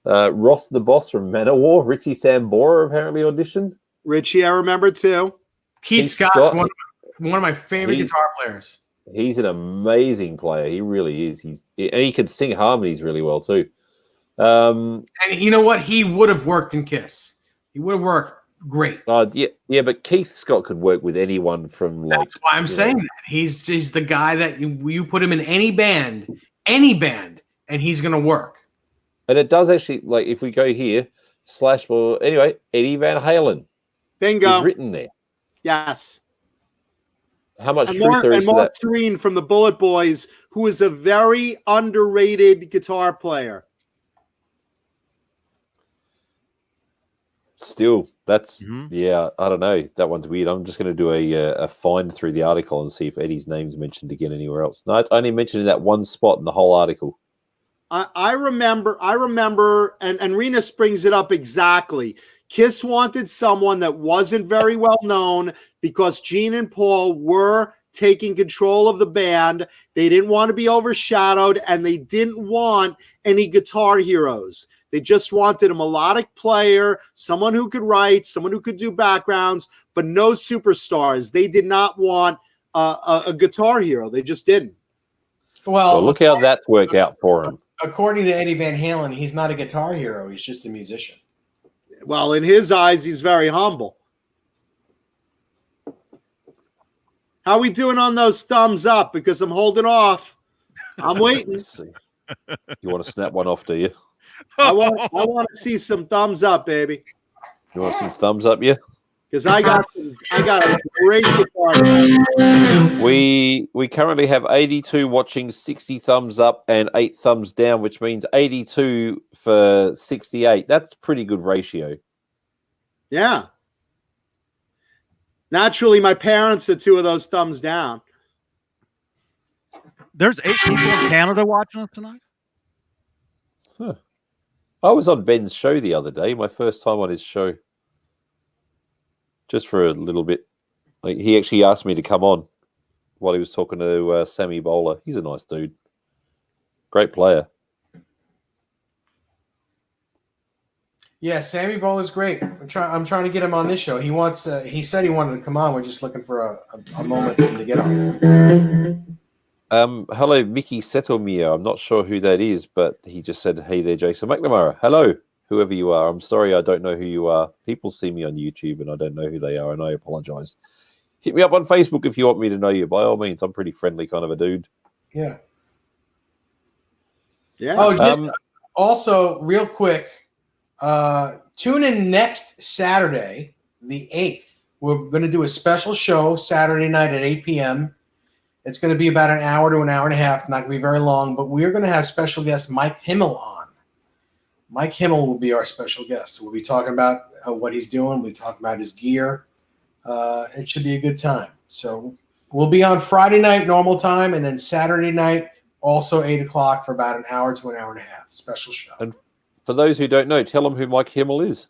Ross the Boss from Manowar. Richie Sambora apparently auditioned. Richie, I remember too. Keith Scott's Scott. one of my favorite guitar players. He's an amazing player. He really is. And he can sing harmonies really well too. And you know what? He would have worked in Kiss. He would have worked great. Yeah, but Keith Scott could work with anyone from like. That's why I'm saying that. He's the guy that you put him in any band, and he's gonna work. And it does actually, like, if we go here, anyway, Eddie Van Halen Bingo. is written there. Yes. How much And truth there is to Mark that? Tureen from the Bullet Boys, who is a very underrated guitar player. Still, that's Mhm. yeah. I don't know. That one's weird. I'm just going to do a find through the article and see if Eddie's name's mentioned again anywhere else. No, it's only mentioned in that one spot in the whole article. I remember, and Renus brings it up exactly. Kiss wanted someone that wasn't very well known because Gene and Paul were taking control of the band. They didn't want to be overshadowed, and they didn't want any guitar heroes. They just wanted a melodic player, someone who could write, someone who could do backgrounds, but no superstars. They did not want a guitar hero. They just didn't. Well, Look how that's worked out for him. according to Eddie Van Halen, he's not a guitar hero. He's just a musician. Well, in his eyes, he's very humble. How we doing on those thumbs up? Because I'm holding off. I'm waiting. Let's see. You want to snap one off, do you? I want to see some thumbs up, baby. You want some thumbs up, yeah? Because I got a great guitar tonight. We currently have 82 watching, 60 thumbs up, and 8 thumbs down, which means 82 for 68. That's pretty good ratio. Yeah. Naturally, my parents are 2 of those thumbs down. There's 8 people in Canada watching us tonight. Huh. I was on Ben's show the other day, my first time on his show. Just for a little bit. Like, he actually asked me to come on while he was talking to Sammy Bowler. He's a nice dude. Great player. Yeah, Sammy Bowler's great. I'm trying to get him on this show. He said he wanted to come on. We're just looking for a moment for him to get on. Hello, Mickey Setomir. I'm not sure who that is, but he just said, hey there, Jason McNamara. Hello, whoever you are. I'm sorry I don't know who you are. People see me on YouTube and I don't know who they are, and I apologize. Hit me up on Facebook if you want me to know you. By all means, I'm pretty friendly kind of a dude. Yeah. Yeah. Oh, just also, real quick, tune in next Saturday, the 8th. We're going to do a special show Saturday night at 8 p.m. It's going to be about an hour to an hour and a half. Not going to be very long, but we're going to have special guest Mike Himmel on. Mike Himmel will be our special guest. We'll be talking about what he's doing. We'll be talking about his gear. It should be a good time. So we'll be on Friday night, normal time, and then Saturday night, also 8 o'clock for about an hour to an hour and a half. Special show. And for those who don't know, tell them who Mike Himmel is.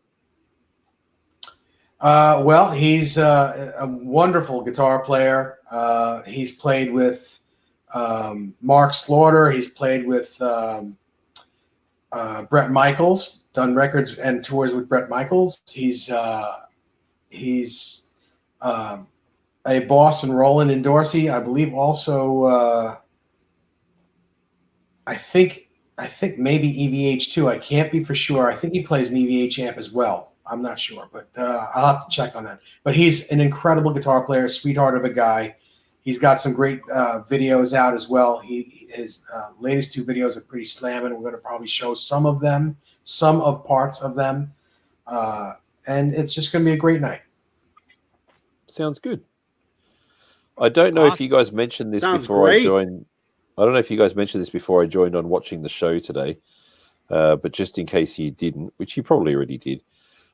Well, he's a wonderful guitar player. He's played with Mark Slaughter. He's played with Bret Michaels, done records and tours with Bret Michaels. He's a Boston Roland and Dorsey, I believe. Also, I think maybe EVH too. I can't be for sure. I think he plays an EVH amp as well. I'm not sure, but I'll have to check on that. But he's an incredible guitar player, sweetheart of a guy. He's got some great videos out as well. His latest 2 videos are pretty slamming. We're going to probably show some of parts of them. and it's just going to be a great night. Sounds good. I don't know if you guys mentioned this before I joined. I don't know if you guys mentioned this before I joined on watching the show today, but just in case you didn't, which you probably already did,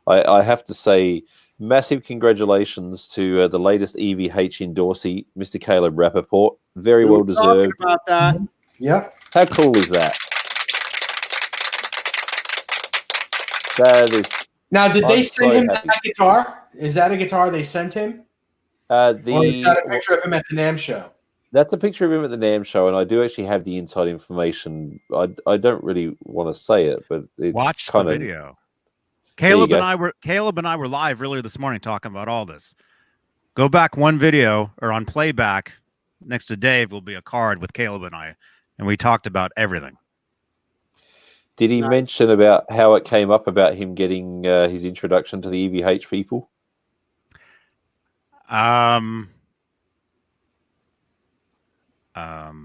I have to say massive congratulations to the latest EVH endorsee, Mr. Caleb Rappaport. Very well deserved. About that. Yep. How cool is that? That is. Now, did they send him happy. that guitar? Is that a guitar they sent him? Or is that a picture of him at the NAMM show? That's a picture of him at the NAMM show, and I do actually have the inside information. I don't really want to say it, but watch the video. Caleb and I were live earlier this morning talking about all this. Go back one video or on playback next to Dave will be a card with Caleb and I, and we talked about everything. Did he mention about how it came up about him getting his introduction to the EVH people?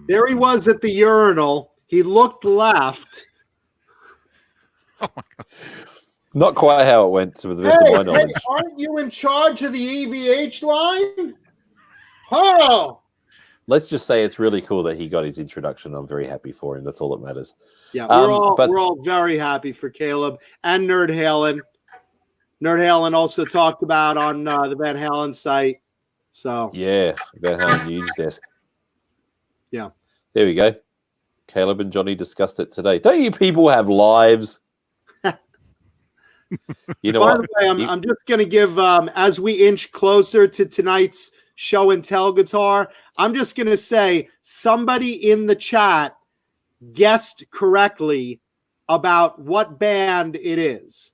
There he was at the urinal. He looked left. Oh my God. Not quite how it went, to the best of my knowledge. Hey, aren't you in charge of the EVH line? Oh! Let's just say it's really cool that he got his introduction. I'm very happy for him. That's all that matters. Yeah, we're all very happy for Caleb and Nerd Halen. Nerd Halen also talked about on the Van Halen site. So yeah, Van Halen news desk. Yeah, there we go. Caleb and Johnny discussed it today. Don't you people have lives? You know By what? the way, I'm just going to give, as we inch closer to tonight's show and tell guitar, I'm just going to say somebody in the chat guessed correctly about what band it is.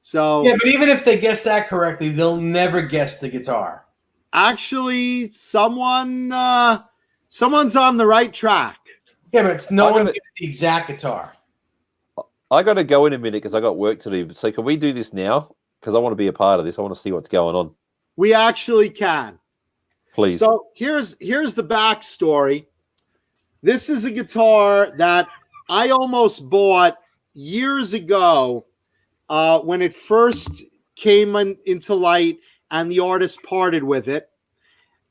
So yeah, but even if they guess that correctly, they'll never guess the guitar. Actually, someone's on the right track. Yeah, but no one gets the exact guitar. I got to go in a minute because I got work to do. So can we do this now? Because I want to be a part of this. I want to see what's going on. We actually can. Please. So here's the backstory. This is a guitar that I almost bought years ago when it first came into light and the artist parted with it.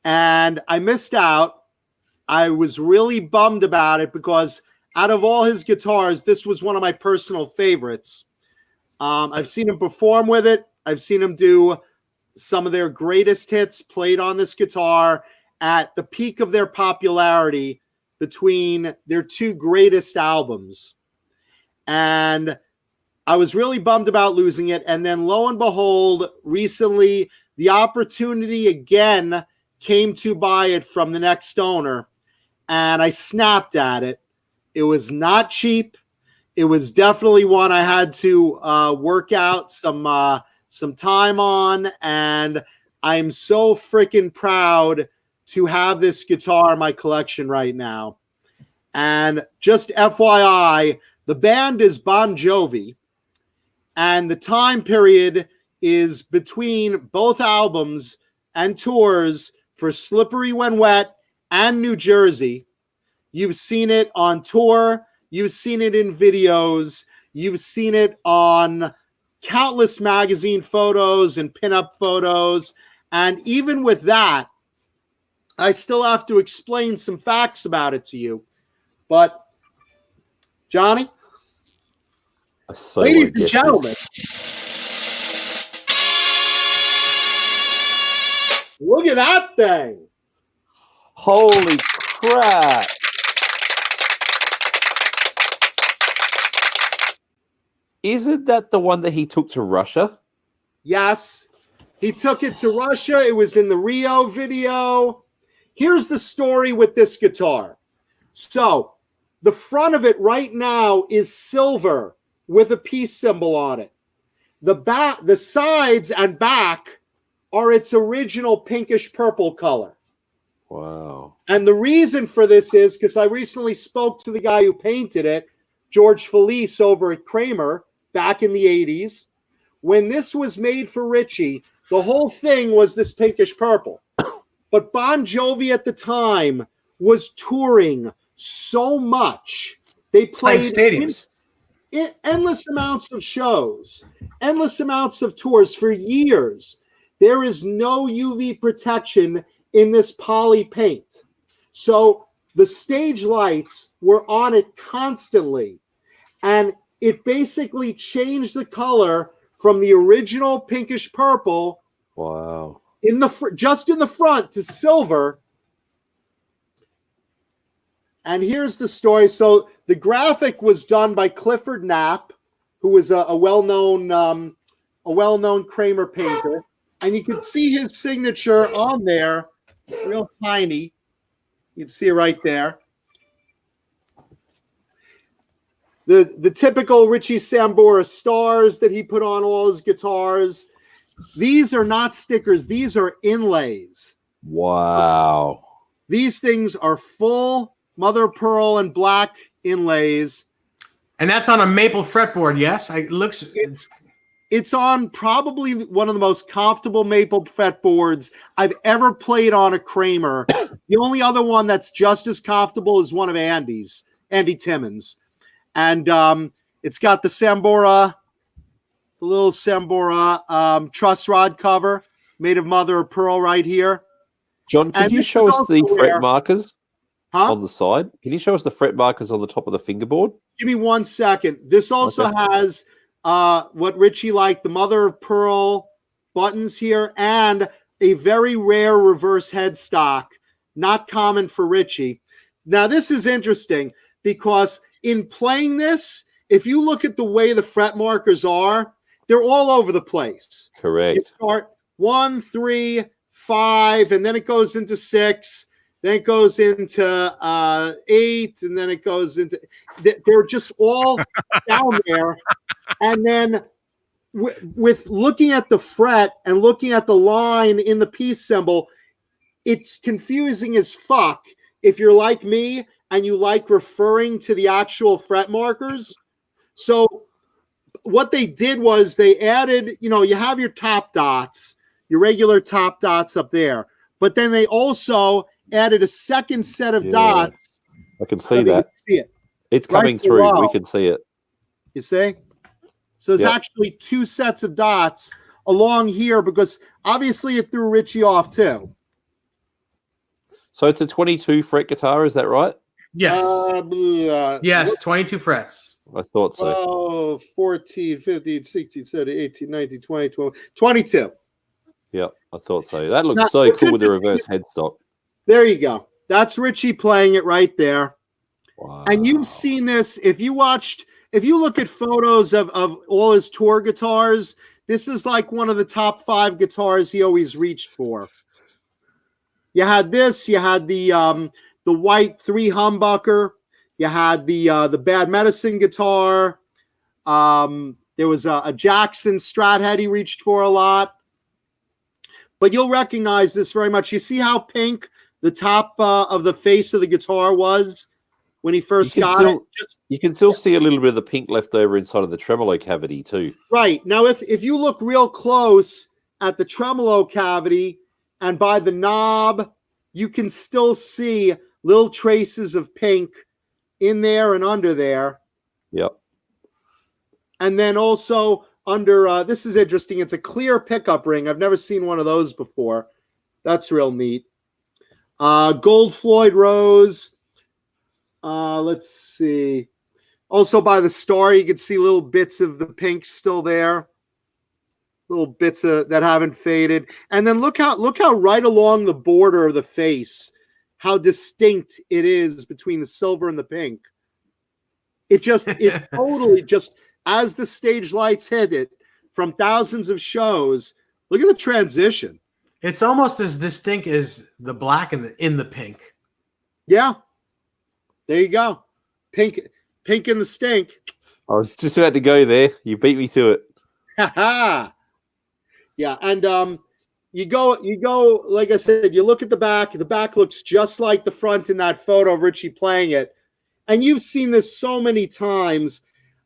And I missed out. I was really bummed about it because out of all his guitars, this was one of my personal favorites. I've seen him perform with it. I've seen him do some of their greatest hits played on this guitar at the peak of their popularity between their two greatest albums. And I was really bummed about losing it. And then lo and behold, recently, the opportunity again came to buy it from the next owner. And I snapped at it. It was not cheap. It was definitely one I had to work out some time on. And I'm so freaking proud to have this guitar in my collection right now. And just FYI, the band is BonJovi. And the time period is between both albums and tours for Slippery When Wet and New Jersey. You've seen it on tour. You've seen it in videos. You've seen it on countless magazine photos and pinup photos. And even with that, I still have to explain some facts about it to you. But, Johnny, ladies and gentlemen, look at that thing. Holy crap. Isn't that the one that he took to Russia? Yes. He took it to Russia. It was in the Rio video. Here's the story with this guitar. So, the front of it right now is silver with a peace symbol on it. The sides and back are its original pinkish purple color. Wow. And the reason for this is because I recently spoke to the guy who painted it, George Felice over at Kramer back in the 80s. When this was made for Richie, the whole thing was this pinkish purple. But BonJovi at the time was touring so much. They played stadiums. endless amounts of shows, endless amounts of tours for years. There is no UV protection in this poly paint. So the stage lights were on it constantly. And it basically changed the color from the original pinkish purple Wow. just in the front to silver. And here's the story. So the graphic was done by Clifford Knapp, who was a well-known Kramer painter. And you can see his signature on there, real tiny. You can see it right there. The typical Richie Sambora stars that he put on all his guitars. These are not stickers. These are inlays. Wow. These things are full mother of pearl and black inlays. And that's on a maple fretboard, yes? It's on probably one of the most comfortable maple fretboards I've ever played on a Kramer. The only other one that's just as comfortable is one of Andy's, Andy Timmons. And it's got the Sambora, the little Sambora truss rod cover made of mother of pearl right here. John, could you show us the fret markers Huh? on the side? Can you show us the fret markers on the top of the fingerboard? Give me 1 second. This also has what Richie liked, the mother of pearl buttons here, and a very rare reverse headstock, not common for Richie. Now, this is interesting because in playing this, if you look at the way the fret markers are, they're all over the place. Correct. You start 1, 3, 5, and then it goes into 6. Then it goes into 8, and then it goes into. They're just all down there. And then with looking at the fret and looking at the line in the peace symbol, it's confusing as fuck if you're like me and you like referring to the actual fret markers. So what they did was they added, you have your top dots, your regular top dots up there, but then they also added a second set of dots. I can see that. See it. It's coming right through. below. We can see it. You see? So there's actually 2 sets of dots along here because obviously it threw Richie off too. So it's a 22 fret guitar, is that right? Yes. Yes, 22 frets. I thought so. 12, 14, 15, 16, 17, 18, 19, 20, 21, 22. Yeah, I thought so. That looks Now, so what's cool with the interesting reverse headstock. There you go. That's Richie playing it right there. Wow. And you've seen this. If you look at photos of all his tour guitars, this is like one of the top 5 guitars he always reached for. You had this, you had the white 3 humbucker, you had the Bad Medicine guitar. There was a Jackson Strat head he reached for a lot. But you'll recognize this very much. You see how pink the top of the face of the guitar was when he first got it? You can still see a little bit of the pink left over inside of the tremolo cavity too. Right. Now, if you look real close at the tremolo cavity and by the knob, you can still see little traces of pink in there and under there. Yep. And then also under, this is interesting. It's a clear pickup ring. I've never seen one of those before. That's real neat. Gold Floyd Rose. Let's see. Also by the star, you can see little bits of the pink still there. Little bits that haven't faded. And then look how right along the border of the face, how distinct it is between the silver and the pink. It totally just, as the stage lights hit it from thousands of shows, look at the transition. It's almost as distinct as the black in the pink. Yeah. There you go. Pink in the stink. I was just about to go there. You beat me to it. Yeah, and you go, like I said, you look at the back. The back looks just like the front in that photo of Richie playing it. And you've seen this so many times.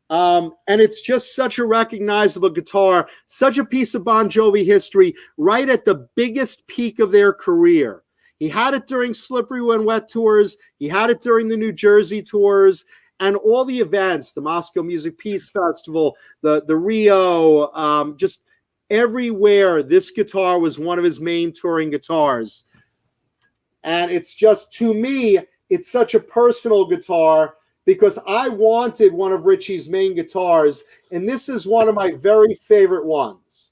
And it's just such a recognizable guitar, such a piece of BonJovi history, right at the biggest peak of their career. He had it during Slippery When Wet tours. He had it during the New Jersey tours. and all the events, the Moscow Music Peace Festival, the Rio, just everywhere, this guitar was one of his main touring guitars. And it's just, to me, it's such a personal guitar because I wanted one of Richie's main guitars, and this is one of my very favorite ones.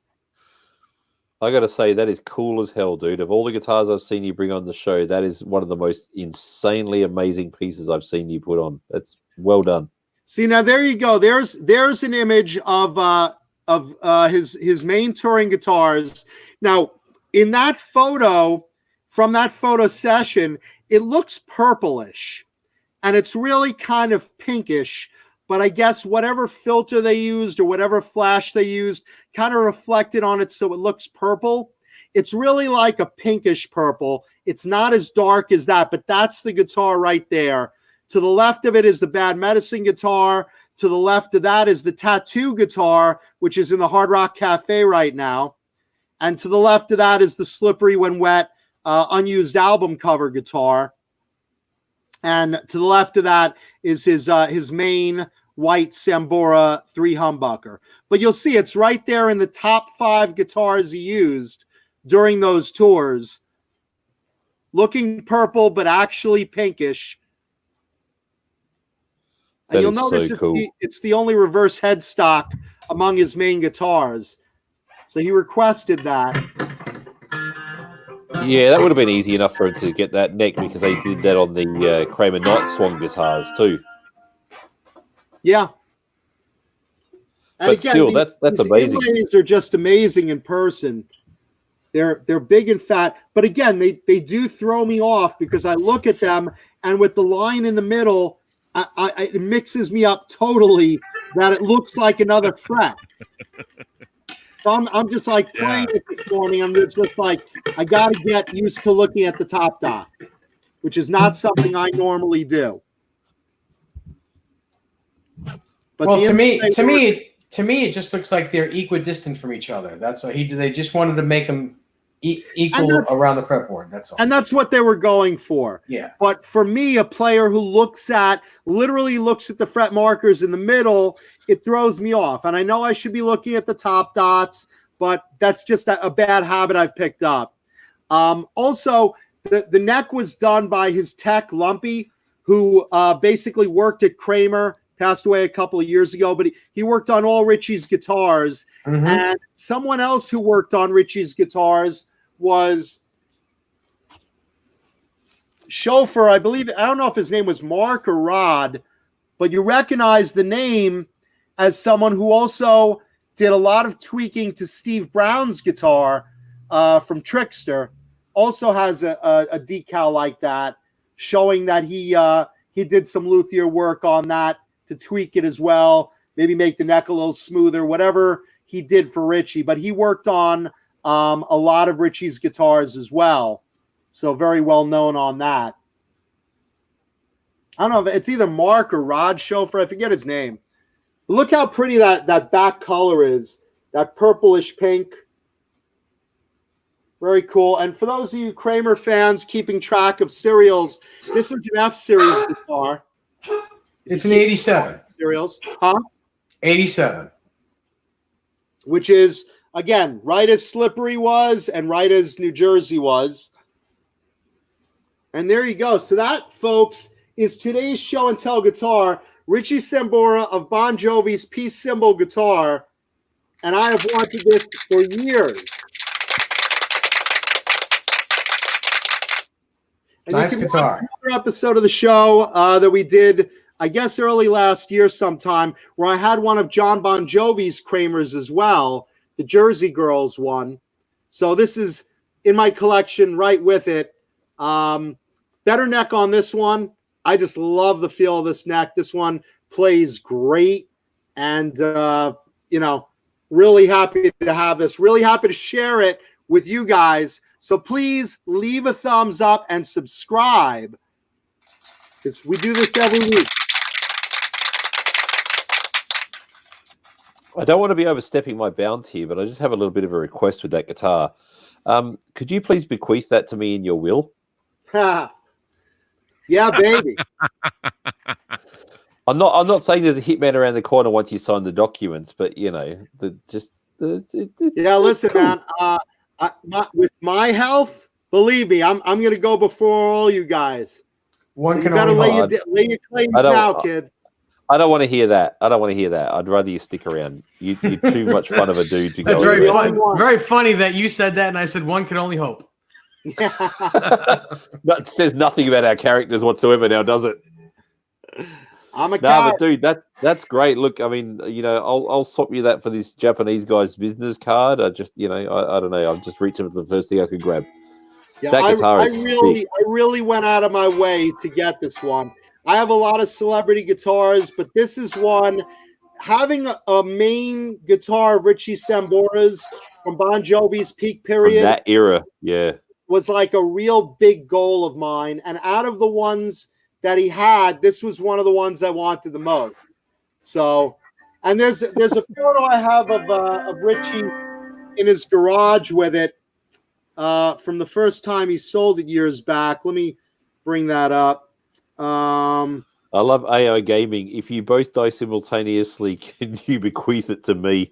I got to say, that is cool as hell, dude. Of all the guitars I've seen you bring on the show, that is one of the most insanely amazing pieces I've seen you put on. That's well done. See, now there you go. There's an image of his main touring guitars. Now, in that photo, from that photo session, it looks purplish, and it's really kind of pinkish. But I guess whatever filter they used or whatever flash they used kind of reflected on it so it looks purple. It's really like a pinkish purple. It's not as dark as that, but that's the guitar right there. To the left of it is the Bad Medicine guitar. To the left of that is the Tattoo guitar, which is in the Hard Rock Cafe right now. And to the left of that is the Slippery When Wet unused album cover guitar. And to the left of that is his main white Sambora 3 humbucker. But you'll see it's right there in the top 5 guitars he used during those tours. Looking purple, but actually pinkish. And you'll notice it's the only reverse headstock among his main guitars. So he requested that. Yeah, that would have been easy enough for him to get that neck because they did that on the Kramer Knight Swan guitars too. Yeah. And but again, still, that's amazing. Inlays are just amazing in person. They're big and fat, but again, they do throw me off because I look at them and with the line in the middle, it mixes me up totally that it looks like another fret. So I'm just like playing it this morning. I'm just like, I got to get used to looking at the top dot, which is not something I normally do. But well, to me, it just looks like they're equidistant from each other. That's why they just wanted to make them equal around the fretboard. That's all. And that's what they were going for. Yeah. But for me, a player who literally looks at the fret markers in the middle, it throws me off. And I know I should be looking at the top dots, but that's just a bad habit I've picked up. Also, the neck was done by his tech, Lumpy, who basically worked at Kramer, passed away a couple of years ago, but he worked on all Richie's guitars. Mm-hmm. And someone else who worked on Richie's guitars was Chauffeur, I believe. I don't know if his name was Mark or Rod, but you recognize the name as someone who also did a lot of tweaking to Steve Brown's guitar from Trickster. Also has a decal like that, showing that he did some luthier work on that to tweak it as well, maybe make the neck a little smoother, whatever he did for Richie. But he worked on a lot of Richie's guitars as well. So very well known on that. I don't know if it's either Mark or Rod Chauffeur. I forget his name. But look how pretty that back color is. That purplish pink. Very cool. And for those of you Kramer fans keeping track of serials, this is an F-Series guitar. It's an 87. Serials. Huh? 87. Which is, again, right as Slippery was and right as New Jersey was. And there you go. So that, folks, is today's show and tell guitar. Richie Sambora of BonJovi's Peace Symbol guitar. And I have wanted this for years. And nice guitar. Another episode of the show that we did, I guess, early last year sometime, where I had one of John Bon Jovi's Kramers as well, the Jersey Girls one. So this is in my collection right with it. Better neck on this one. I just love the feel of this neck. This one plays great. And, really happy to have this. Really happy to share it with you guys. So please leave a thumbs up and subscribe, because we do this every week. I don't want to be overstepping my bounds here, but I just have a little bit of a request with that guitar. Could you please bequeath that to me in your will? Yeah, baby. I'm not saying there's a hitman around the corner once you sign the documents, but you know, Yeah, listen, cool. man. With my health, believe me, I'm going to go before all you guys. One So can you got to only lay hope. your claims I don't- now, kids. I don't want to hear that. I'd rather you stick around. You're too much fun of a dude to go That's very anywhere. fun. Very funny that you said that, and I said one can only hope. That says nothing about our characters whatsoever now, does it? I'm a No, cat. but dude, that's great. Look, I mean, you know, I'll swap you that for this Japanese guy's business card. I just, you know, I don't know. I'm just reaching for the first thing I could grab. Yeah, That guitar I is really, sick. I really went out of my way to get this one. I have a lot of celebrity guitars, but this is one. Having a main guitar of Richie Sambora's from BonJovi's peak From period that era, yeah. was like a real big goal of mine. And out of the ones that he had, this was one of the ones I wanted the most. So, and there's a photo I have of Richie in his garage with it from the first time he sold it years back. Let me bring that up. I love AI gaming. If you both die simultaneously, can you bequeath it to me?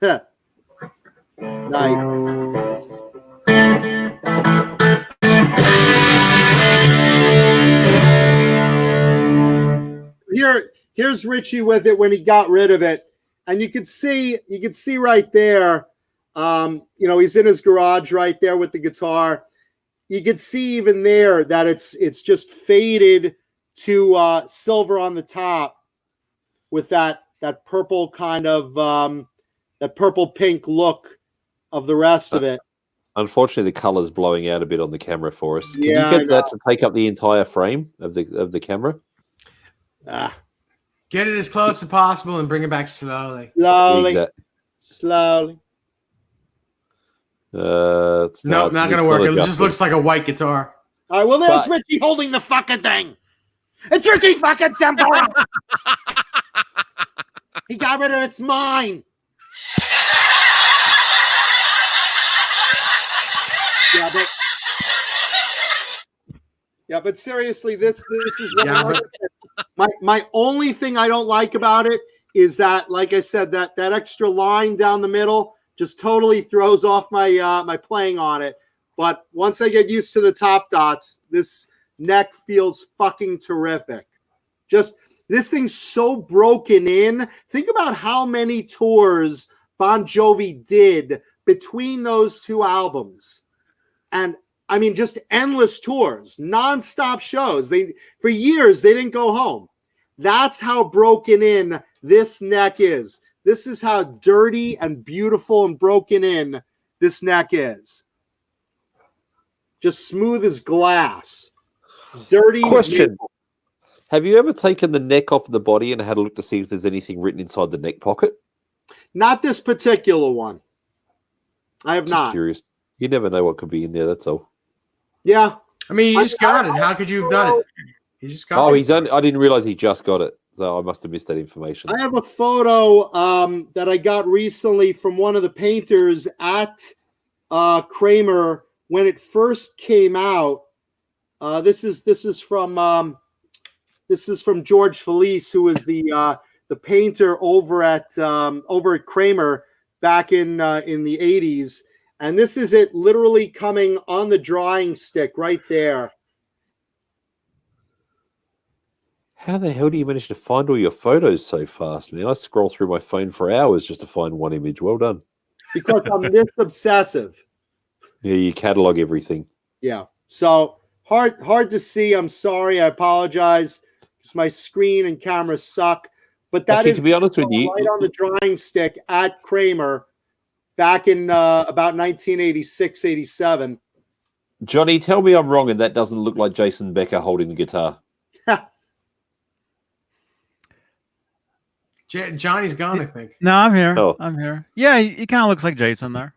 Nice. Here's Richie with it when he got rid of it, and you could see right there. You know, he's in his garage right there with the guitar. You could see even there that it's just faded to silver on the top with that purple kind of that purple pink look of the rest of it. Unfortunately, the color's blowing out a bit on the camera for us. Can Yeah, you get that to take up the entire frame of the camera? Get it as close as possible and bring it back slowly. Slowly. It's Nope, not going to work. It just looks like a white guitar. All right, well, there's But- Richie holding the fucking thing. It's Richie fucking Sambora. He got rid of it. It's mine. But seriously, this is my only thing I don't like about it is that, like I said, that extra line down the middle just totally throws off my my playing on it. But once I get used to the top dots, this neck feels fucking terrific. Just this thing's so broken in. Think about how many tours BonJovi did between those two albums. And I mean, just endless tours, nonstop shows. For years, they didn't go home. That's how broken in this neck is. This is how dirty and beautiful and broken in this neck is. Just smooth as glass. Dirty. Question. Have you ever taken the neck off the body and had a look to see if there's anything written inside the neck pocket? Not this particular one. I have Just not. curious. You never know what could be in there, that's all. Yeah. I mean, you just got it. How could you have done it? You just got it. I didn't realize he just got it. So I must have missed that information. I have a photo that I got recently from one of the painters at Kramer when it first came out. This is from George Felice, who was the painter over at Kramer back in the 80s. And this is it literally coming on the drying stick right there. How the hell do you manage to find all your photos so fast, man? I scroll through my phone for hours just to find one image. Well done. Because I'm this obsessive. Yeah, you catalog everything. Yeah. So hard to see. I'm sorry. I apologize because my screen and camera suck. But that Actually, is to be honest with you, right on the drying stick at Kramer back in about 1986, 87. Johnny, tell me I'm wrong and that doesn't look like Jason Becker holding the guitar. Johnny's gone, I think. No, I'm here. Oh. I'm here. Yeah, he kind of looks like Jason there.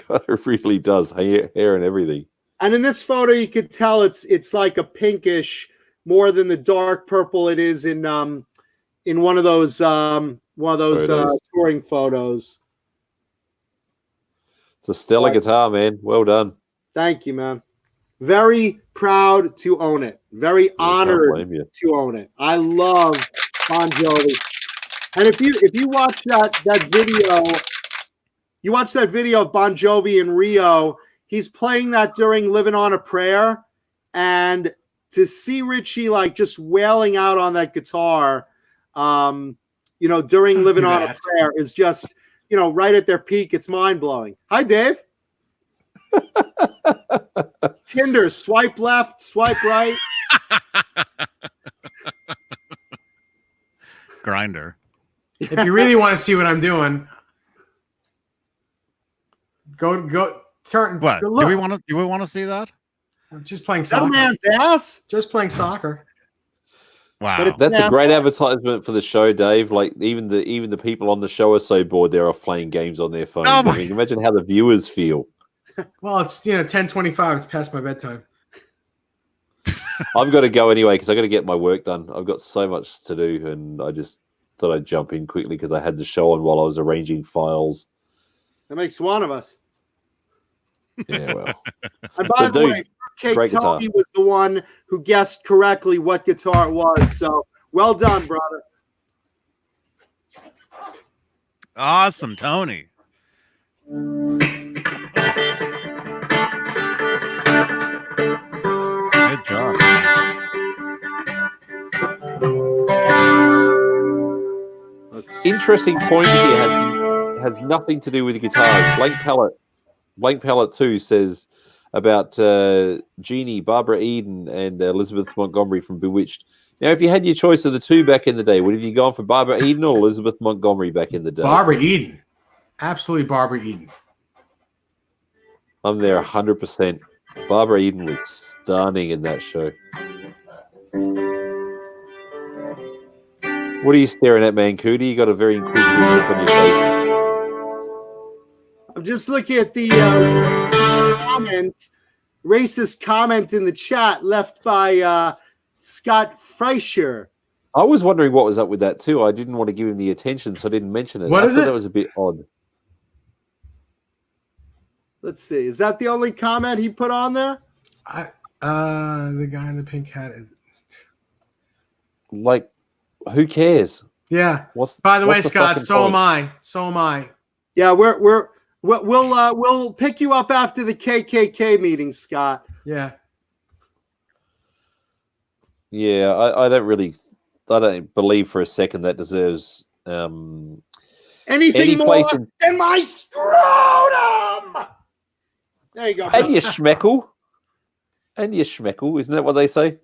God, it really does. Hair and everything. And in this photo, you could tell it's like a pinkish more than the dark purple it is in one of those touring photos. It's a stellar guitar, man. Well done. Thank you, man. very proud to own it. Very can't honored blame you. to own it. I love BonJovi. And if you watch that video, you watch that video of BonJovi in Rio, he's playing that during Living on a Prayer. And to see Richie like just wailing out on that guitar, during Living on a Prayer is just, right at their peak. It's mind-blowing. Hi, Dave. Tinder, swipe left, swipe right. Grinder. If you really want to see what I'm doing, go turn. What? Go Do look. we want to see that? I'm just playing That soccer. man's ass. Just playing soccer. Wow. But That's a great advertisement for the show, Dave. Like even the people on the show are so bored they're off playing games on their phones. Oh my I mean, imagine how the viewers feel. Well, it's 10:25. It's past my bedtime. I've got to go anyway because I got to get my work done. I've got so much to do, and I just thought I'd jump in quickly because I had the show on while I was arranging files. That makes one of us. Yeah, well. And by the way, Kate great guitar. Tony was the one who guessed correctly what guitar it was. So well done, brother. Awesome, Tony. Good job. Interesting point here has nothing to do with guitars. Blank Palette 2 says about Jeannie, Barbara Eden, and Elizabeth Montgomery from Bewitched. Now, if you had your choice of the two back in the day, would have you gone for Barbara Eden or Elizabeth Montgomery back in the day? Barbara Eden. Absolutely Barbara Eden. I'm there 100%. Barbara Eden was stunning in that show. What are you staring at, Mancuti? You got a very inquisitive look on your face. I'm just looking at the racist comment in the chat left by Scott Frazier. I was wondering what was up with that too. I didn't want to give him the attention, so I didn't mention it. What is I thought it? That was a bit odd. Let's see. Is that the only comment he put on there? The guy in the pink hat is. Like, who cares? Yeah. What's By the way, the Scott, fucking so point? am I. So am I. Yeah, we'll pick you up after the KKK meeting, Scott. Yeah. Yeah, I don't believe for a second that deserves Anything any more place than my scrotum. There you go. and your schmeckle. And your schmeckle, isn't that what they say?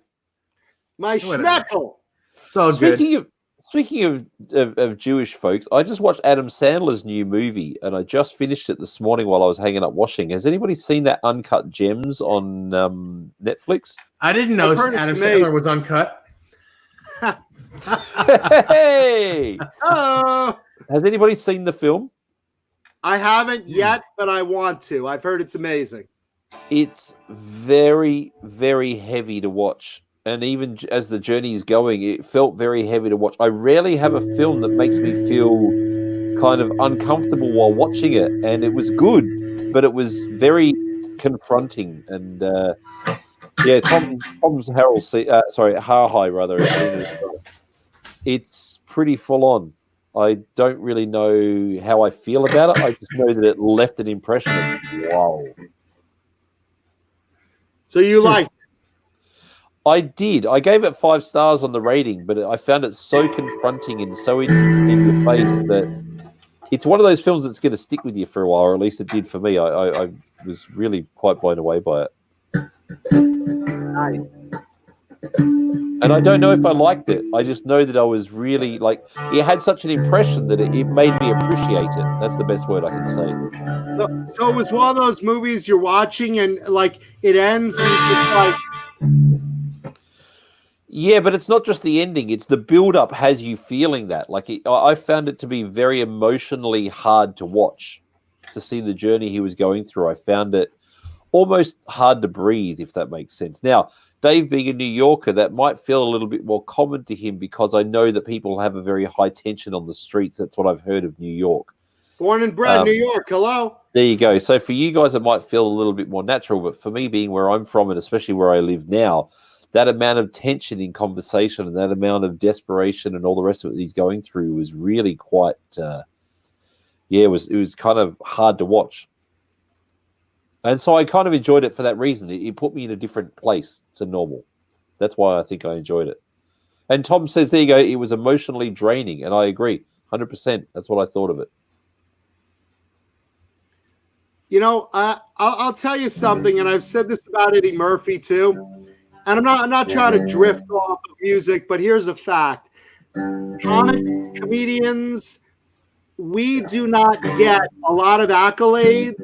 My schmeckle. It's all good. Speaking of Jewish folks, I just watched Adam Sandler's new movie, and I just finished it this morning while I was hanging up washing. Has anybody seen that Uncut Gems on Netflix? I didn't know heard Adam it's made. Sandler was uncut. Hey! Oh, Has anybody seen the film? I haven't yet, but I want to. I've heard it's amazing. It's very, very heavy to watch. And even as the journey is going, it felt very heavy to watch. I rarely have a film that makes me feel kind of uncomfortable while watching it. And it was good, but it was very confronting. And yeah, Tom's Harhai rather. Has seen it. It's pretty full on. I don't really know how I feel about it. I just know that it left an impression of wow. So you like? I did. I gave it 5 stars on the rating, but I found it so confronting and so in your face that it's one of those films that's going to stick with you for a while, or at least it did for me. I was really quite blown away by it. Nice. And I don't know if I liked it. I just know that I was really it had such an impression that it made me appreciate it. That's the best word I can say. So it was one of those movies you're watching and it ends and you're just Yeah, but it's not just the ending. It's the build-up has you feeling that. I found it to be very emotionally hard to watch, to see the journey he was going through. I found it almost hard to breathe, if that makes sense. Now, Dave being a New Yorker, that might feel a little bit more common to him because I know that people have a very high tension on the streets. That's what I've heard of New York. born and bred New York. Hello. There you go. So for you guys, it might feel a little bit more natural, but for me, being where I'm from and especially where I live now, that amount of tension in conversation and that amount of desperation and all the rest of it he's going through was really quite, it was kind of hard to watch. And so I kind of enjoyed it for that reason. It put me in a different place to normal. That's why I think I enjoyed it. And Tom says, there you go, it was emotionally draining. And I agree, 100%. That's what I thought of it. You know, I'll tell you something, and I've said this about Eddie Murphy too. And I'm not trying to drift off of music, but here's a fact: comics, comedians, we do not get a lot of accolades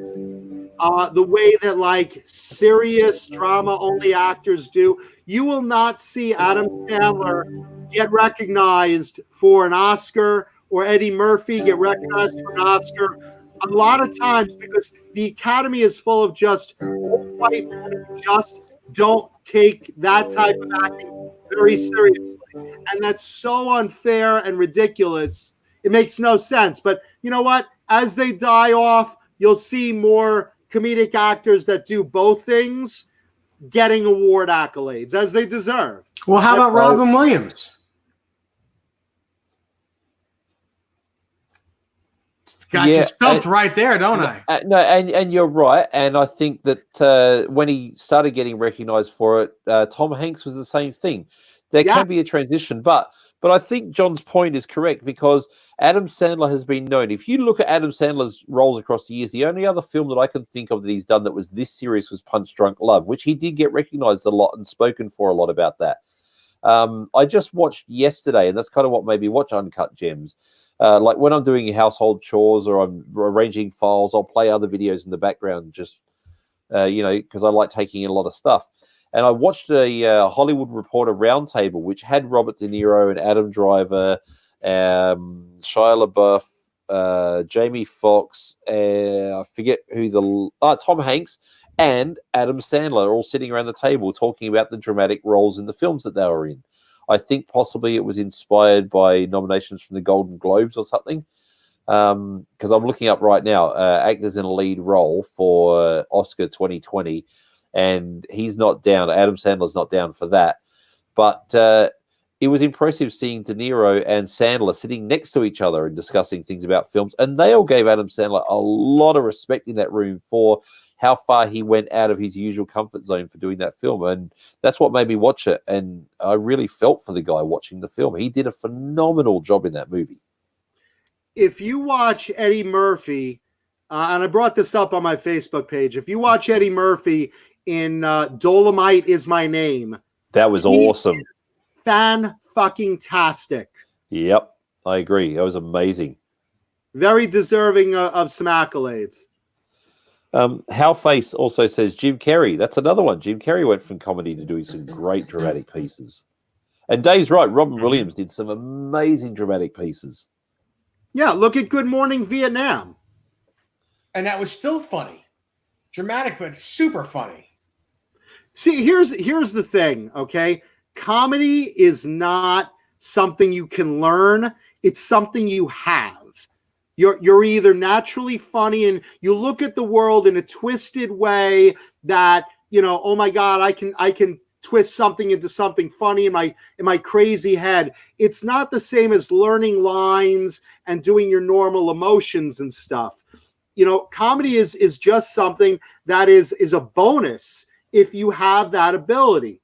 the way that like serious drama-only actors do. You will not see Adam Sandler get recognized for an Oscar or Eddie Murphy get recognized for an Oscar. A lot of times, because the Academy is full of just white men who just don't take that type of acting very seriously. And that's so unfair and ridiculous. It makes no sense. But you know what? As they die off, you'll see more comedic actors that do both things getting award accolades, as they deserve. Well, how about Robin Williams? Got you stumped right there, don't I? No, and you're right. And I think that when he started getting recognized for it, Tom Hanks was the same thing. There can be a transition, but I think John's point is correct, because Adam Sandler has been known. If you look at Adam Sandler's roles across the years, the only other film that I can think of that he's done that was this serious was Punch Drunk Love, which he did get recognized a lot and spoken for a lot about that. I just watched yesterday, and that's kind of what made me watch Uncut Gems. Like when I'm doing household chores or I'm arranging files, I'll play other videos in the background, just, because I like taking in a lot of stuff. And I watched a Hollywood Reporter roundtable, which had Robert De Niro and Adam Driver, Shia LaBeouf, Jamie Foxx, I forget who Tom Hanks and Adam Sandler all sitting around the table talking about the dramatic roles in the films that they were in. I think possibly it was inspired by nominations from the Golden Globes or something. Because I'm looking up right now, actors in a lead role for Oscar 2020, and he's not down. Adam Sandler's not down for that. But it was impressive seeing De Niro and Sandler sitting next to each other and discussing things about films. And they all gave Adam Sandler a lot of respect in that room for how far he went out of his usual comfort zone for doing that film. And that's what made me watch it. And I really felt for the guy watching the film. He did a phenomenal job in that movie. If you watch Eddie Murphy, and I brought this up on my Facebook page, if you watch Eddie Murphy in Dolomite Is My Name, that was awesome. Fan-fucking-tastic. Yep, I agree. That was amazing. Very deserving of some accolades. Howface also says Jim Carrey. That's another one. Jim Carrey went from comedy to doing some great dramatic pieces. And Dave's right. Robin Williams did some amazing dramatic pieces. Yeah, look at Good Morning Vietnam. And that was still funny. Dramatic, but super funny. See, here's the thing, okay? Comedy is not something you can learn. It's something you have. You're either naturally funny and you look at the world in a twisted way that, oh my God, I can twist something into something funny in my crazy head. It's not the same as learning lines and doing your normal emotions and stuff. Comedy is just something that is a bonus if you have that ability.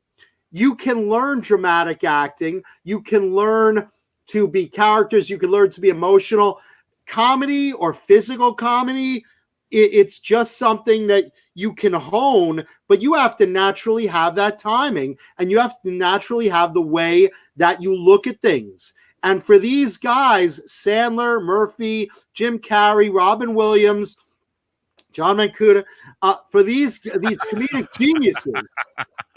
You can learn dramatic acting. You can learn to be characters. You can learn to be emotional. Comedy or physical comedy, it's just something that you can hone, but you have to naturally have that timing, and you have to naturally have the way that you look at things. And for these guys, Sandler, Murphy, Jim Carrey, Robin Williams, John Mancuda, for these comedic geniuses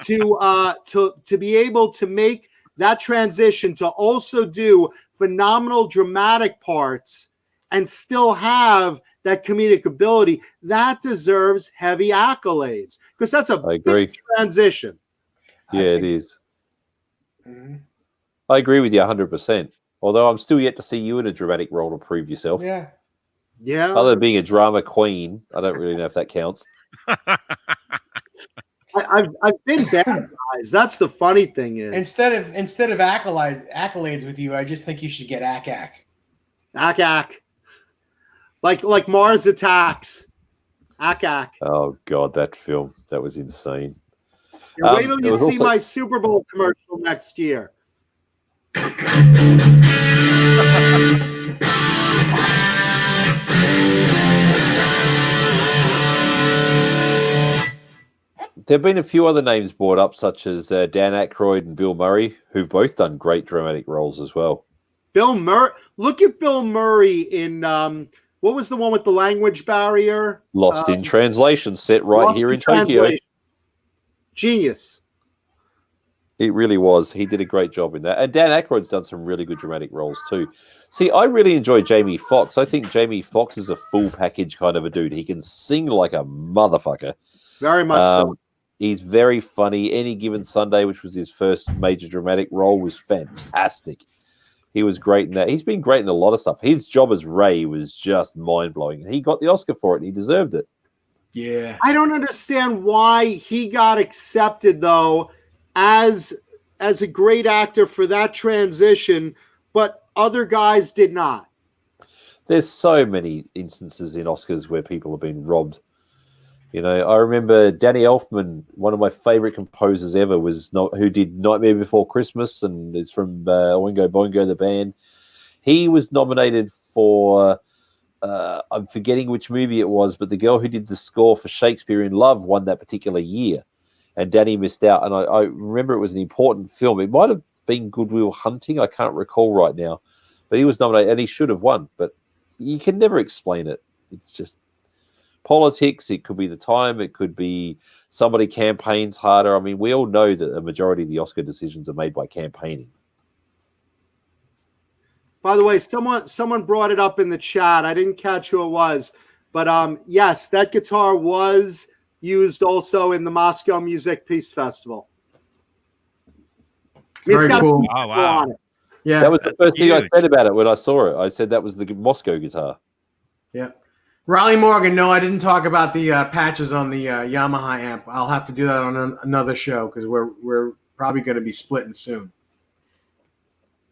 to be able to make that transition to also do phenomenal dramatic parts and still have that comedic ability, that deserves heavy accolades, because that's a big transition. Yeah, it is. Mm-hmm. I agree with you 100%. Although I'm still yet to see you in a dramatic role to prove yourself. Yeah. Yeah. Other than being a drama queen, I don't really know if that counts. I've been bad guys. That's the funny thing is Instead of accolades with you, I just think you should get ack. ack. Like Mars Attacks. Ack. Oh God, that film, that was insane. Yeah, wait till there you was see also- my Super Bowl commercial next year. There have been a few other names brought up, such as Dan Aykroyd and Bill Murray, who've both done great dramatic roles as well. Bill Murray. Look at Bill Murray in what was the one with the language barrier? Lost in Translation, set right Lost here in Translation. Tokyo. Genius. It really was. He did a great job in that. And Dan Aykroyd's done some really good dramatic roles too. See, I really enjoy Jamie Foxx. I think Jamie Foxx is a full package kind of a dude. He can sing like a motherfucker. Very much so. He's very funny. Any Given Sunday, which was his first major dramatic role, was fantastic. He was great in that. He's been great in a lot of stuff. His job as Ray was just mind-blowing. He got the Oscar for it, and he deserved it. Yeah. I don't understand why he got accepted though as a great actor for that transition, but other guys did not. There's so many instances in Oscars where people have been robbed. You know, I remember Danny Elfman, one of my favorite composers ever, who did Nightmare Before Christmas and is from Oingo Boingo, the band. He was nominated for, I'm forgetting which movie it was, but the girl who did the score for Shakespeare in Love won that particular year. And Danny missed out. And I remember it was an important film. It might have been Good Will Hunting. I can't recall right now. But he was nominated and he should have won. But you can never explain it. It's just politics. It could be the time. It could be somebody campaigns harder. I mean, we all know that a majority of the Oscar decisions are made by campaigning. By the way, someone brought it up in the chat. I didn't catch who it was. But yes, that guitar was used also in the Moscow Music Peace Festival. Very cool. Oh, wow. On it. Yeah. That was the first thing I huge. said about it when I saw it. I said that was the Moscow guitar. Yeah. Riley Morgan, no, I didn't talk about the patches on the Yamaha amp. I'll have to do that on another show because we're probably going to be splitting soon.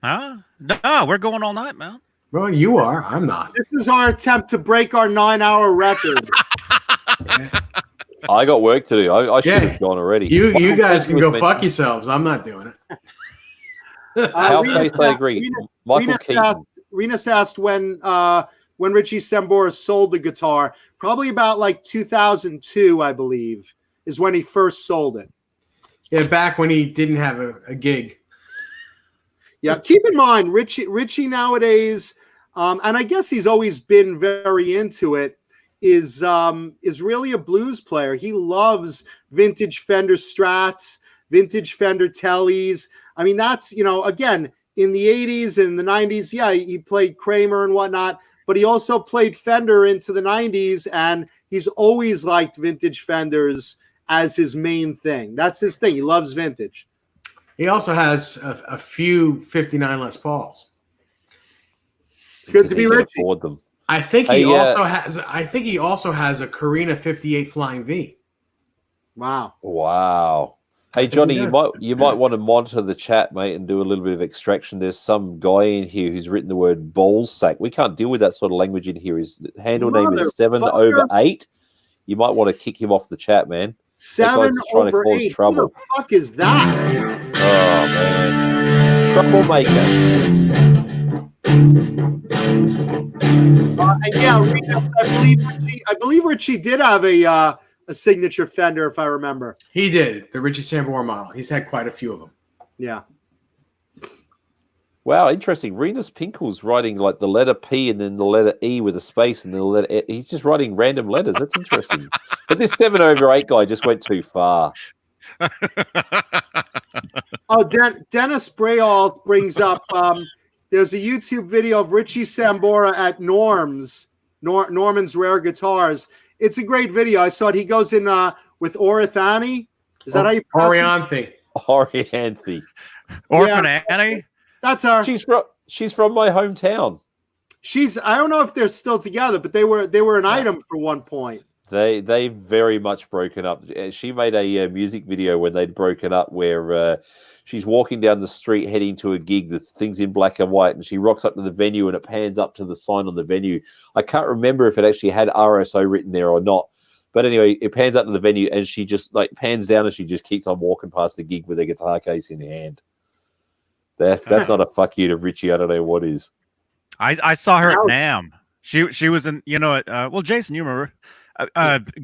Huh? No, we're going all night, man. Well, you are. I'm not. This is our attempt to break our 9-hour record. I got work to do. I should Yeah. have gone already. You guys can was go meant- fuck yourselves. I'm not doing it. How Renus face I agree. Renus- Michael Renus Keaton. Renus asked when Richie Sambora sold the guitar. Probably about like 2002, I believe, is when he first sold it. Yeah, back when he didn't have a gig. Yeah, keep in mind, Richie nowadays, and I guess he's always been very into it, is really a blues player. He loves vintage Fender Strats, vintage Fender Tellys. I mean, that's, again, in the 80s and the 90s, yeah, he played Kramer and whatnot, but he also played Fender into the 90s, and he's always liked vintage Fenders as his main thing. That's his thing. He loves vintage. He also has a few 59 Les Pauls. It's good to Because he be can Richie. afford them. I think Hey, he also has a Carina 58 Flying V. Wow. Wow. Hey think Johnny, he you might want to monitor the chat, mate, and do a little bit of extraction. There's some guy in here who's written the word balls sack. We can't deal with that sort of language in here. His handle name is 7/8. You might want to kick him off the chat, man. 7 just trying to over cause 8. trouble. Who the fuck is that? Oh man, troublemaker. And yeah, Renus, I believe Richie did have a signature Fender, if I remember. He did, the Richie Sambora model. He's had quite a few of them. Yeah. Wow, interesting. Renus Pinkle's writing like the letter P and then the letter E with a space and then the letter E. He's just writing random letters. That's interesting. But this 7/8 guy just went too far. Oh, Dennis Brayall brings up there's a YouTube video of Richie Sambora at Norman's Rare Guitars. It's a great video. I saw it. He goes in with Orithani. Is that how you pronounce it? Orianthe. Orianthe. Orphan Yeah. Annie? That's her. She's from my hometown. I don't know if they're still together, but they were an item for one point. They very much broken up. She made a music video when they'd broken up where she's walking down the street heading to a gig. The thing's in black and white, and she rocks up to the venue, and it pans up to the sign on the venue. I can't remember if it actually had RSO written there or not. But anyway, it pans up to the venue, and she just like pans down, and she just keeps on walking past the gig with her guitar case in her hand. That's not a fuck you to Richie. I don't know what is. I saw her at NAMM. She was in, well, Jason, you remember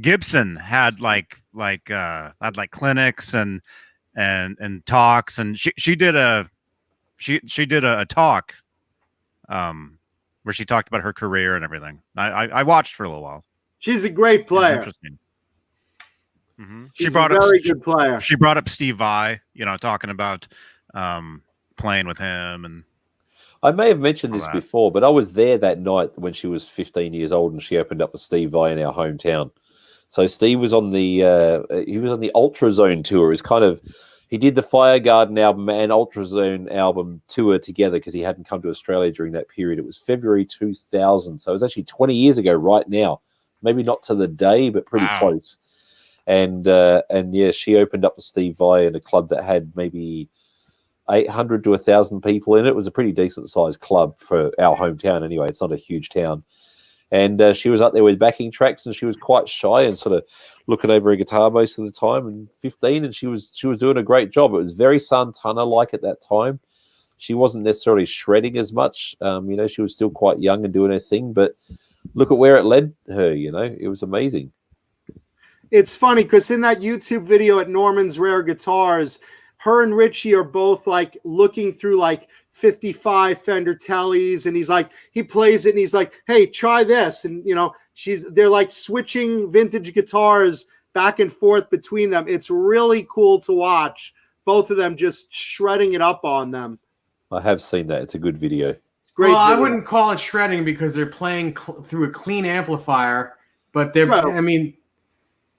Gibson had like clinics and talks, and she did a talk where she talked about her career and everything. I watched for a little while. She's a great player. Interesting. Mm-hmm. She's a very good player. She brought up Steve Vai, talking about playing with him. And I may have mentioned this before, but I was there that night when she was 15 years old, and she opened up for Steve Vai in our hometown. So Steve was on the Ultrazone tour. It's kind of, he did the Fire Garden album and Ultrazone album tour together because he hadn't come to Australia during that period. It was February 2000, so it was actually 20 years ago right now. Maybe not to the day, but pretty close. And yeah, she opened up for Steve Vai in a club that had maybe 800 to 1,000 people in it. It was a pretty decent sized club for our hometown anyway. It's not a huge town. And she was up there with backing tracks, and she was quite shy and sort of looking over her guitar most of the time, and 15, and she was doing a great job. It was very Santana-like at that time. She wasn't necessarily shredding as much. She was still quite young and doing her thing, but look at where it led her, it was amazing. It's funny because in that YouTube video at Norman's Rare Guitars, her and Richie are both like looking through like 55 Fender Tellys, and he plays it and he's like, hey, try this. And, they're like switching vintage guitars back and forth between them. It's really cool to watch both of them just shredding it up on them. I have seen that. It's a good video. It's great. Well, video. I wouldn't call it shredding because they're playing through a clean amplifier, but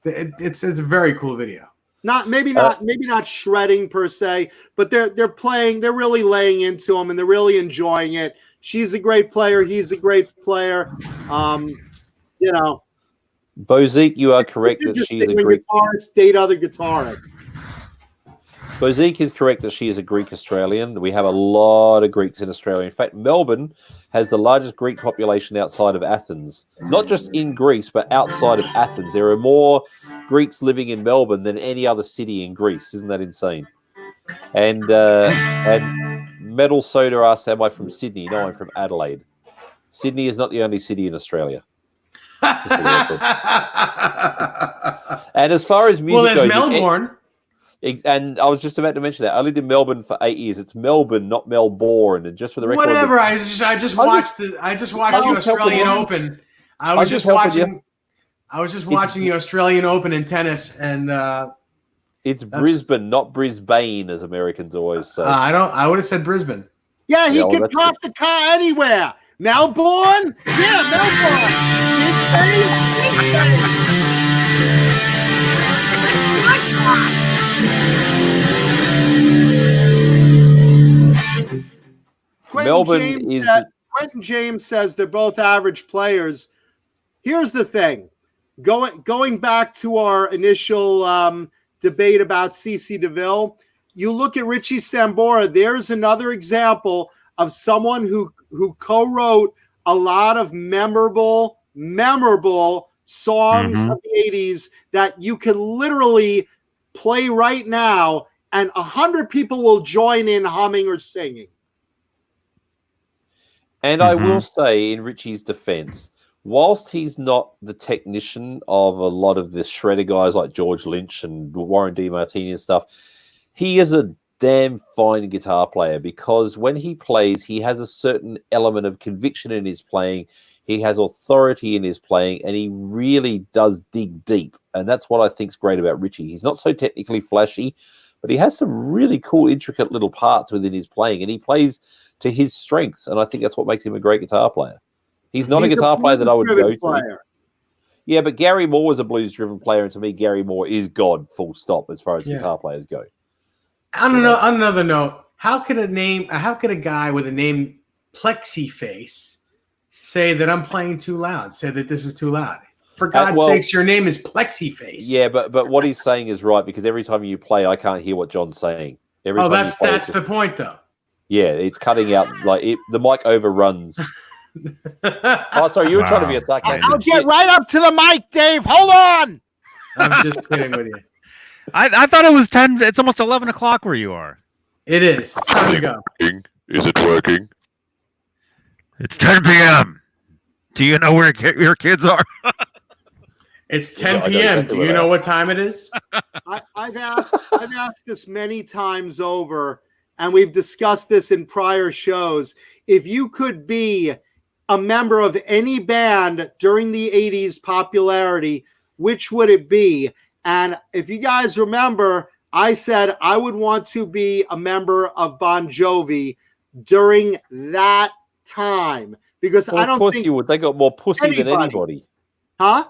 it's a very cool video. Maybe not shredding per se, but they're really laying into them, and they're really enjoying it. She's a great player. He's a great player. Bozique, you are correct that she's a Greek guitarist. Date other guitarists. Bozique is correct that she is a Greek Australian. We have a lot of Greeks in Australia. In fact, Melbourne has the largest Greek population outside of Athens. Not just in Greece, but outside of Athens. There are more Greeks living in Melbourne than any other city in Greece. Isn't that insane? And Metal Soda asks, am I from Sydney? No, I'm from Adelaide. Sydney is not the only city in Australia. And as far as music there's goes, Melbourne. And I was just about to mention that. I lived in Melbourne for 8 years. It's Melbourne, not Melbourne. And just for the record, whatever. I just watched the Australian Open. I was just watching the Australian Open in tennis, and it's Brisbane, not Brisbane, as Americans always say. I would have said Brisbane. Yeah, he can park the car anywhere. Melbourne? Yeah, Melbourne. Quentin James says they're both average players. Here's the thing. Going back to our initial debate about CC Deville, you look at Richie Sambora, there's another example of someone who co-wrote a lot of memorable songs of the 80s that you can literally play right now, and 100 people will join in humming or singing. And I will say, in Richie's defense, whilst he's not the technician of a lot of the shredder guys like George Lynch and Warren DeMartini and stuff, he is a damn fine guitar player, because when he plays, he has a certain element of conviction in his playing. He has authority in his playing, and he really does dig deep. And that's what I think is great about Richie. He's not so technically flashy, but he has some really cool, intricate little parts within his playing, and he plays to his strengths. And I think that's what makes him a great guitar player. He's not a guitar player that I would go to. Yeah, but Gary Moore was a blues-driven player, and to me, Gary Moore is God, full stop, as far as guitar players go. On another note, how could a guy with a name Plexiface say that I'm playing too loud. Say that this is too loud. For God's sakes, your name is Plexiface. Yeah, but what he's saying is right, because every time you play, I can't hear what John's saying. Every time that's the point, though. Yeah, it's cutting out the mic overruns. Oh, sorry, you were trying to be a sarcastic. I'll get right up to the mic, Dave. Hold on. I'm just kidding with you. I thought it was 10. It's almost 11 o'clock where you are. It is. It's time to go. Is it working? It's 10 p.m. Do you know where your kids are? It's 10 p.m. Do you know what time it is? I've asked this many times over, and we've discussed this in prior shows. If you could be a member of any band during the 80s popularity, which would it be? And if you guys remember, I said I would want to be a member of BonJovi during that time because I don't think... Of course you would. They got more pussy than anybody. Huh?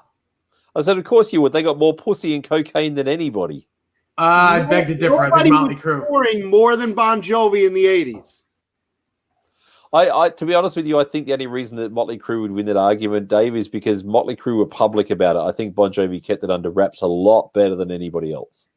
I said, of course you would. They got more pussy and cocaine than anybody. I beg to differ. I think Motley Crue scoring more than BonJovi in the 80s. I to be honest with you, I think the only reason that Motley Crue would win that argument, Dave, is because Motley Crue were public about it. I think BonJovi kept it under wraps a lot better than anybody else.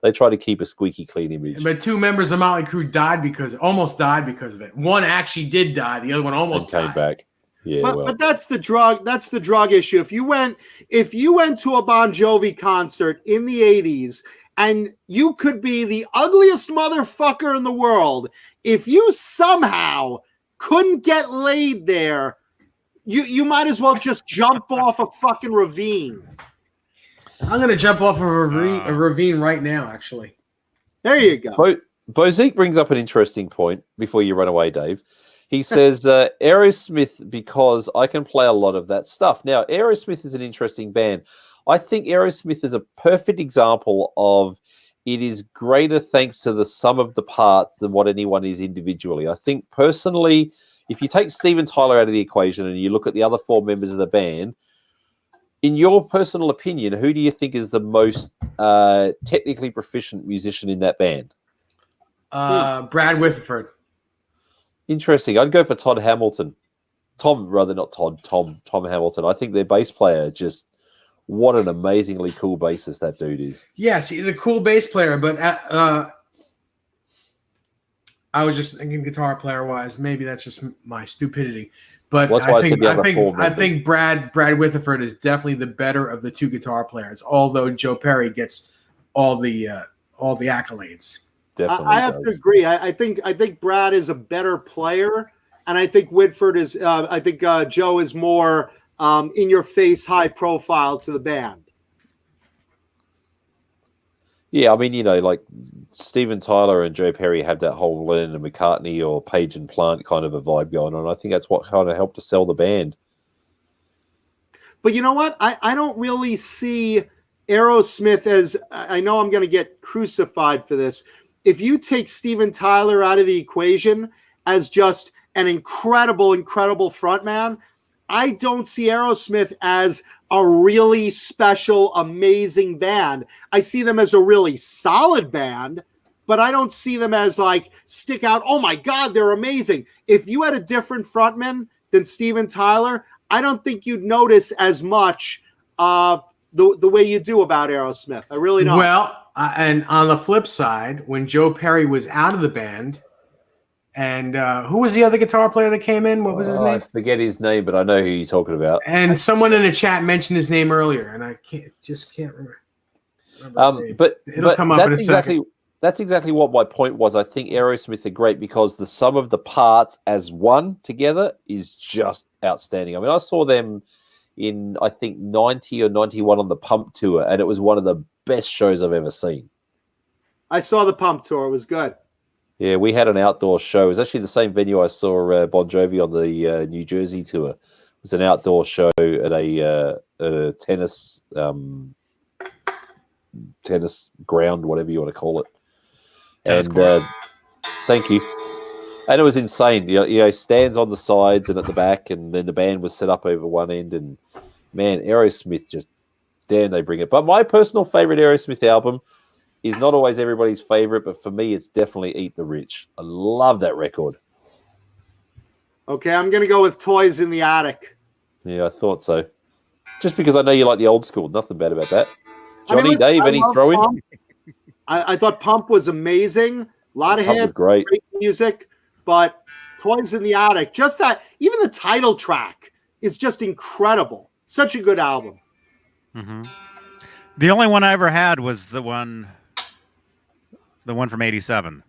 They try to keep a squeaky clean image. But two members of Motley Crue almost died because of it. One actually did die. The other one almost came back. Yeah, but that's the drug. That's the drug issue. If you went to a Bon Jovi concert in the 80s and you could be the ugliest motherfucker in the world, if you somehow couldn't get laid there, you might as well just jump off a fucking ravine. I'm gonna jump off of a ravine right now. Actually, there you go. Bozique brings up an interesting point before you run away, Dave. He says, Aerosmith, because I can play a lot of that stuff. Now, Aerosmith is an interesting band. I think Aerosmith is a perfect example of it is greater thanks to the sum of the parts than what anyone is individually. I think, personally, if you take Steven Tyler out of the equation and you look at the other four members of the band, in your personal opinion, who do you think is the most technically proficient musician in that band? Brad Whitford. Interesting. I'd go for Todd Hamilton. Tom Hamilton. I think their bass player just, what an amazingly cool bassist that dude is. Yes, he's a cool bass player, but I was just thinking guitar player wise. Maybe that's just my stupidity. But I think Brad Whitford is definitely the better of the two guitar players, although Joe Perry gets all the accolades. Definitely I have to agree. I think Brad is a better player, and I think Whitford is. I think Joe is more in your face, high profile to the band. Yeah, I mean, like Steven Tyler and Joe Perry have that whole Lennon and McCartney or Page and Plant kind of a vibe going on. I think that's what kind of helped to sell the band. But you know what? I don't really see Aerosmith as. I know I'm going to get crucified for this. If you take Steven Tyler out of the equation as just an incredible frontman, I don't see Aerosmith as a really special, amazing band. I see them as a really solid band, but I don't see them as like stick out. Oh my God, they're amazing. If you had a different frontman than Steven Tyler, I don't think you'd notice as much the way you do about Aerosmith. I really don't. Well, and on the flip side, when Joe Perry was out of the band, and who was the other guitar player that came in? What was his name? I forget his name, but I know who you're talking about. And someone in the chat mentioned his name earlier, and I can't remember. But it'll come up in a second. That's exactly what my point was. I think Aerosmith are great because the sum of the parts as one together is just outstanding. I mean, I saw them in, I think, 90 or 91 on the Pump Tour, and it was one of the best shows I've ever seen. I saw the Pump Tour. It was good. Yeah, we had an outdoor show. It was actually the same venue I saw Bon Jovi on the New Jersey tour. It was an outdoor show at a tennis ground, whatever you want to call it. Thank you. And it was insane. You know, stands on the sides and at the back, and then the band was set up over one end. And man, Aerosmith just, damn, they bring it. But my personal favorite Aerosmith album is not always everybody's favorite, but for me, it's definitely Eat the Rich. I love that record. Okay, I'm gonna go with Toys in the Attic. Yeah, I thought so. Just because I know you like the old school. Nothing bad about that. Johnny, listen, Dave, I any love throw in? Pump. I thought Pump was amazing. A lot of Pump was hits, great. music, but Toys in the Attic, just that, even the title track is just incredible. Such a good album. Mm-hmm. The only one I ever had was the one from '87.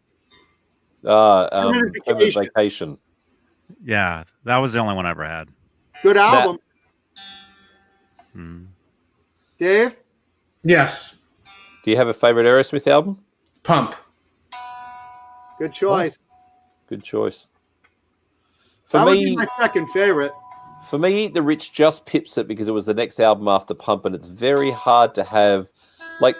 Permanent Vacation. Vacation. Yeah, that was the only one I ever had. Good Snap. album. Mm. Dave? Yes. Do you have a favorite Aerosmith album? Pump. Good choice. Good choice. For That would be me, my second favorite. For me, Eat the Rich just pips it because it was the next album after Pump, and it's very hard to have, like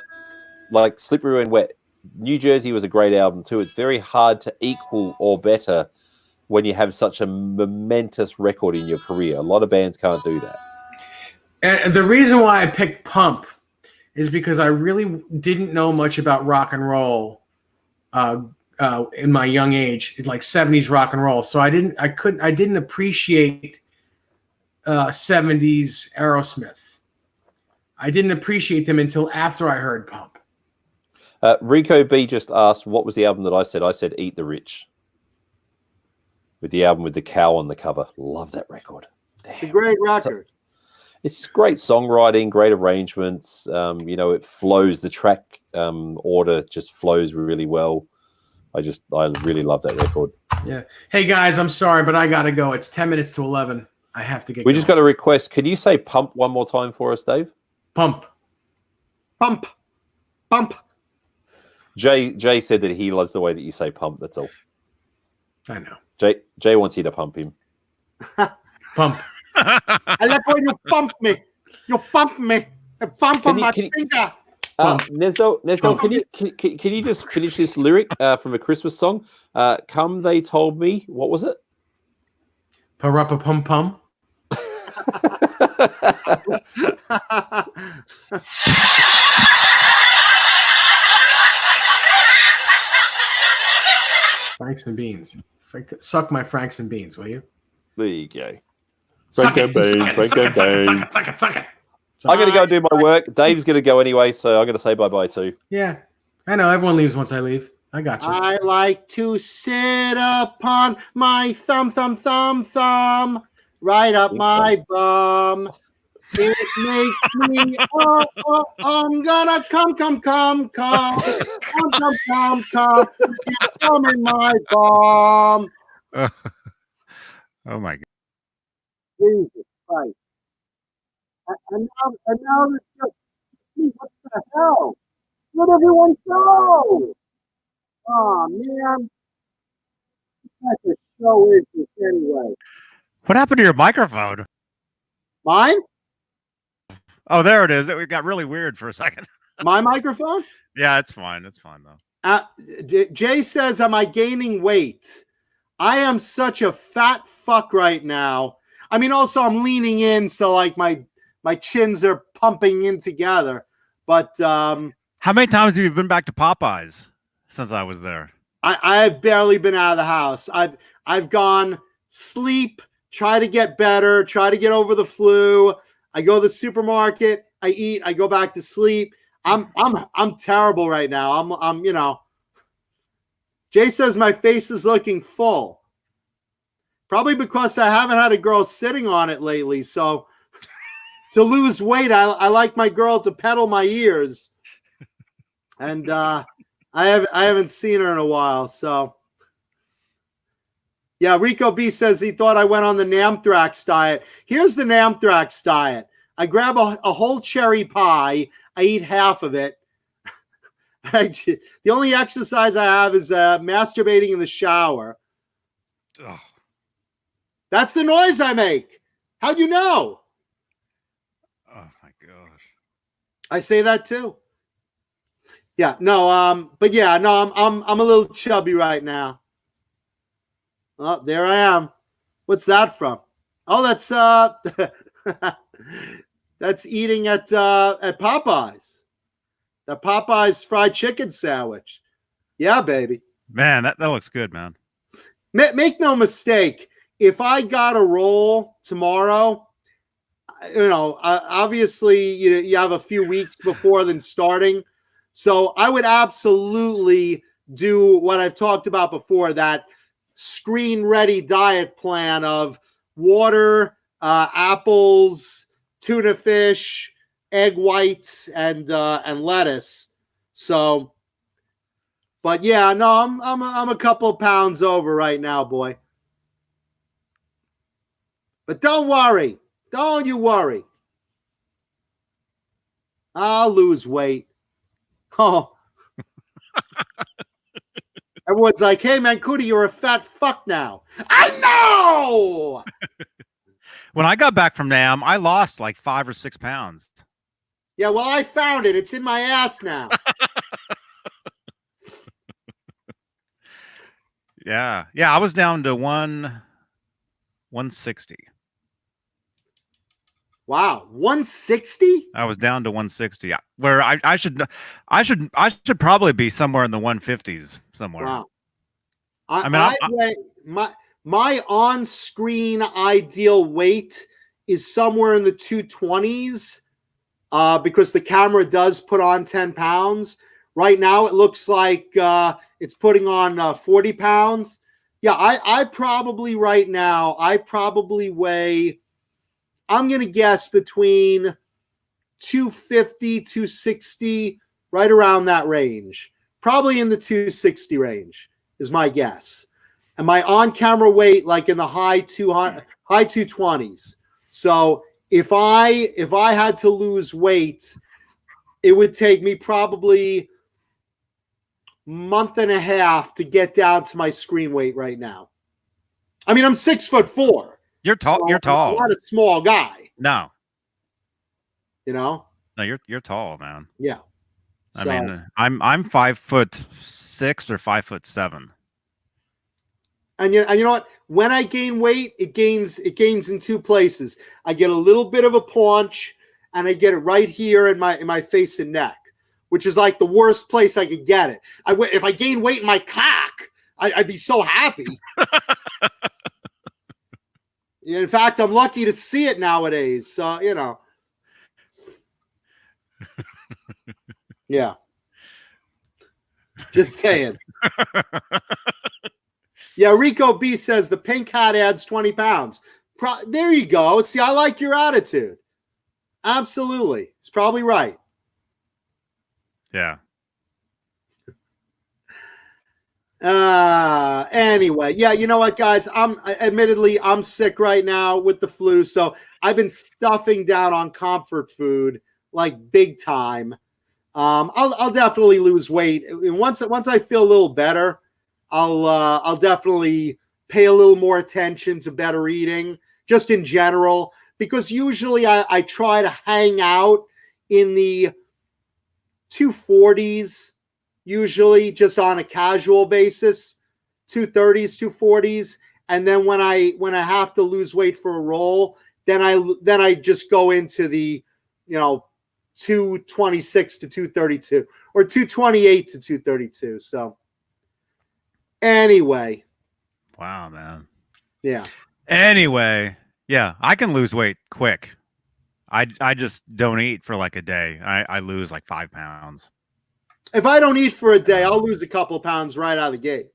Slippery When Wet. New Jersey was a great album too. It's very hard to equal or better when you have such a momentous record in your career. A lot of bands can't do that. And the reason why I picked Pump is because I really didn't know much about rock and roll in my young age, like 70s rock and roll. So I didn't appreciate 70s Aerosmith. I didn't appreciate them until after I heard Pump. Rico B just asked, what was the album that I said? I said Eat the Rich. With the album with the cow on the cover. Love that record. Damn. It's a great record. It's great songwriting, great arrangements. It flows. The track order just flows really well. I really love that record. Yeah. Hey guys, I'm sorry, but I gotta go. It's 10 minutes to 11. I have to get. We just got a request. Can you say Pump one more time for us, Dave? Pump. Pump. Pump. Jay said that he loves the way that you say pump. That's all. I know. Jay wants you to pump him. Pump. I like when you pump me. You pump me. A pump on my finger. Nesdo, can you just finish this lyric from a Christmas song? Come, they told me. What was it? Pa-ra-pa-pum-pum. Franks and beans. Suck my Franks and beans, will you? There you go. Suck it. I'm going to go and do my work. Dave's going to go anyway, so I'm going to say bye-bye too. Yeah. I know. Everyone leaves once I leave. I got you. I like to sit upon my thumb, right up my bum. It makes me, I'm gonna come. Get some in my bum. Oh my God. Jesus Christ. And now it's just, what the hell? Let everyone go. Oh, man. What kind of show is this anyway? What happened to your microphone? Mine? Oh, there it is. It got really weird for a second. My microphone? Yeah, it's fine. It's fine though. Jay says, am I gaining weight? I am such a fat fuck right now. I mean, also I'm leaning in, so like my chins are pumping in together. But how many times have you been back to Popeyes since I was there? I've barely been out of the house. I've gone sleep, try to get better, try to get over the flu. I go to the supermarket, I eat, I go back to sleep. I'm terrible right now. I'm Jay says my face is looking full. Probably because I haven't had a girl sitting on it lately. So to lose weight, I like my girl to pedal my ears. And I haven't seen her in a while. So yeah, Rico B says he thought I went on the Namthrax diet. Here's the Namthrax diet. I grab a whole cherry pie. I eat half of it. The only exercise I have is masturbating in the shower. Ugh. That's the noise I make. How'd you know? Oh my gosh. I say that too. Yeah, no, but yeah, no, I'm a little chubby right now. Oh, there I am. What's that from? Oh, that's that's eating at Popeyes. The Popeyes fried chicken sandwich. Yeah, baby. Man, that looks good, man. Make no mistake. if I got a roll tomorrow, obviously you have a few weeks before then starting. So I would absolutely do what I've talked about before, that screen ready diet plan of water, apples, tuna fish, egg whites, and lettuce. So, but yeah, no, I'm a couple of pounds over right now, boy. But don't worry. Don't you worry. I'll lose weight. Oh. Everyone's like, hey, man, Cootie, you're a fat fuck now. I know! When I got back from NAMM, I lost like 5 or 6 pounds. Yeah, well, I found it. It's in my ass now. Yeah. I was down to 160. Wow, 160? I was down to 160. Where I should probably be somewhere in the 150s somewhere. Wow. My on-screen ideal weight is somewhere in the 220s because the camera does put on 10 pounds. Right now, it looks like it's putting on 40 pounds. Yeah, I probably right now, weigh, I'm going to guess between 250, 260, right around that range. Probably in the 260 range is my guess. And my on-camera weight, like in the high 220s. So if I had to lose weight, it would take me probably a month and a half to get down to my screen weight right now. I mean, I'm 6'4". You're tall. So you're tall. I'm not a small guy. No. No, you're tall, man. Yeah. I mean, I'm 5'6" or 5'7". And you know what? When I gain weight, it gains in two places. I get a little bit of a paunch, and I get it right here in my face and neck, which is like the worst place I could get it. If I gain weight in my cock, I'd be so happy. In fact, I'm lucky to see it nowadays. So, yeah. Just saying. Yeah, Rico B says the pink hat adds 20 pounds. There you go. See, I like your attitude. Absolutely. It's probably right. Yeah. Anyway, yeah, you know what, guys? I'm sick right now with the flu, so I've been stuffing down on comfort food like big time. I'll definitely lose weight. And once I feel a little better, I'll definitely pay a little more attention to better eating, just in general, because usually I try to hang out in the 240s, usually just on a casual basis, 230s, 240s, and then when I have to lose weight for a roll, then I just go into the 226 to 232 or 228 to 232. So anyway. Wow, man. Yeah. Anyway, yeah, I can lose weight quick. I just don't eat for like a day. I lose like 5 pounds. If I don't eat for a day, I'll lose a couple pounds right out of the gate.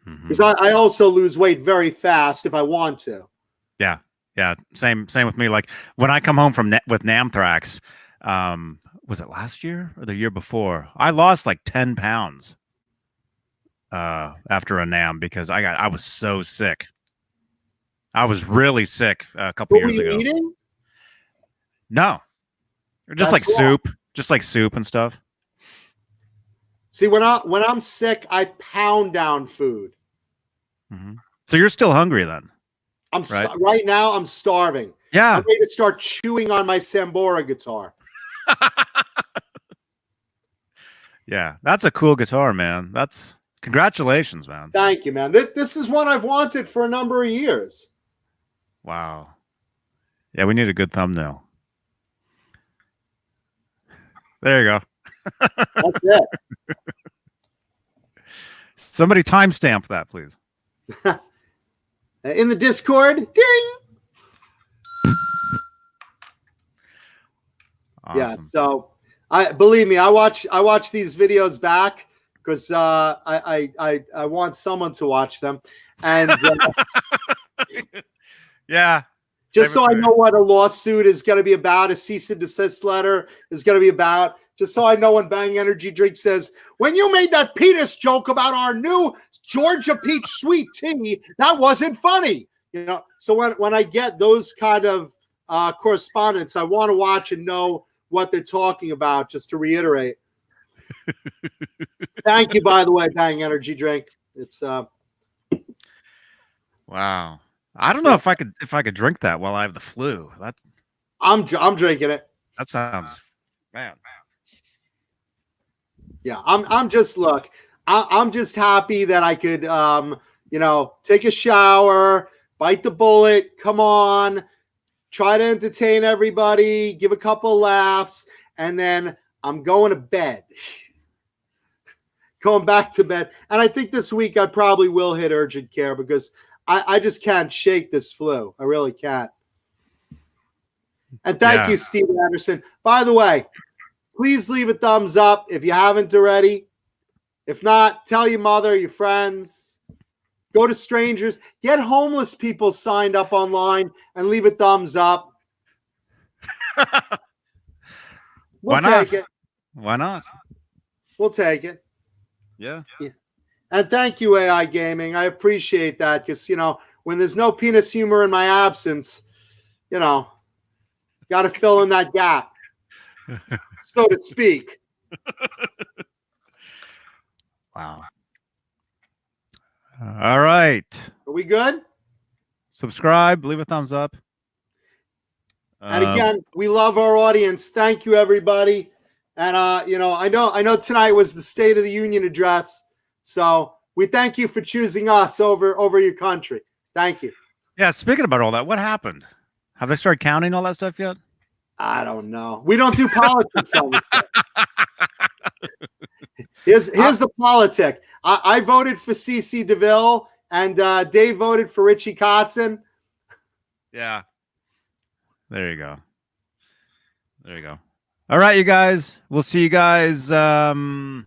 Because I also lose weight very fast if I want to. Yeah. Same with me. Like when I come home with Namthrax, was it last year or the year before? I lost like 10 pounds after a NAMM because I was so sick. I was really sick a couple years ago. Eating? No, just like soup, and stuff. See, when I'm sick, I pound down food. Mm-hmm. So you're still hungry then? Right now. I'm starving. Yeah, I'm ready to start chewing on my Sambora guitar. Yeah, that's a cool guitar, man. Congratulations, man. Thank you, man. This is one I've wanted for a number of years. Wow. Yeah, we need a good thumbnail. There you go. That's it. Somebody timestamp that, please. in the Discord. Ding. Awesome. Yeah. So believe me, I watch these videos back because I want someone to watch them, and Yeah. just so Same I with know what a lawsuit is going to be about, a cease and desist letter is going to be about. Just so I know when Bang Energy Drink says, when you made that penis joke about our new Georgia peach sweet tea, that wasn't funny. You know, so when I get those kind of correspondence, I want to watch and know what they're talking about, just to reiterate. Thank you, by the way, Bang Energy Drink. It's Wow. I don't know if I could drink that while I have the flu. I'm drinking it. That sounds man. Yeah, I'm just look. I'm just happy that I could take a shower, bite the bullet, come on, try to entertain everybody, give a couple laughs, and then I'm going to bed. Going back to bed. And I think this week I probably will hit urgent care because I just can't shake this flu. I really can't. And thank you, Steve Anderson. By the way, please leave a thumbs up if you haven't already. If not, tell your mother, your friends. Go to strangers. Get homeless people signed up online and leave a thumbs up. We'll take it. Why not? We'll take it. Yeah. And thank you, AI Gaming. I appreciate that because, when there's no penis humor in my absence, got to fill in that gap, so to speak. Wow. All right. Are we good? Subscribe, leave a thumbs up. And again, we love our audience. Thank you, everybody. And I know tonight was the State of the Union address, so we thank you for choosing us over your country. Thank you. Yeah, speaking about all that, what happened? Have they started counting all that stuff yet? I don't know. We don't do politics on this. Here's the politic. I voted for CC Deville, and Dave voted for Richie Kotzen. Yeah. There you go. There you go. All right, you guys. We'll see you guys Friday,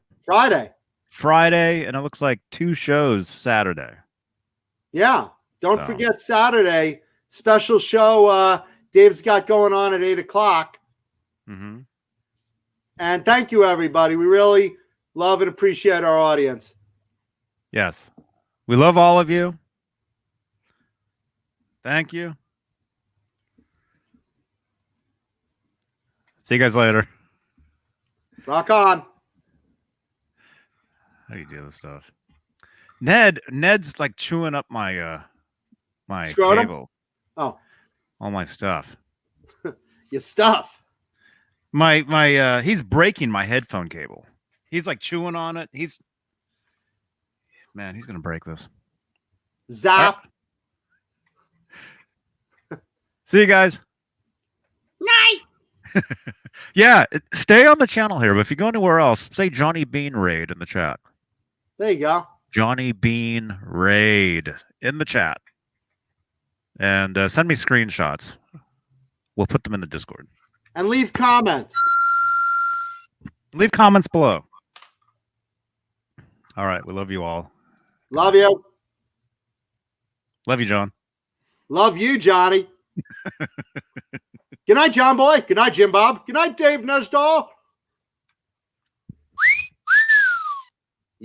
and it looks like 2 shows Saturday. Yeah. Don't forget Saturday, special show Dave's got going on at 8:00. Mm-hmm. And thank you, everybody. We really love and appreciate our audience. Yes. We love all of you. Thank you. See you guys later. Rock on. How do you do this stuff? Ned's like chewing up my my Scrotum? cable. Oh. All my stuff. Your stuff. My he's breaking my headphone cable. He's like chewing on it. He's gonna break this. Zap. See you guys. Night. Yeah, stay on the channel here, but if you go anywhere else, say Johnny Bean Raid in the chat. There you go. Johnny Bean Raid in the chat. And send me screenshots. We'll put them in the Discord. And leave comments. Leave comments below. All right, we love you all. Love you. Love you, John. Love you, Johnny. Good night, John Boy. Good night, Jim Bob. Good night, Dave Nestor.